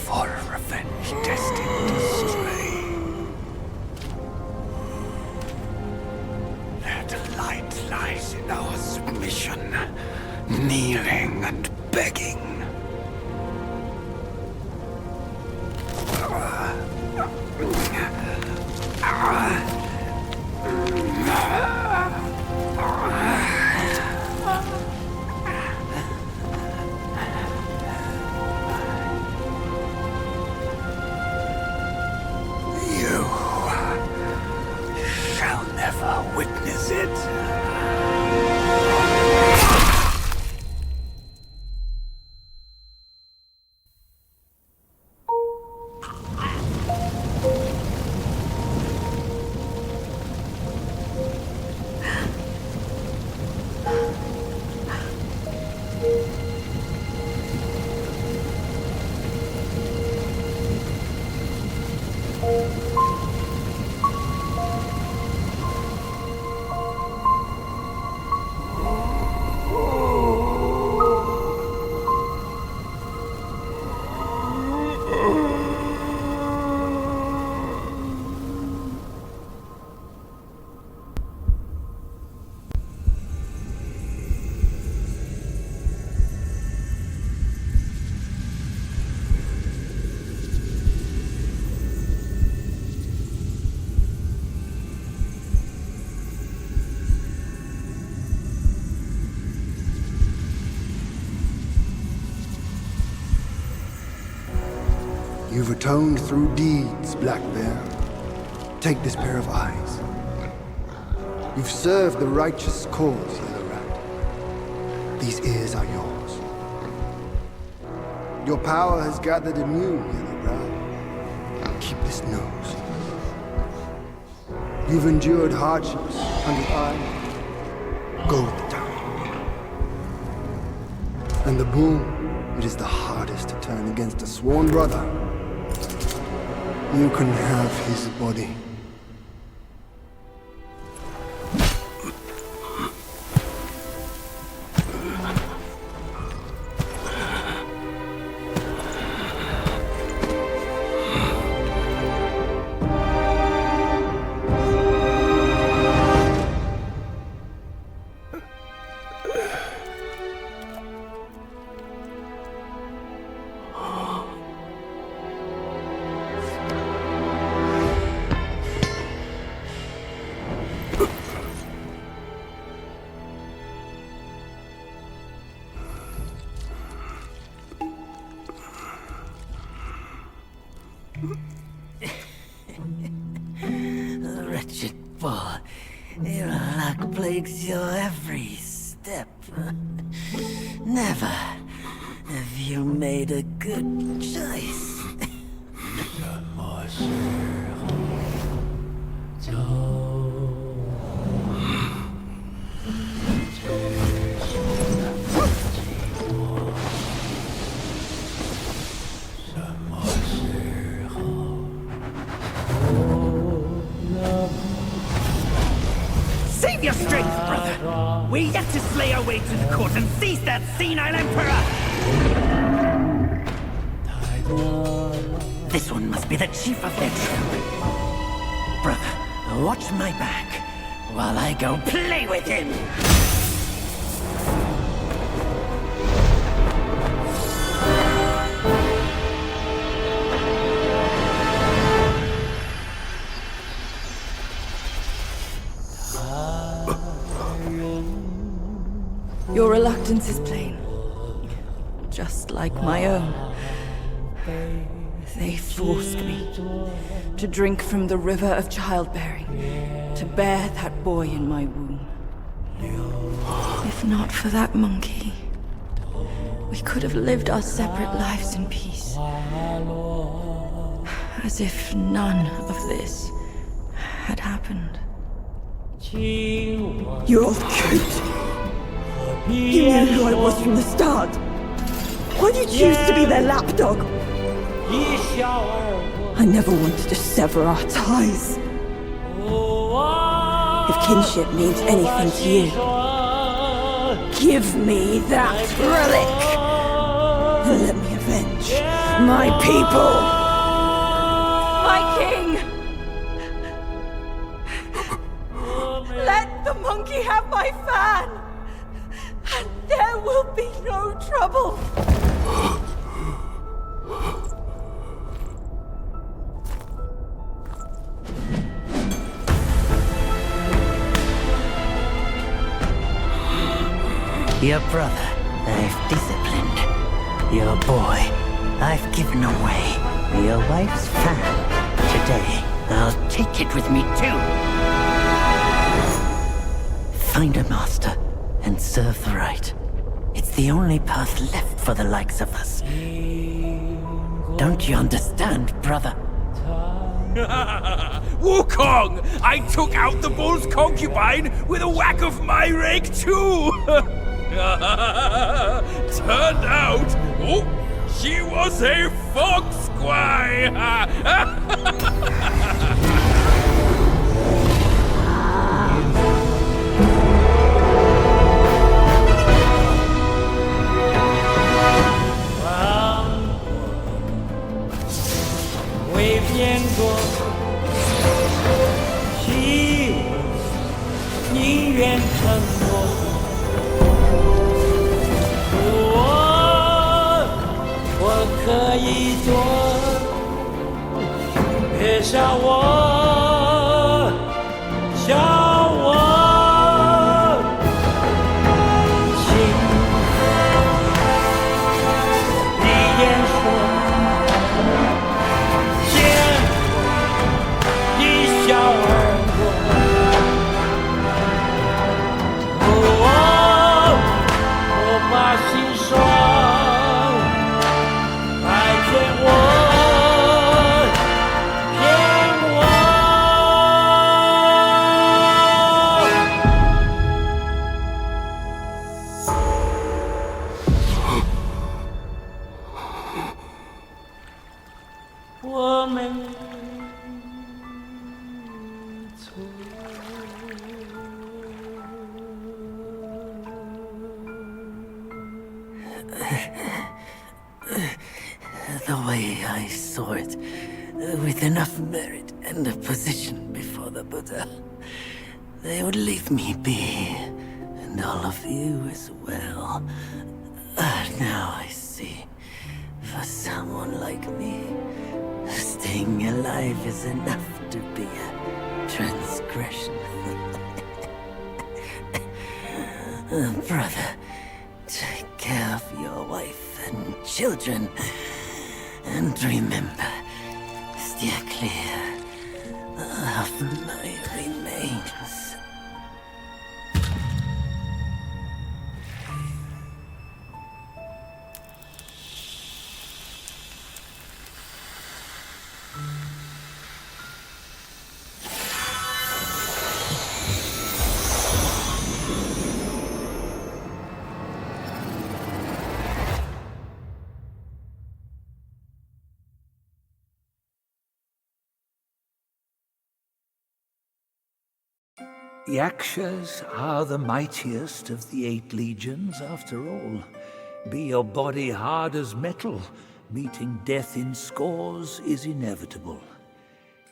for revenge destined to stray. That light lies in our submission, kneeling and begging. Witness it. You've atoned through deeds, Black Bear. Take this pair of eyes. You've served the righteous cause, Yellow Rat. These ears are yours. Your power has gathered in you, Yellow Brow. Keep this nose. You've endured hardships under eye. Go with the tongue. And the bull, it is the hardest to turn against a sworn brother. You can have his body. Wretched bull, your luck plagues your every step. Never have you made a good choice. Save your strength, brother! We're yet to slay our way to the court and seize that senile emperor! This one must be the chief of their troop. Brother, watch my back while I go play with him! Your reluctance is plain. Just like my own. They forced me to drink from the river of childbearing, to bear that boy in my womb. If not for that monkey, we could have lived our separate lives in peace. As if none of this had happened. You're all cute. You knew who I was from the start. Why do you choose to be their lapdog? I never wanted to sever our ties. If kinship means anything to you, give me that relic and let me avenge my people. My king! Let the monkey have my fan! And there will be no trouble! Your brother, I've disciplined. Your boy, I've given away. Your wife's fan. Today, I'll take it with me too. Find a master and serve the right. It's the only path left for the likes of us. Don't you understand, brother? Wukong! I took out the bull's concubine with a whack of my rake too! Turned out, she was a fox squire! The way I saw it, with enough merit and a position before the Buddha, they would leave me be, and all of you as well. Now I see, for someone like me, staying alive is enough to be a transgression. Brother, take care of your wife and children. And remember, steer clear of my remains. Yakshas are the mightiest of the 8 legions, after all. Be your body hard as metal, meeting death in scores is inevitable.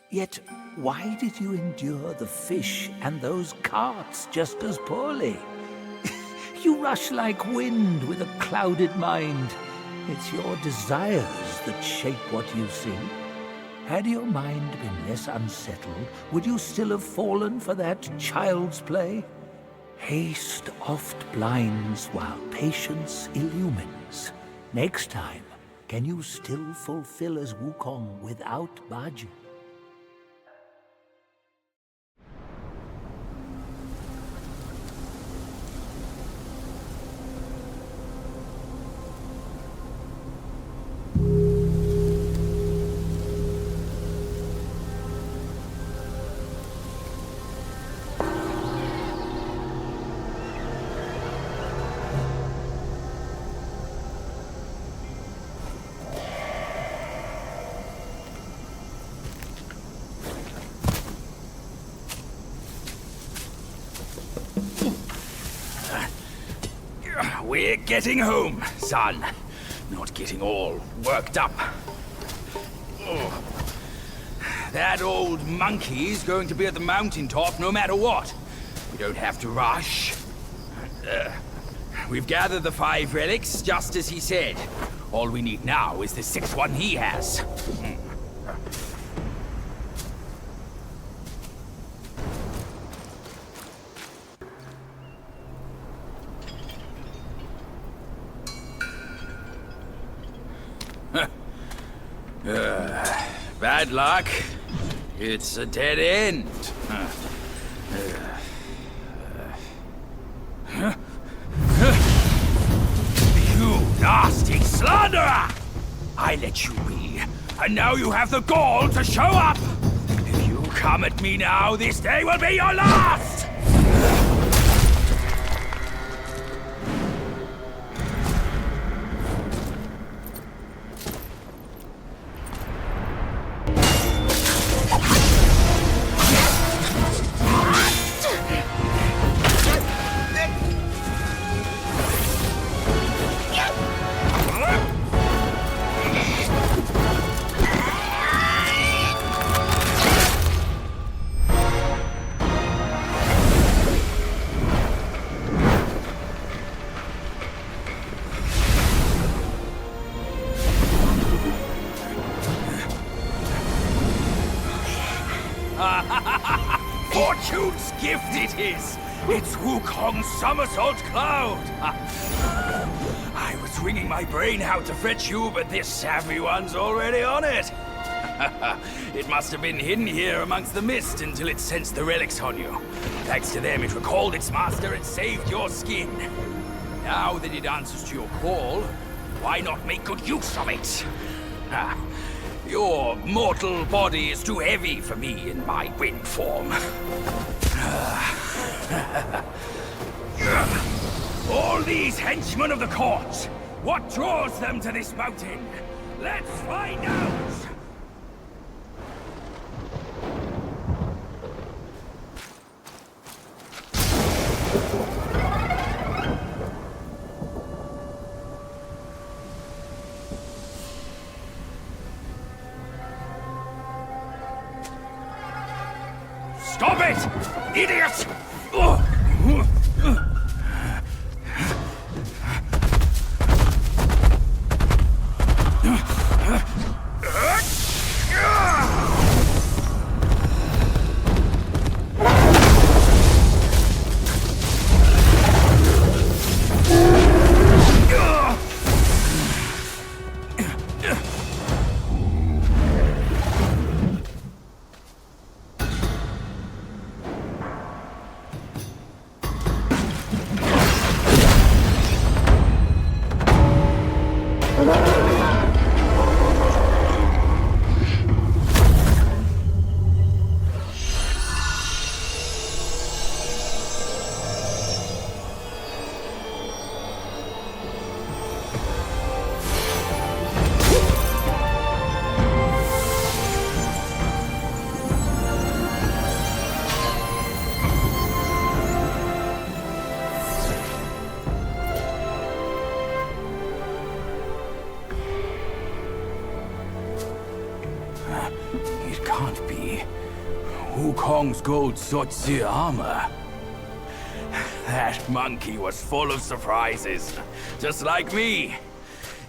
Yet, why did you endure the fish and those carts just as poorly? You rush like wind with a clouded mind. It's your desires that shape what you see. Had your mind been less unsettled, would you still have fallen for that child's play? Haste oft blinds while patience illumines. Next time, can you still fulfill as Wukong without Baju? getting home, son. Not getting all worked up. Oh. That old monkey's going to be at the mountaintop no matter what. We don't have to rush. We've gathered the 5 relics, just as he said. All we need now is the 6th one he has. Bad luck. It's a dead end. You nasty slanderer! I let you be, and now you have the gall to show up! If you come at me now, this day will be your last! Fortune's gift it is! It's Wukong's somersault cloud! I was wringing my brain how to fetch you, but this savvy one's already on it! It must have been hidden here amongst the mist until it sensed the relics on you. Thanks to them, it recalled its master and saved your skin. Now that it answers to your call, why not make good use of it? Your mortal body is too heavy for me in my wind form. All these henchmen of the court, what draws them to this mountain? Let's find out! Stop it! Idiot! It can't be. Wukong's gold Sotzi armor. That monkey was full of surprises. Just like me.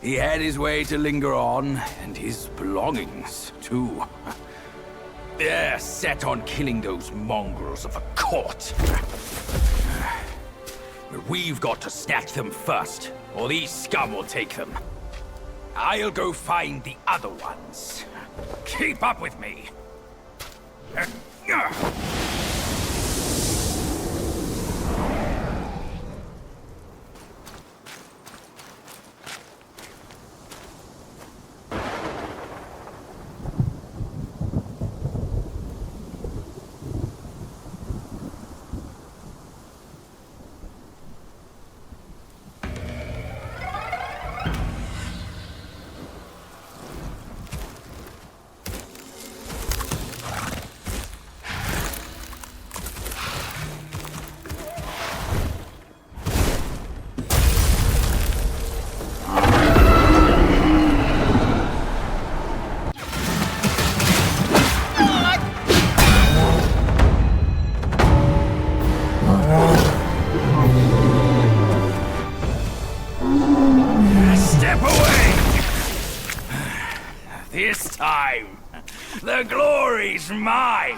He had his way to linger on, and his belongings, too. They're set on killing those mongrels of a court. But we've got to snatch them first, or these scum will take them. I'll go find the other ones. Keep up with me. Step away! This time, the glory's mine!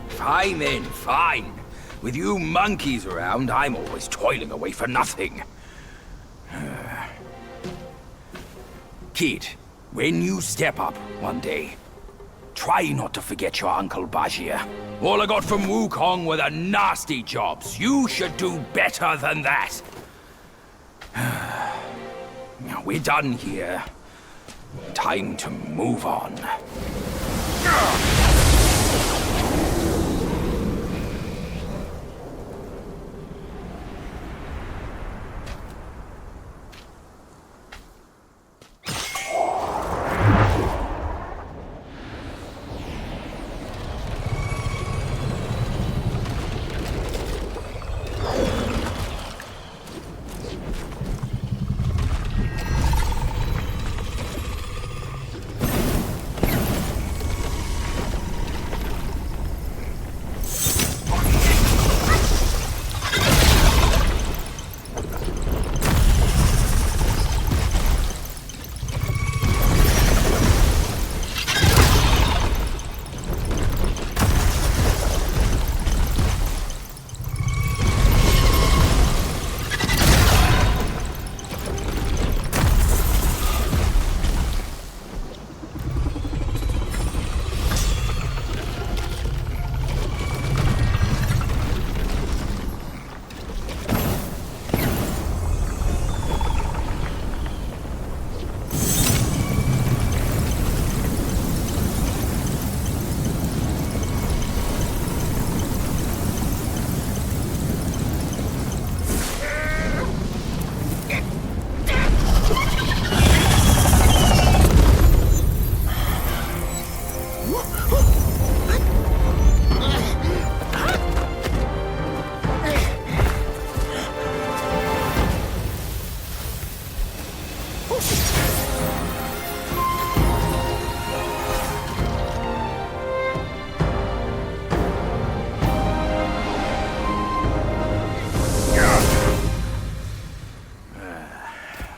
Fine then, fine. With you monkeys around, I'm always toiling away for nothing. Kid, when you step up one day, try not to forget your Uncle Bajir. All I got from Wukong were the nasty jobs. You should do better than that. Now we're done here. Time to move on.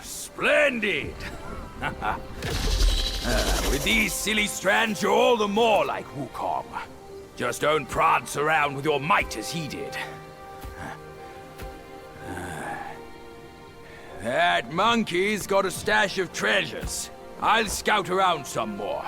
Splendid! With these silly strands, you're all the more like Wukong. Just don't prance around with your might as he did. That monkey's got a stash of treasures. I'll scout around some more.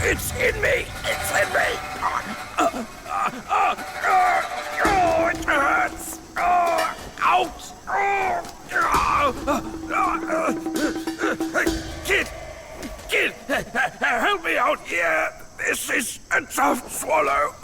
It's in me! It's in me! It hurts! Ouch! Kid! Help me out here! This is a tough swallow!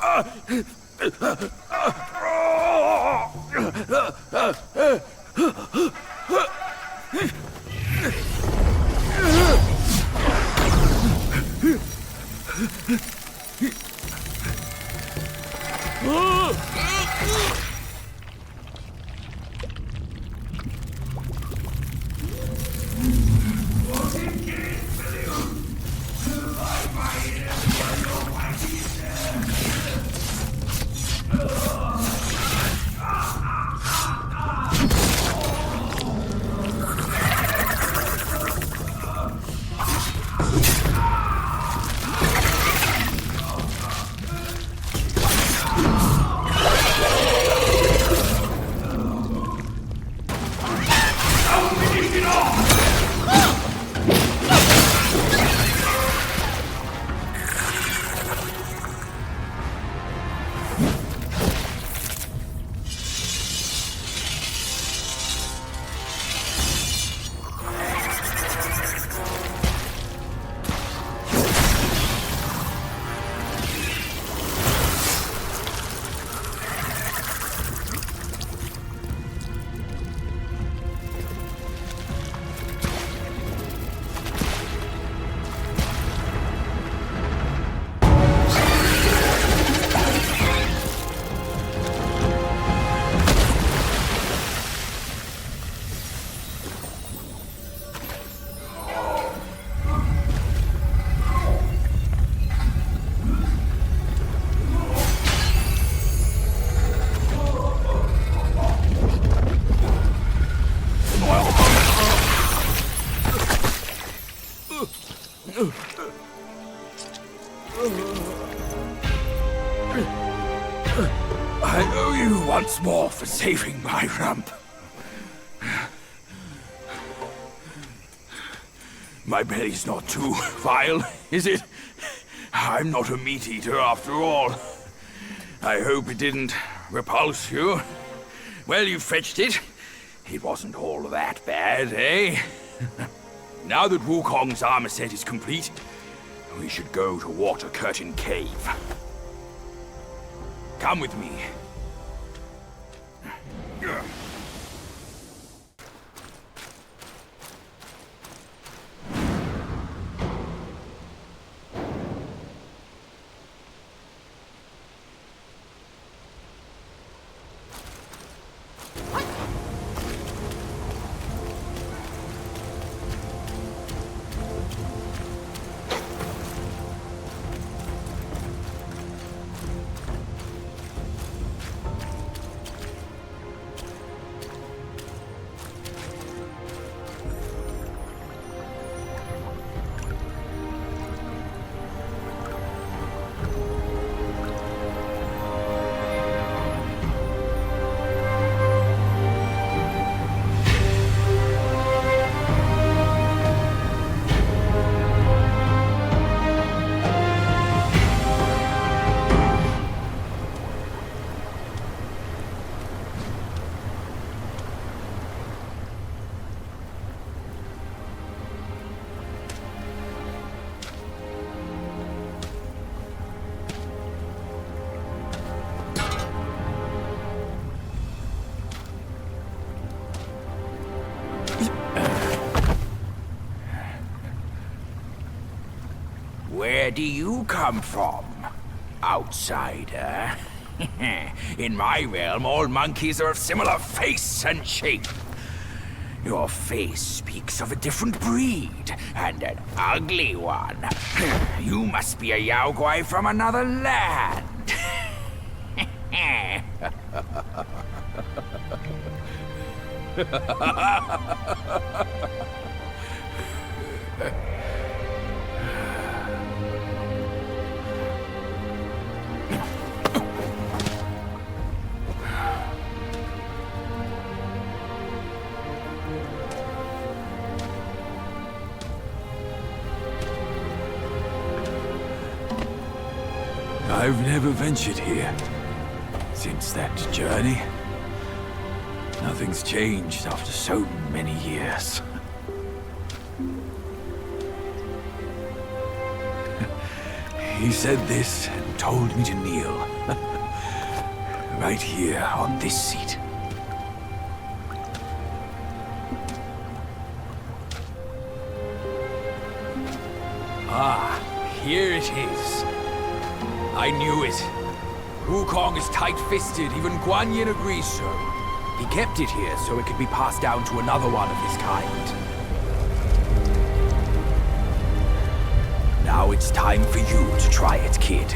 once more for saving my rump. My belly's not too vile, is it? I'm not a meat-eater after all. I hope it didn't repulse you. Well, you fetched it. It wasn't all that bad, eh? Now that Wukong's armor set is complete, we should go to Water Curtain Cave. Come with me. Where do you come from, outsider? In my realm, all monkeys are of similar face and shape. Your face speaks of a different breed, and an ugly one. You must be a Yaoguai from another land. I've never ventured here since that journey. Nothing's changed after so many years. He said this and told me to kneel. Right here on this seat. Ah, here it is. I knew it. Wukong is tight-fisted, even Guan Yin agrees so. He kept it here so it could be passed down to another one of his kind. Now it's time for you to try it, kid.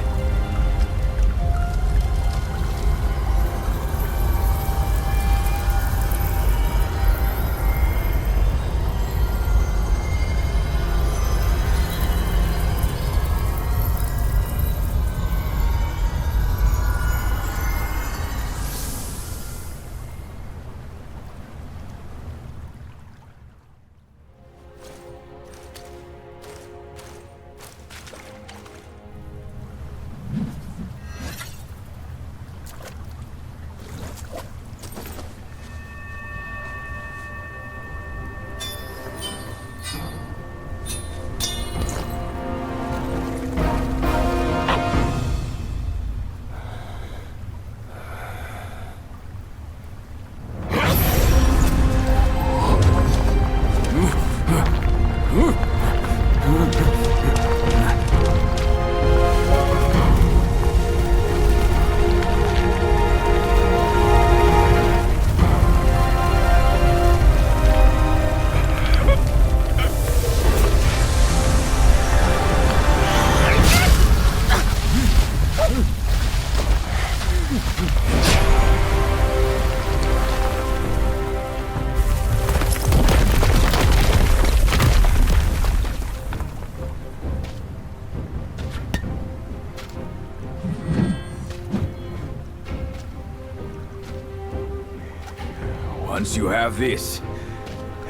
Once you have this,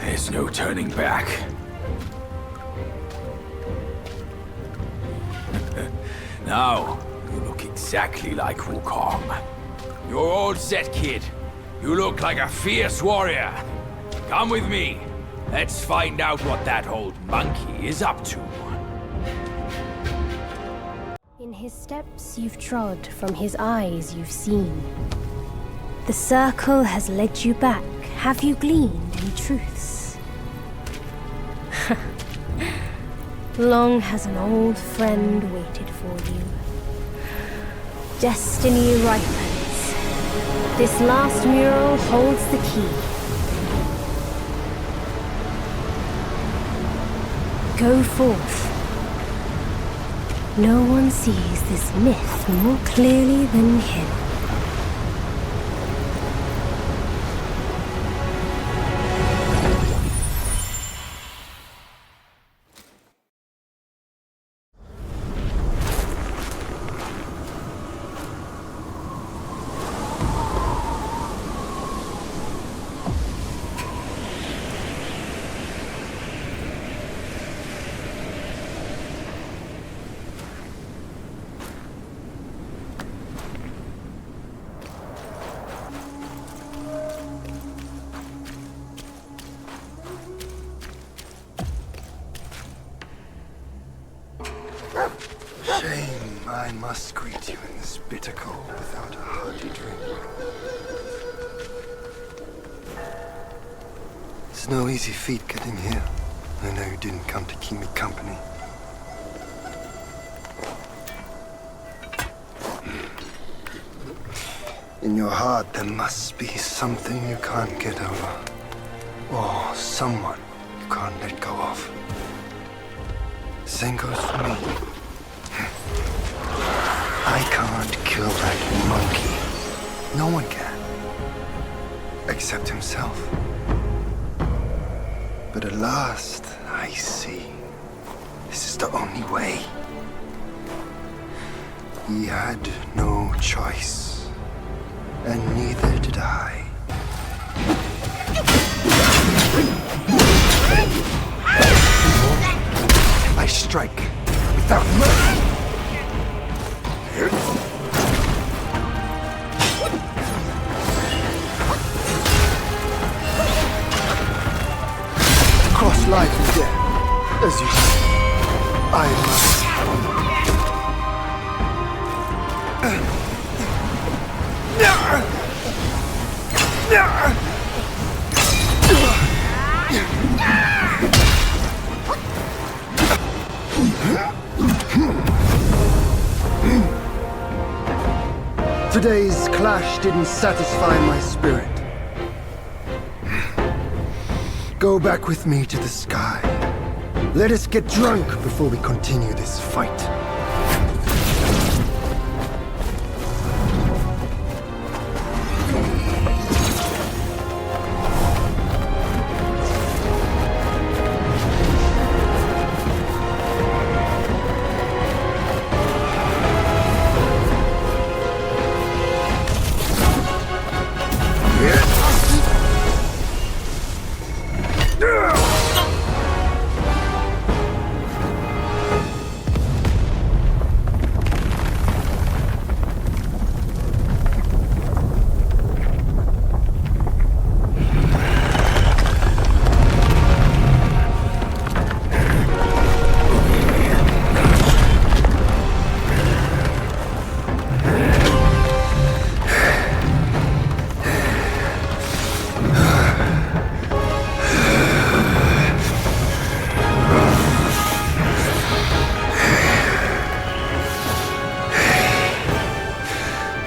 there's no turning back. Now, you look exactly like Wukong. You're all set, kid. You look like a fierce warrior. Come with me. Let's find out what that old monkey is up to. In his steps you've trod, from his eyes you've seen. The circle has led you back. Have you gleaned any truths? Long has an old friend waited for you. Destiny ripens. This last mural holds the key. Go forth. No one sees this myth more clearly than him. Shame I must greet you in this bitter cold without a hearty drink. It's no easy feat getting here. I know you didn't come to keep me company. In your heart there must be something you can't get over. Or someone you can't let go of. Same goes for me. I can't kill that monkey. No one can. Except himself. But at last, I see. This is the only way. He had no choice. And neither did I. I strike without mercy. Cross life and death, as you say. I must. Today's clash didn't satisfy my spirit. Go back with me to the sky. Let us get drunk before we continue this fight.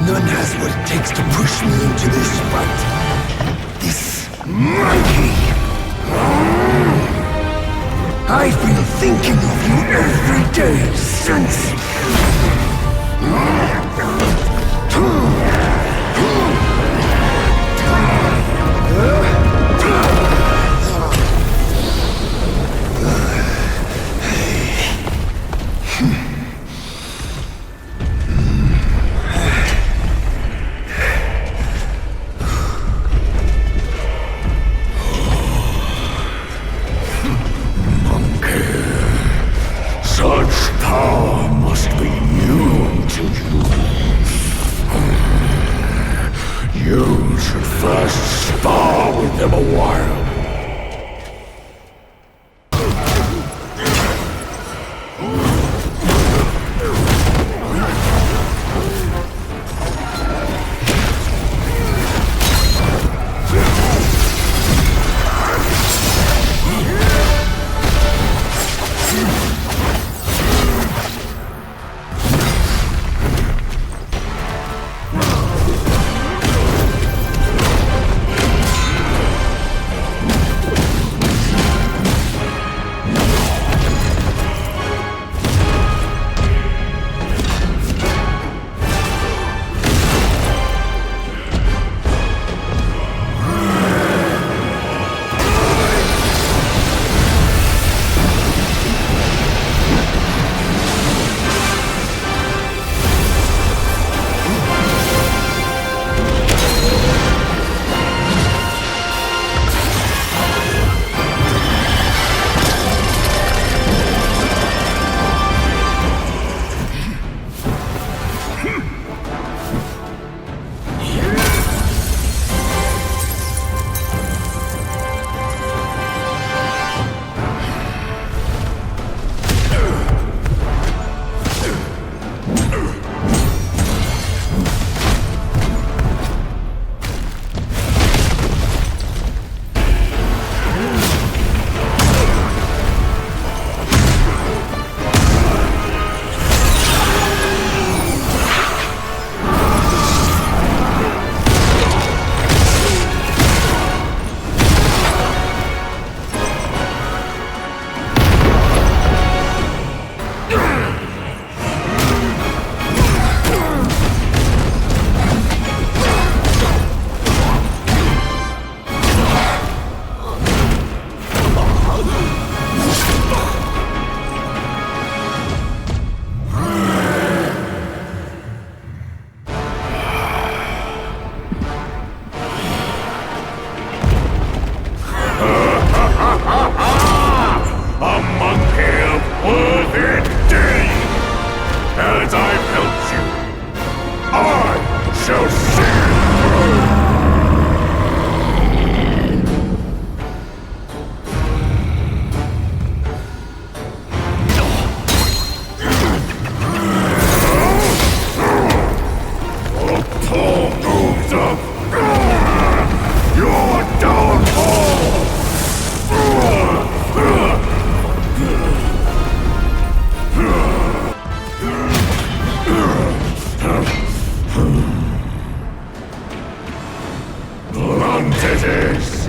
None has what it takes to push me into this fight. This monkey. I've been thinking of you every day since. blunt it is!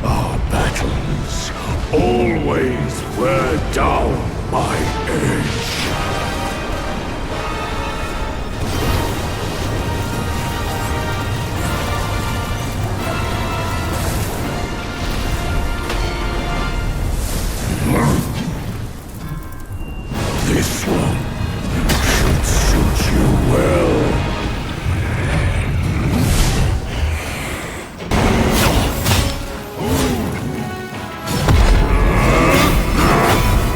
Our battles always wear down my edge. This one should suit you well.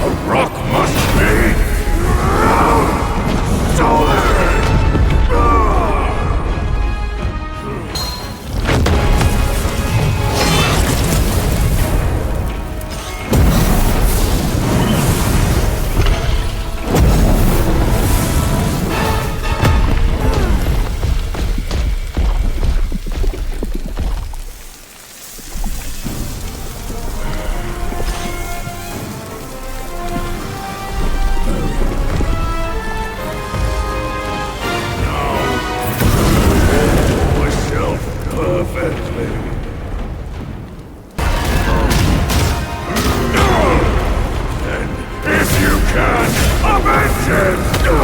A rock must be solid! Perfectly. And if you can, avenge it! No!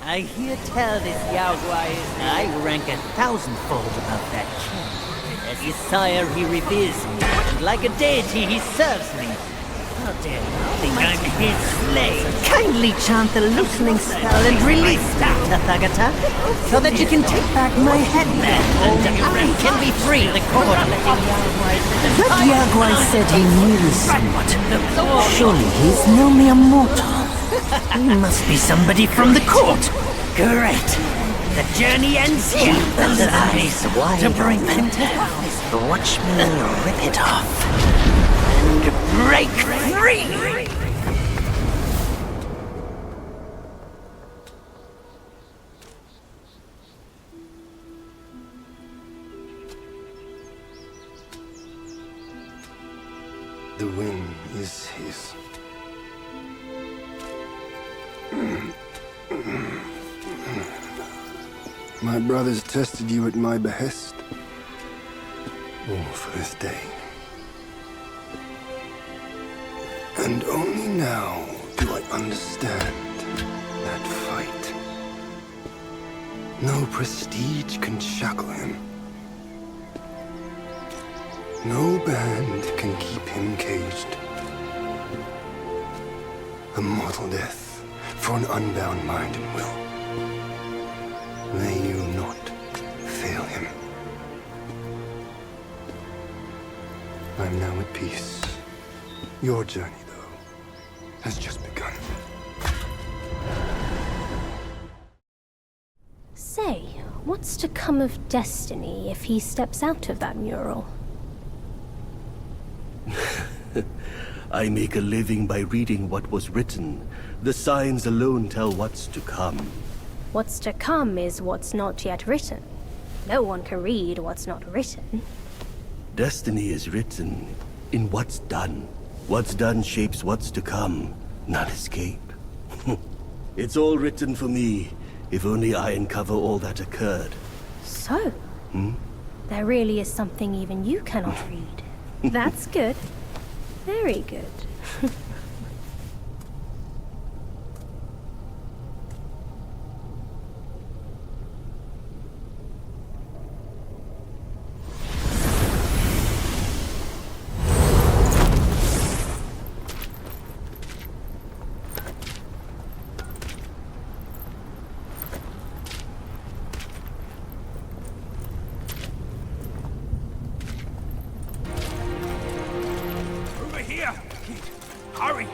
I hear tell this Yao Guai is I rank 1,000-fold above that king. As his sire, he reveres me, and like a deity, he serves me. How dare you think I'm his slave? Kindly chant the loosening spell and release me, Tathagata, so that you can take back my headband, and I can be free of the cord of letting Yao Guai. That Yao Guai said he knew somewhat. Surely he's no mere mortal. He must be somebody from the court. Great. The journey ends here. Keep those eyes wide to bring open. him to life. Watch me rip it off. And break free. The wind is his. My brothers tested you at my behest. All for this day. And only now do I understand that fight. No prestige can shackle him. No band can keep him caged. A mortal death for an unbound mind and will. May you not fail him. I'm now at peace. Your journey, though, has just begun. Say, what's to come of Destiny if he steps out of that mural? I make a living by reading what was written. The signs alone tell what's to come. What's to come is what's not yet written. No one can read what's not written. Destiny is written in what's done. What's done shapes what's to come, not escape. It's all written for me, if only I uncover all that occurred. So, there really is something even you cannot read. That's good. Very good. Hurry!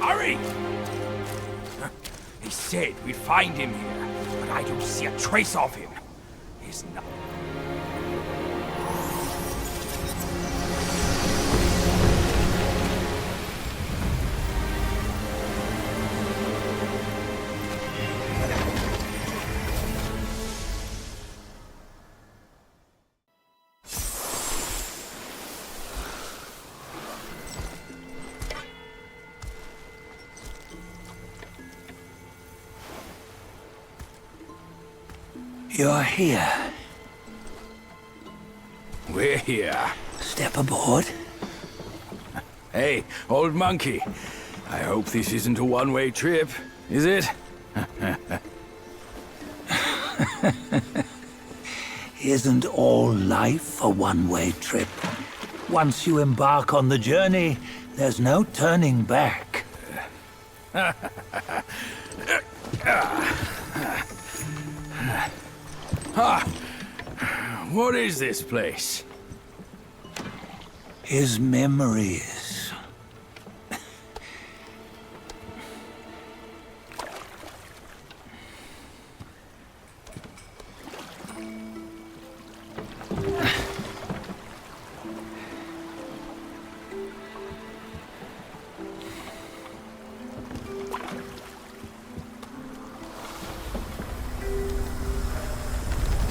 Hurry! He said we'd find him here, but I don't see a trace of him. He's not... You're here. We're here. Step aboard. Hey, old monkey. I hope this isn't a one-way trip, is it? Isn't all life a one-way trip? Once you embark on the journey, there's no turning back. What is this place? His memories.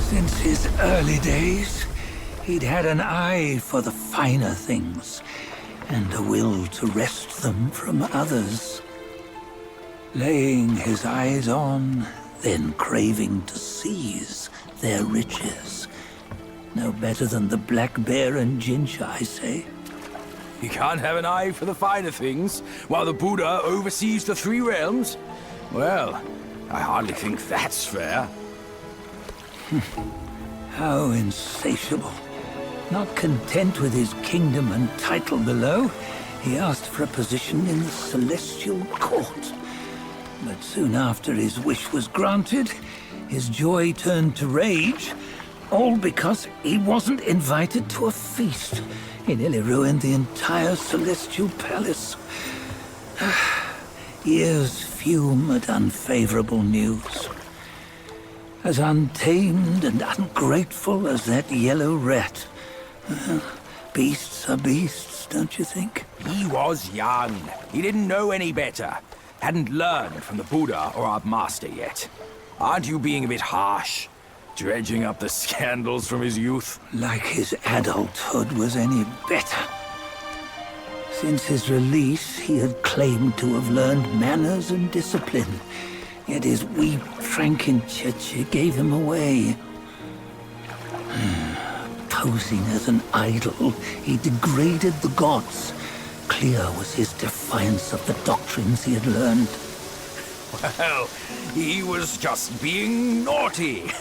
Since his early days, he'd had an eye for the finer things, and a will to wrest them from others. Laying his eyes on, then craving to seize their riches. No better than the black bear and ginger, I say. You can't have an eye for the finer things, while the Buddha oversees the three realms? Well, I hardly think that's fair. How insatiable. Not content with his kingdom and title below, he asked for a position in the celestial court. But soon after his wish was granted, his joy turned to rage, all because he wasn't invited to a feast. He nearly ruined the entire celestial palace. Ears fume at unfavorable news. As untamed and ungrateful as that yellow rat. Beasts are beasts, don't you think? He was young. He didn't know any better. Hadn't learned from the Buddha or our master yet. Aren't you being a bit harsh? Dredging up the scandals from his youth? Like his adulthood was any better. Since his release, he had claimed to have learned manners and discipline. Yet his weak Frankenchurch gave him away. Posing as an idol, he degraded the gods. Clear was his defiance of the doctrines he had learned. Well, he was just being naughty.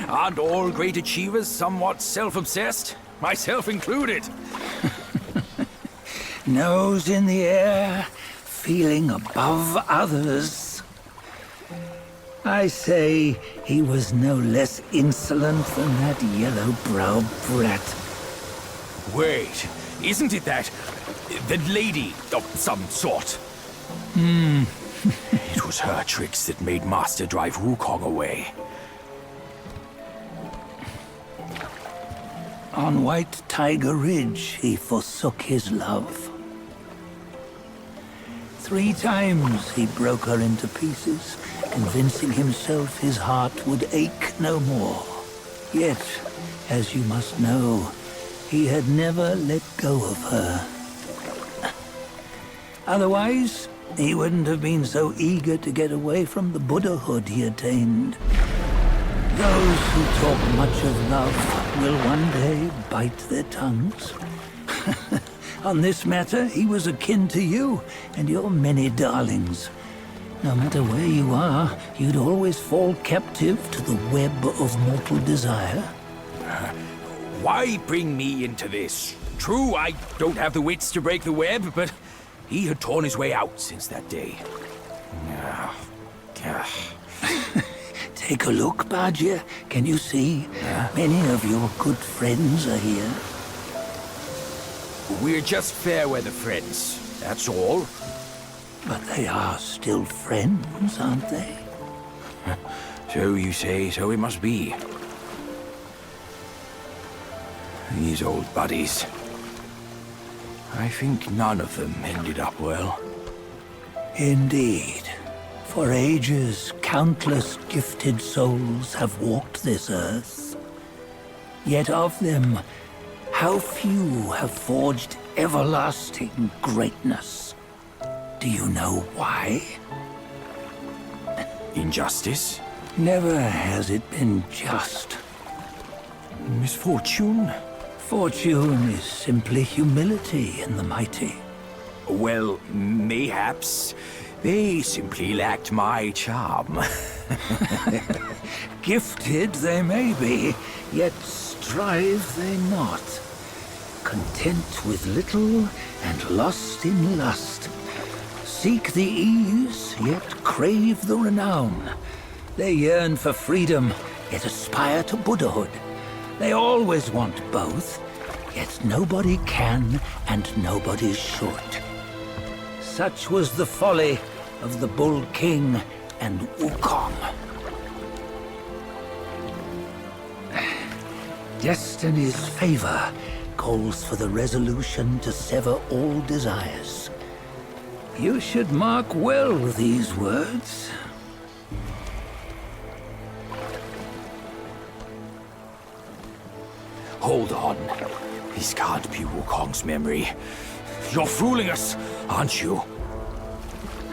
Aren't all great achievers somewhat self-obsessed? Myself included. Nose in the air, feeling above others. I say he was no less insolent than that yellow-browed brat. Wait, isn't it that lady of some sort? It was her tricks that made Master drive Wukong away. On White Tiger Ridge, he forsook his love. 3 times he broke her into pieces, convincing himself his heart would ache no more. Yet, as you must know, he had never let go of her. Otherwise, he wouldn't have been so eager to get away from the Buddhahood he attained. Those who talk much of love will one day bite their tongues. On this matter, he was akin to you and your many darlings. No matter where you are, you'd always fall captive to the web of mortal desire. Why bring me into this? True, I don't have the wits to break the web, but he had torn his way out since that day. Take a look, Badger. Can you see? Many of your good friends are here. We're just fair-weather friends, that's all. But they are still friends, aren't they? So you say, so it must be. These old buddies. I think none of them ended up well. Indeed. For ages, countless gifted souls have walked this earth. Yet of them, how few have forged everlasting greatness? Do you know why? Injustice? Never has it been just. Misfortune? Fortune is simply humility in the mighty. Well, mayhaps they simply lacked my charm. Gifted they may be, yet strive they not. Content with little and lost in lust. Seek the ease, yet crave the renown. They yearn for freedom, yet aspire to Buddhahood. They always want both, yet nobody can and nobody should. Such was the folly of the Bull King and Wukong. Destiny's favor calls for the resolution to sever all desires. You should mark well these words. Hold on. This can't be Wukong's memory. You're fooling us, aren't you?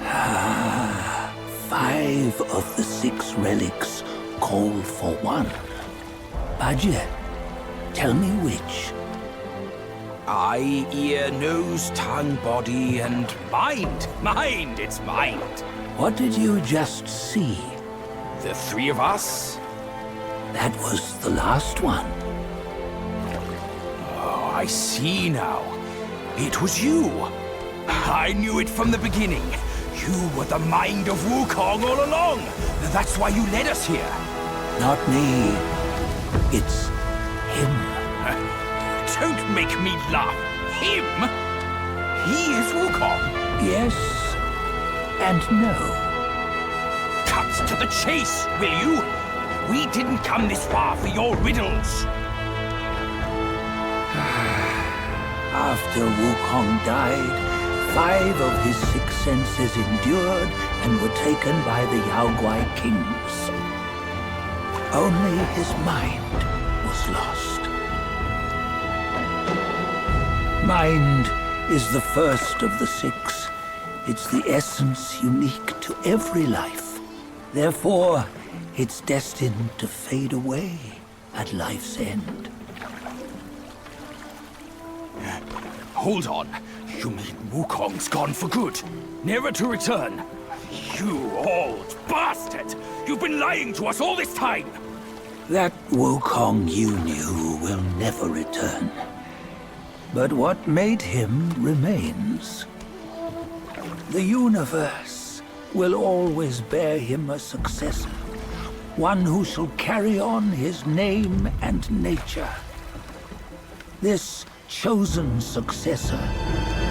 5 of the 6 relics call for one. Badger, tell me which. Eye, ear, nose, tongue, body, and mind. Mind, it's mind. What did you just see? The 3 of us? That was the last one. Oh, I see now. It was you. I knew it from the beginning. You were the mind of Wukong all along. That's why you led us here. Not me. It's him. Don't make me laugh. Him? He is Wukong. Yes and no. Cut to the chase, will you? We didn't come this far for your riddles. After Wukong died, 5 of his 6 senses endured and were taken by the Yaoguai kings. Only his mind was lost. Mind is the first of the 6. It's the essence unique to every life. Therefore, it's destined to fade away at life's end. Hold on. You mean Wukong's gone for good? Never to return? You old bastard! You've been lying to us all this time! That Wukong you knew will never return. But what made him remains. The universe will always bear him a successor. One who shall carry on his name and nature. This chosen successor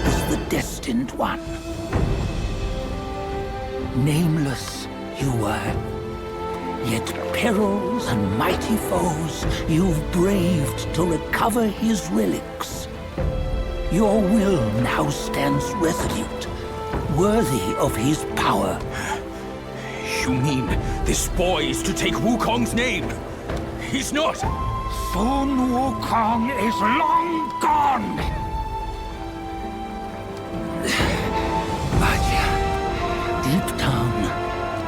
is the destined one. Nameless you were, yet perils and mighty foes you've braved to recover his relics. Your will now stands resolute, worthy of his power. You mean this boy is to take Wukong's name? He's not! Sun Wukong is long gone! But deep down,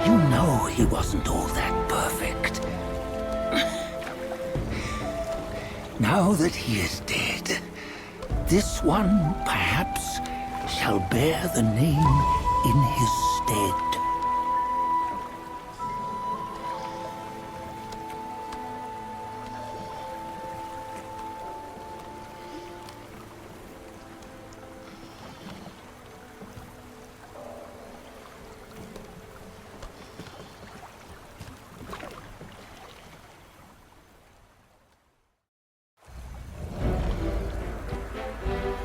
you know he wasn't all that perfect. Now that he is dead, this one perhaps shall bear the name in his stead.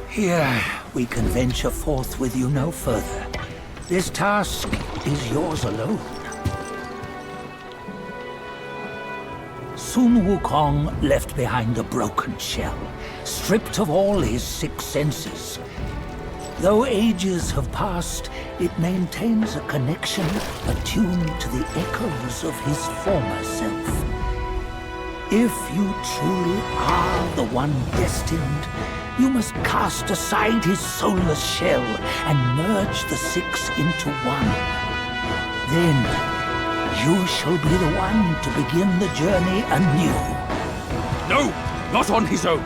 Here, we can venture forth with you no further. This task is yours alone. Sun Wukong left behind a broken shell, stripped of all his 6 senses. Though ages have passed, it maintains a connection attuned to the echoes of his former self. If you truly are the one destined, you must cast aside his soulless shell and merge the 6 into one. Then, you shall be the one to begin the journey anew. No! Not on his own!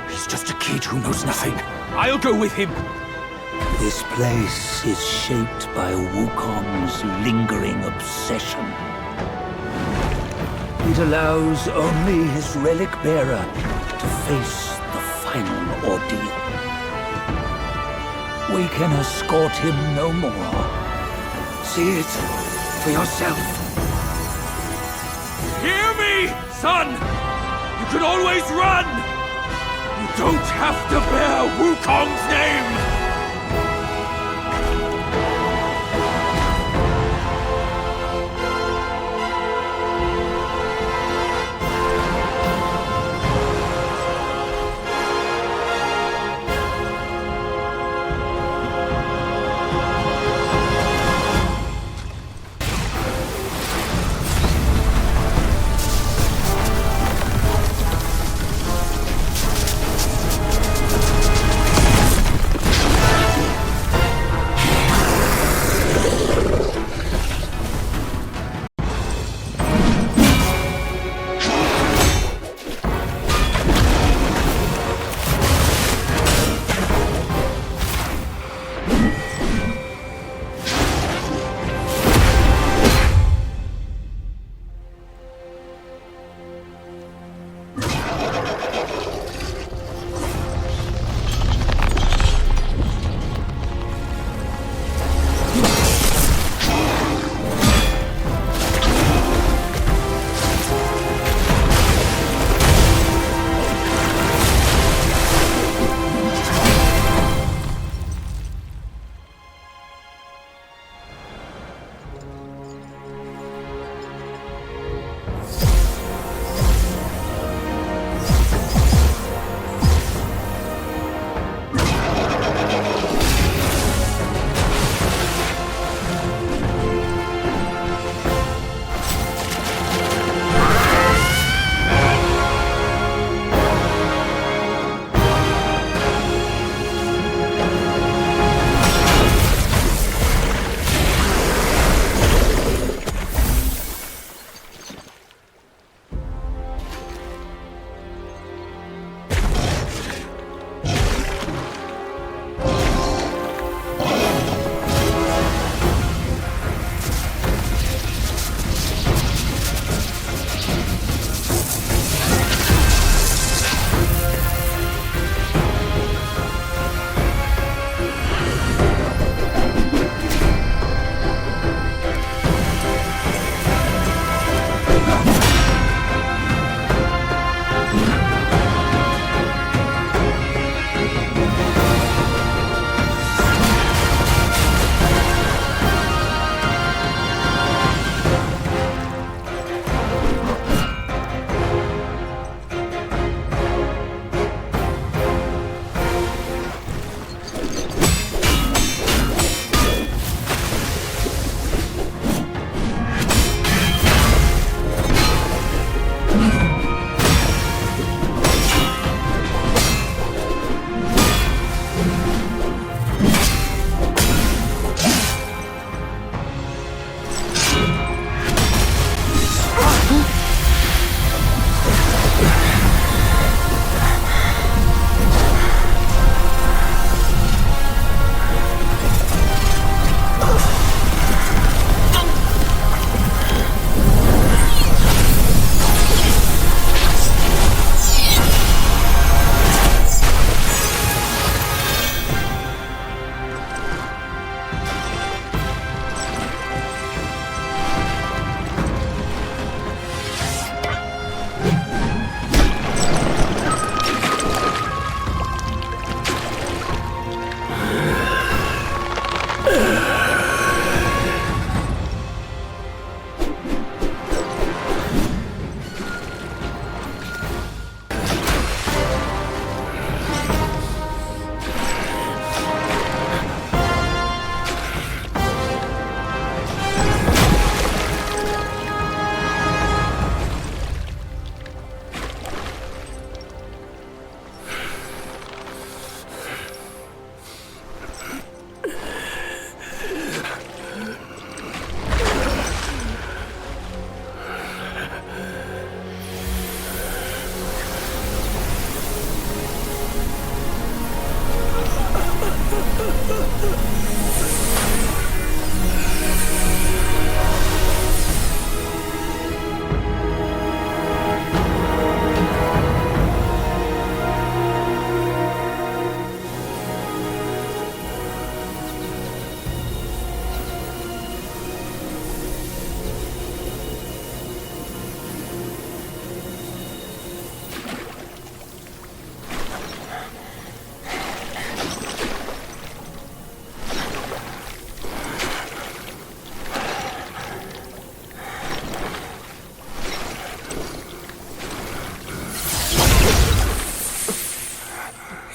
He's just a kid who knows nothing. I'll go with him! This place is shaped by Wukong's lingering obsession. It allows only his relic bearer to face the final ordeal. We can escort him no more. See it for yourself. Hear me, son! You can always run! You don't have to bear Wukong's name!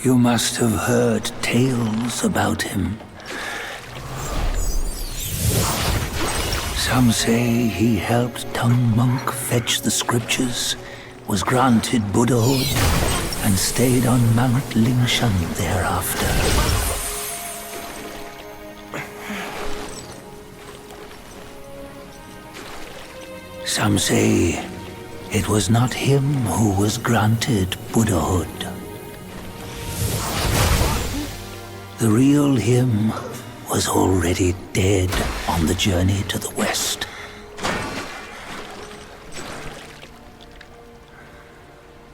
You must have heard tales about him. Some say he helped Tung Monk fetch the scriptures, was granted Buddhahood, and stayed on Mount Lingshan thereafter. Some say it was not him who was granted Buddhahood. The real him was already dead on the journey to the west.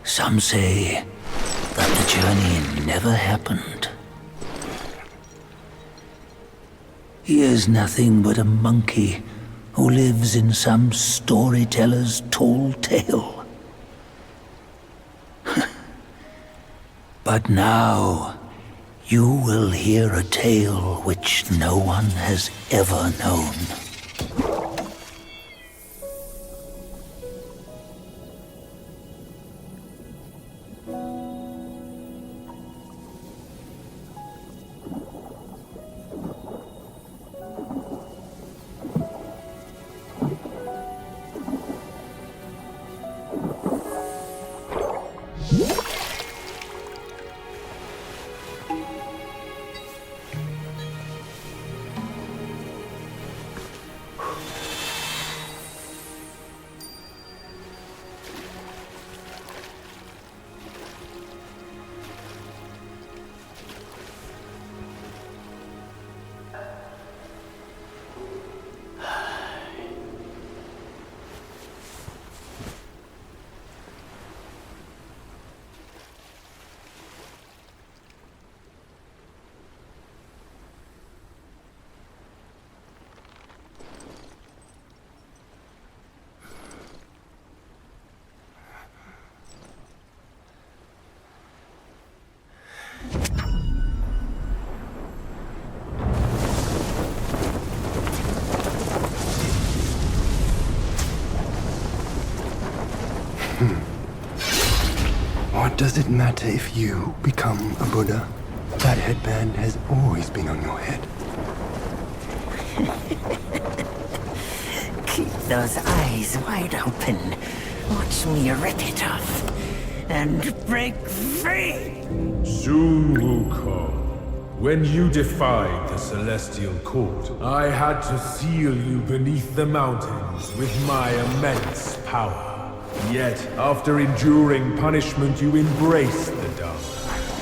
Some say that the journey never happened. He is nothing but a monkey who lives in some storyteller's tall tale. But now, you will hear a tale which no one has ever known. What does it matter if you become a Buddha? That headband has always been on your head. Keep those eyes wide open. Watch me rip it off. And break free! Sun Wukong, when you defied the Celestial Court, I had to seal you beneath the mountains with my immense power. Yet, after enduring punishment, you embraced the dark,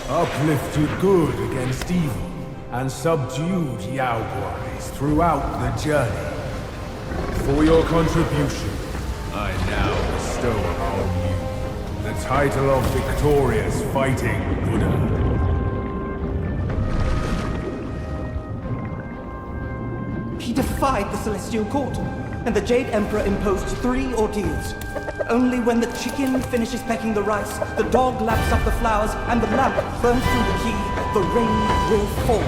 uplifted good against evil, and subdued Yao Guais throughout the journey. For your contribution, I now bestow upon you the title of Victorious Fighting Buddha. He defied the Celestial Court, and the Jade Emperor imposed 3 ordeals. Only when the chicken finishes pecking the rice, the dog laps up the flowers, and the lamp burns through the key, the rain will fall.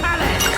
palace!